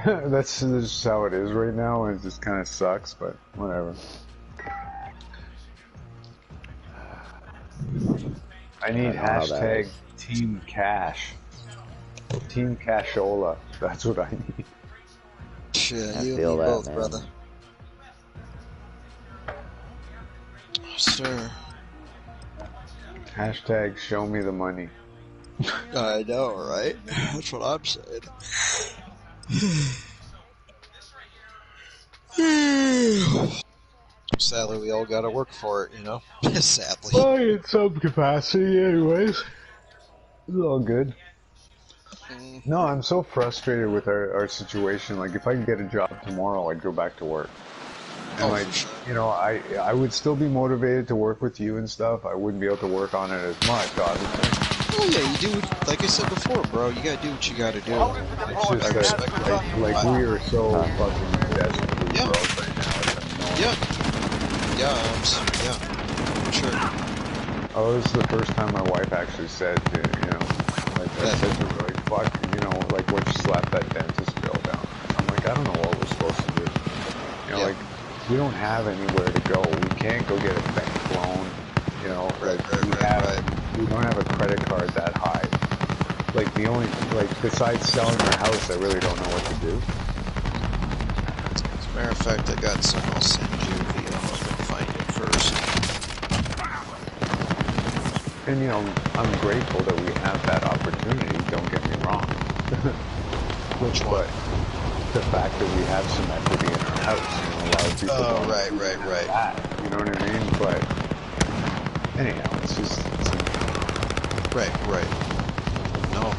That's just how it is right now, and it just kind of sucks, but whatever. I need hashtag Team Cash. Team Cashola. That's what I need. Yeah, you and me both, brother. Sir. Hashtag show me the money. I know, right? That's what I'm saying. Sadly, we all gotta work for it, you know? Sadly. Oh, in some capacity, anyways. It's all good. No, I'm so frustrated with our situation. Like, if I could get a job tomorrow, I'd go back to work. And like, you know, I would still be motivated to work with you and stuff. I wouldn't be able to work on it as much, obviously. Oh yeah, you do. Like I said before, bro, you gotta do what you gotta do. It's just that, like we are so fucking desperately broke right now. Yeah, sure. Oh, this is the first time my wife actually said, you know, like I said to her, like, fuck, you know, like when she slapped that dentist bill down. I'm like, I don't know what we're supposed to do. You know, like, we don't have anywhere to go. We can't go get a bank loan. You know, we don't have a credit card that high. Like the only, like besides selling our house, I really don't know what to do. As a matter of fact, I got some. I'll send you the. I'll find it first. And you know, I'm grateful that we have that opportunity. Don't get me wrong. Which one? The fact that we have some equity in our house. You know, a lot of people don't right. That, you know what I mean? But anyhow, it's just. Right. No,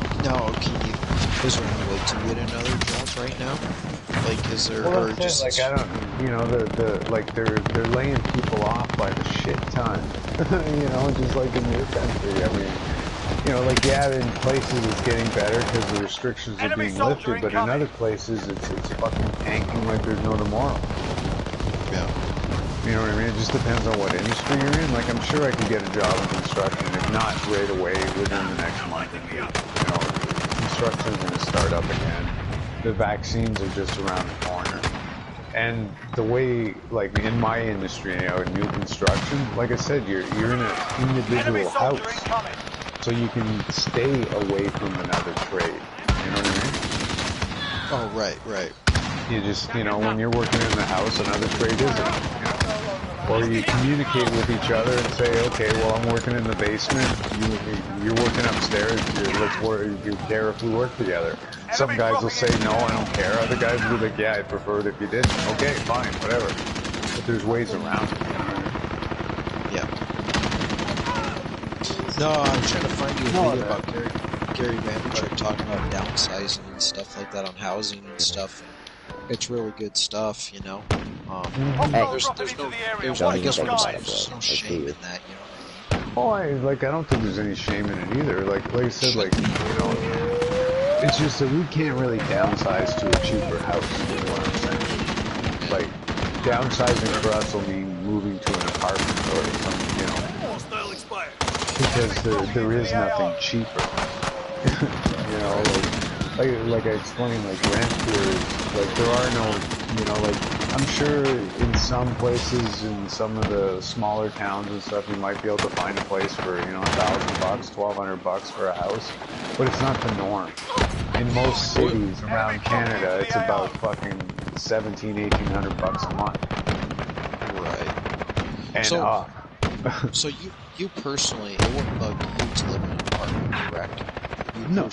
is there any way to get another job right now? Like, is there, well, or just... like, I don't, you know, like, they're laying people off by the shit ton. You know, just like in your country. I mean, you know, like, yeah, in places it's getting better because the restrictions are being lifted, but in other places it's fucking tanking like there's no tomorrow. Yeah. You know what I mean? It just depends on what industry you're in. Like, I'm sure I could get a job in construction, if not right away, within the next month or two. You know, construction's going to start up again. The vaccines are just around the corner. And the way, like, in my industry, you know, new construction, like I said, you're in an individual house. So you can stay away from another trade. You know what I mean? Oh, right. You just, you know, when you're working in the house, another trade isn't. You know? Or you communicate with each other and say, okay, well, I'm working in the basement. You're working upstairs. Let's work. You care if we work together. Some guys will say, no, I don't care. Other guys will be like, yeah, I'd prefer it if you didn't. Okay, fine, whatever. But there's ways around it. Yeah. No, I'm trying to find you a video about Gary Vaynerchuk talking about downsizing and stuff like that on housing and stuff. It's really good stuff, you know. There's no shame in that, you know what I mean? Oh, I don't think there's any shame in it either. Like I said, like, you know, it's just that we can't really downsize to a cheaper house, is what I'm saying. Like, downsizing for us will mean moving to an apartment or something, you know. Because there is nothing cheaper. You know, like I explained, like, rent here is, like, there are no, you know, like, I'm sure in some places, in some of the smaller towns and stuff, you might be able to find a place for, you know, $1,000, $1,200 for a house, but it's not the norm. In most cities around Canada, it's about fucking $1,700, $1,800 a month. Right. And so you personally, it wouldn't bug you to live in an apartment, correct? No.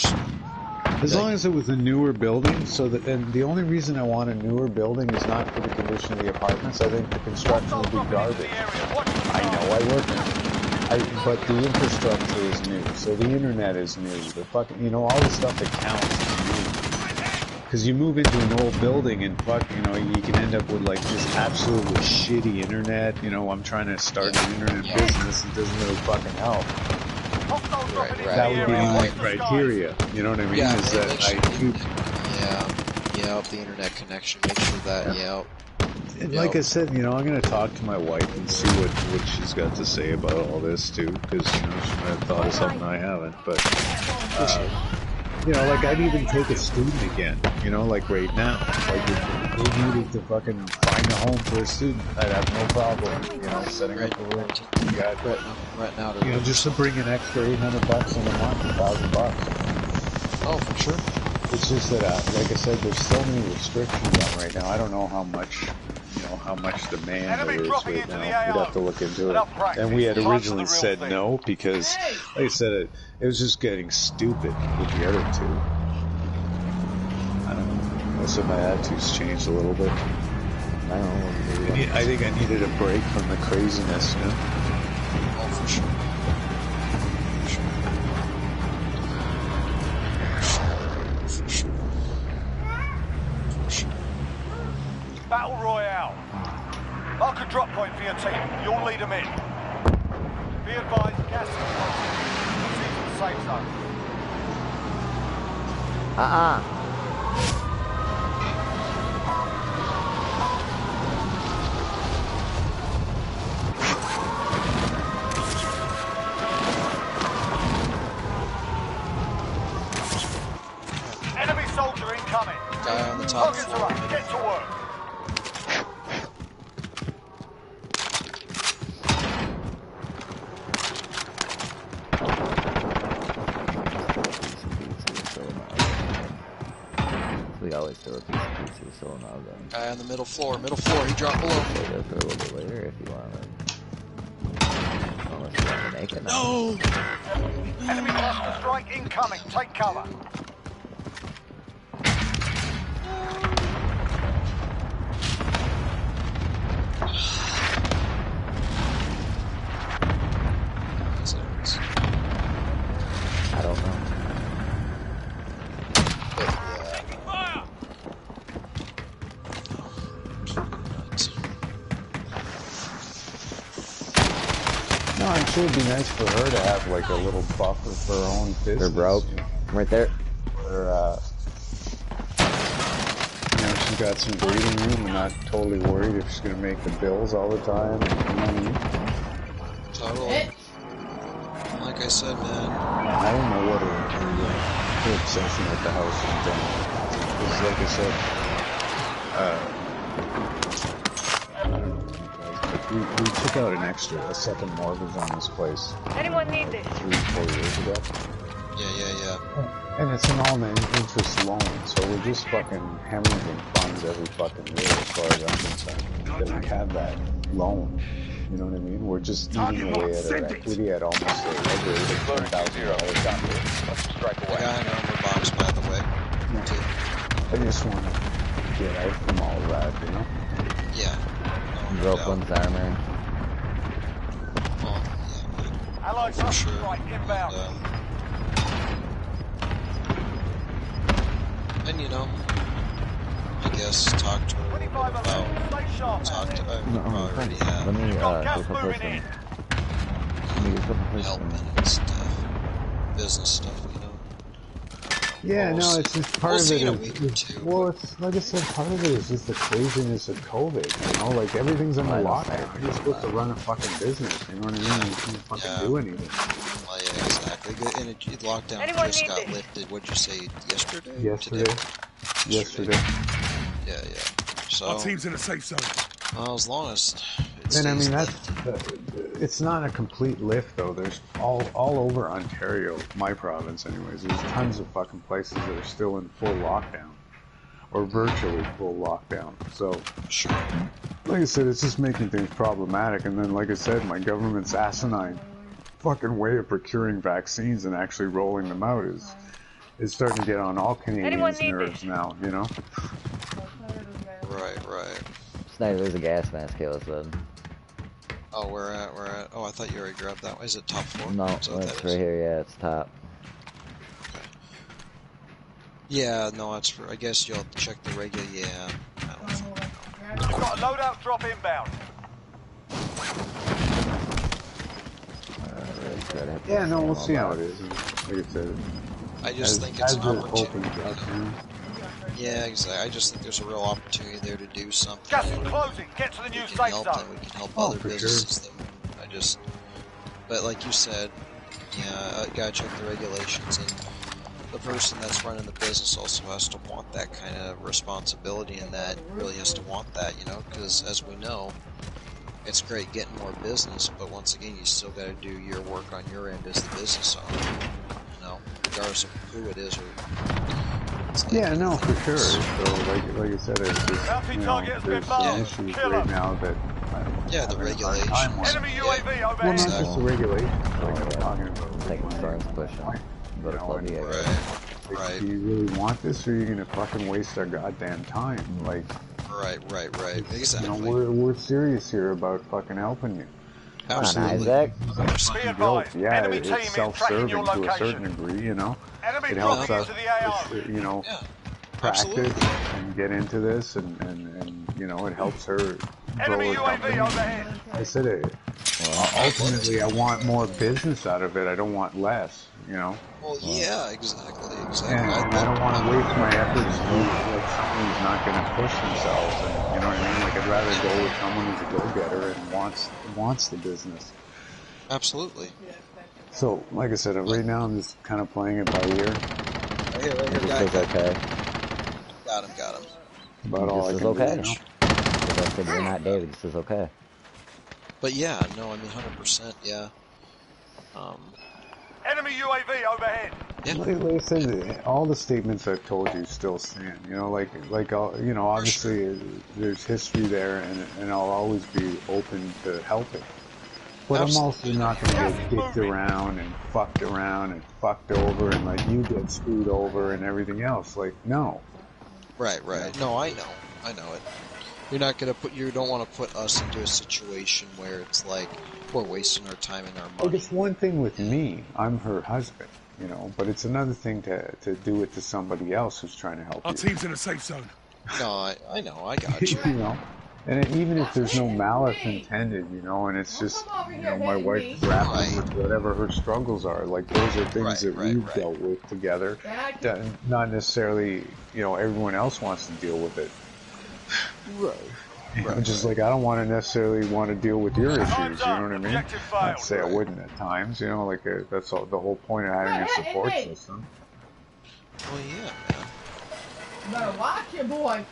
As long as it was a newer building, so that, and the only reason I want a newer building is not for the condition of the apartments. I think the construction will be garbage. I know, I work in it. But the infrastructure is new, so the internet is new. The fucking, you know, all the stuff that counts is new. Because you move into an old building and you know, you can end up with like just absolutely shitty internet. You know, I'm trying to start an internet business, it doesn't really fucking help. Right. That would be my criteria. You know what I mean? Yeah, is that I keep... the internet connection. Make sure that, And like I said, you know, I'm going to talk to my wife and see what she's got to say about all this too, because, you know, she might have thought of something I haven't. But, you know, like, I'd even take a student again, you know, like right now. Like, if they needed to fucking find a home for a student, I'd have no problem, you know, setting up a room. Right now, you know, just to bring an extra $800 in a month, $1,000. Oh, for sure. It's just that, like I said, there's so many restrictions on right now. I don't know how much, you know, how much demand there is right now. We'd have to look into it. And we had originally said no because, like I said, it was just getting stupid with the other two. I don't know. Most of my attitudes changed a little bit. I don't know. I think I needed a break from the craziness, you know? Oh, for sure. Battle Royale. Mark a drop point for your team. You'll lead them in. Be advised, gas is closing. Proceed to the safe zone. Enemy soldier incoming. Guy on the top floor. Get to work. We always throw a piece of pizza, so now then. Guy on the middle floor, he dropped below. We'll go for a little bit later if you want to. Unless you want to make it now. No! Enemy cluster strike incoming. Take cover. I don't know. No, I'm sure it'd be nice for her to have like a little buffer for her own business. They're broke. You know? Right there. Or, you know, she's got some breathing room and not totally worried if she's gonna make the bills all the time. And, you know what I mean? Totally. Like I said, man. I don't know what her obsession with the house has been. Because, like I said, I don't know, guys, but we took out a second mortgage on this place. Anyone need this? 3-4 years ago. Yeah. And it's an all-interest loan, so we're just fucking hemorrhaging funds every fucking year as far as I'm concerned. That we have that loan. You know what I mean? We're just eating away at our equity at almost a rate of $10,000. Strike away. I got a number box, by the way. I just want to get out from all that, you know? Yeah. Brooklyn's armor. Oh, yeah. Allied For sure. strike inbound. And you know, I guess talk to her about. Talk to her. Already have. Let me go this one. Helping and stuff, business stuff, you know. Yeah, no, it's just part of it is, well, it's like I said, part of it is just the craziness of COVID, you know, like everything's under lockdown. You're supposed to run a fucking business, you know what I mean? You can't fucking do anything. Well, yeah, exactly. And lockdown Anyone just need got this? lifted. What'd you say? Yesterday? Yesterday. Yeah. So Our team's in a safe zone. Well, as long as and I mean it's not a complete lift though. There's all over Ontario, my province anyways, there's tons of fucking places that are still in full lockdown. Or virtually full lockdown. So like I said, it's just making things problematic, and then like I said, my government's asinine fucking way of procuring vaccines and actually rolling them out is starting to get on all Canadians' nerves now, you know? Right. Snyder, there's a gas mask here, said. Oh, we're at. Oh, I thought you already grabbed that one. Is it top floor? No, Is that it's right here, yeah, it's top. Okay. Yeah, no, it's for, I guess you'll have to check the regular, yeah. I don't think. We've got a loadout drop inbound. Yeah, no, we'll see how it is. Like I said, I just think it's an opportunity. Up, yeah, exactly. I just think there's a real opportunity there to do something. Gas is closing. Get to the new safe zone. We can help other businesses. Sure. But like you said, yeah, gotta check the regulations, and the person that's running the business also has to want that kind of responsibility, and that really has to want that, you know, because as we know, it's great getting more business, but once again, you still got to do your work on your end as the business owner, you know, regardless of who it is. Yeah, no, for sure. So, like I said, it's just, you know, there's some issues right now that the regulations. Enemy UAV overhead. Well, not just the regulations, like I'm talking about. Taking storms pushing. Right. Do you really want this, or are you gonna fucking waste our goddamn time? Like. Right. Exactly. You know, we're serious here about fucking helping you. Absolutely. Yeah, it's self-serving to a certain degree, you know. It helps us, you know, practice and get into this, and you know, it helps her grow a company. I said it. Ultimately, I want more business out of it. I don't want less, you know. Well, yeah, exactly. And I don't want to waste my efforts like someone who's not going to push themselves. And, you know what I mean? Like, I'd rather go with someone who's a go-getter and wants the business. Absolutely. So, like I said, right now I'm just kind of playing it by ear. Right here, This is okay. Got him. About all I can do, okay. you know? Because I said, you're not David, this is okay. But yeah, no, I mean, 100%, yeah. Enemy UAV overhead. Yeah. Like I said, all the statements I've told you still stand. You know, like you know, obviously there's history there, and I'll always be open to helping. But I'm also not going to get dicked around and fucked over, and like you get screwed over and everything else. Like, no. Right. No, I know it. You're not gonna you don't want to put us into a situation where it's like we're wasting our time and our money. Like, it's one thing with me, I'm her husband, you know, but it's another thing to do it to somebody else who's trying to help you. Our team's in a safe zone. No, I know, I got you. You know, And even if there's no malice intended, you know, and it's just, you know, my wife grappling with whatever her struggles are, like those are things that we've dealt with together. That not necessarily, you know, everyone else wants to deal with it. Right. You know, just like I don't want to necessarily want to deal with your issues, you know what I mean? Not to say I wouldn't at times, you know, like that's all, the whole point of having a support system. Well, yeah, man. You better watch it, boy.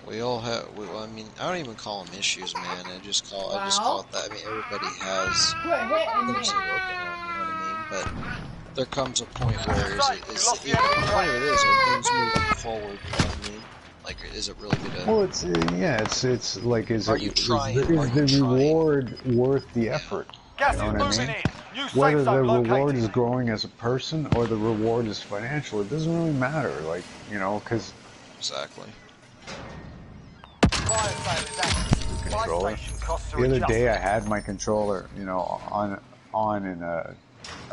We all have. I mean, I don't even call them issues, man. I just call it that. I mean, everybody has things they're working on. You know what I mean? But there comes a point where the point of it is, are things moving forward? You know what I mean? Like, is it really gonna? Well, it's yeah, it's like is are it you is trying? the reward worth the effort? You know what I mean? Whether the reward is growing as a person or the reward is financial, it doesn't really matter. Like, you know, because exactly. Controller. The other day, I had my controller, you know, on, and I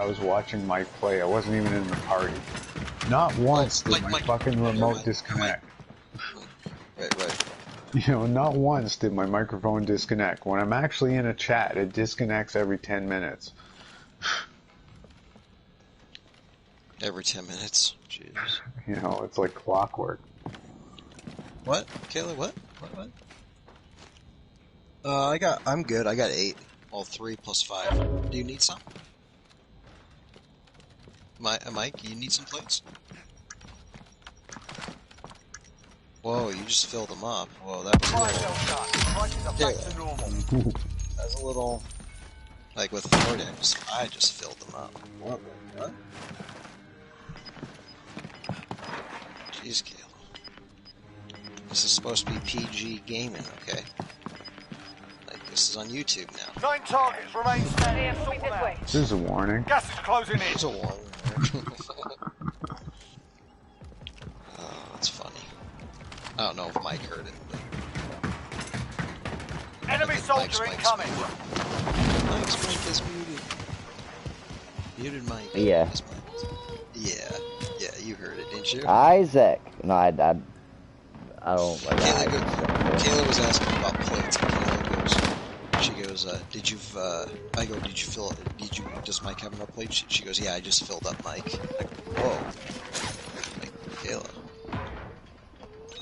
was watching Mike play. I wasn't even in the party. Not once did my fucking remote disconnect. Right. You know, not once did my microphone disconnect. When I'm actually in a chat, it disconnects every 10 minutes. Every 10 minutes. Jesus. You know, it's like clockwork. What? Kayla, what? I'm good. I got 8. Well, 3 plus 5. Do you need some? Mike, you need some plates? Whoa, you just filled them up. Whoa, that was a little... That was a little... Like, with authority, I just filled them up. What? Jeez, Kayla. This is supposed to be PG gaming, okay? Like, this is on YouTube now. 9 targets remain standing. This is a warning. Gas is closing in. It's a warning. Oh, that's funny. I don't know if Mike heard it, but... Enemy soldier incoming! Mike's mic is muted. Muted mic. Yeah. Yeah, you heard it, didn't you? Isaac. No, I don't like Kayla was asking about plates, and she goes, does Mike have enough plates? She goes, yeah, I just filled up Mike. Like, whoa. Like, Kayla.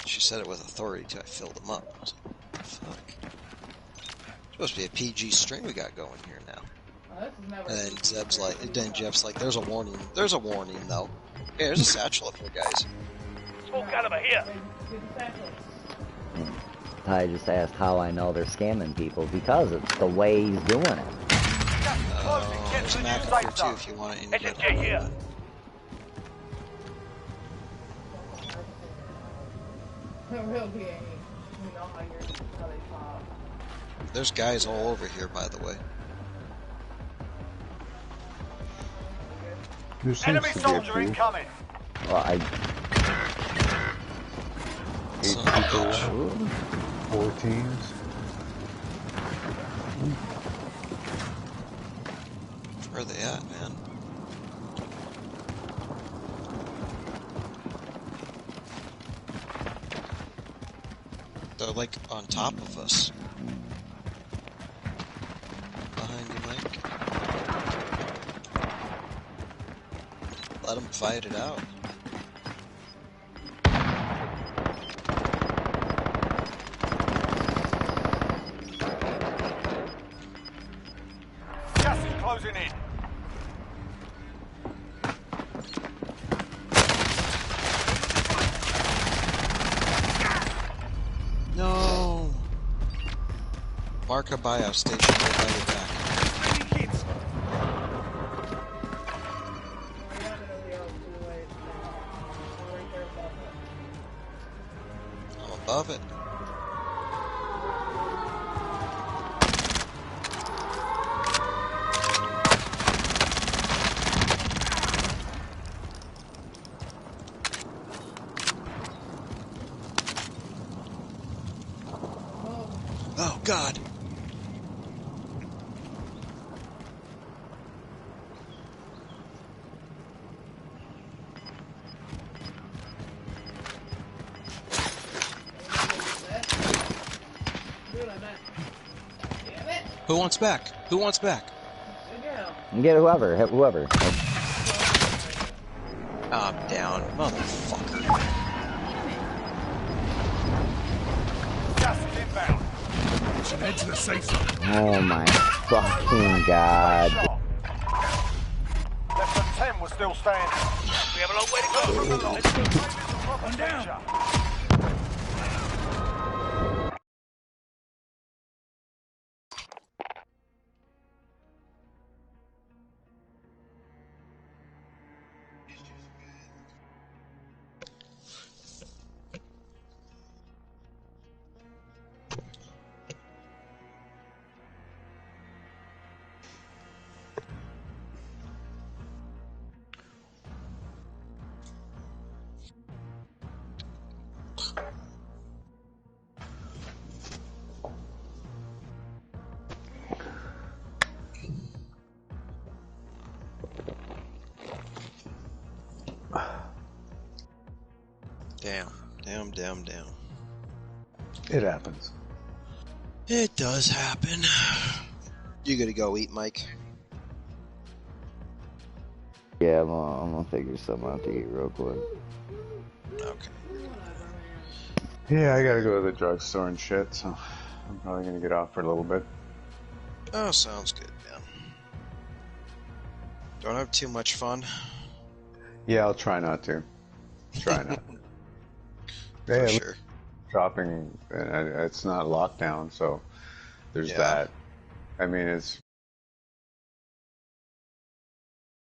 She said it with authority too, I filled them up. I was like, fuck. It's supposed to be a PG stream we got going here now. And then Jeff's like, there's a warning though. Hey, there's a satchel up here, guys. Smoke caliber here. I just asked how I know they're scamming people because it's the way he's doing it. There's an app up here too if you want to invite here. There's guys all over here, by the way. Enemy soldier incoming. Well, 8 people, 4 teams. Where are they at, man? They're like on top of us. Behind you, Mike. Let them fight it out. Gas is closing in. No! Mark a buyout station, we'll buy it back. I'm above it. Oh, God. Who wants back? Who wants back? Get whoever. Hit whoever. I'm down, motherfucker. Gas is inbound. Head to the safe zone. Oh my fucking god. Less than 10 was still standing. We have a long way to go from the lot. Let's go one down. Damn. It happens. It does happen. You gotta go eat, Mike? Yeah, I'm gonna figure something out to eat real quick. Okay. Yeah, I gotta go to the drugstore and shit, so I'm probably gonna get off for a little bit. Oh, sounds good, man. Don't have too much fun. Yeah, I'll try not to. Try not. For sure. Shopping, it's not lockdown, so there's that. I mean, it's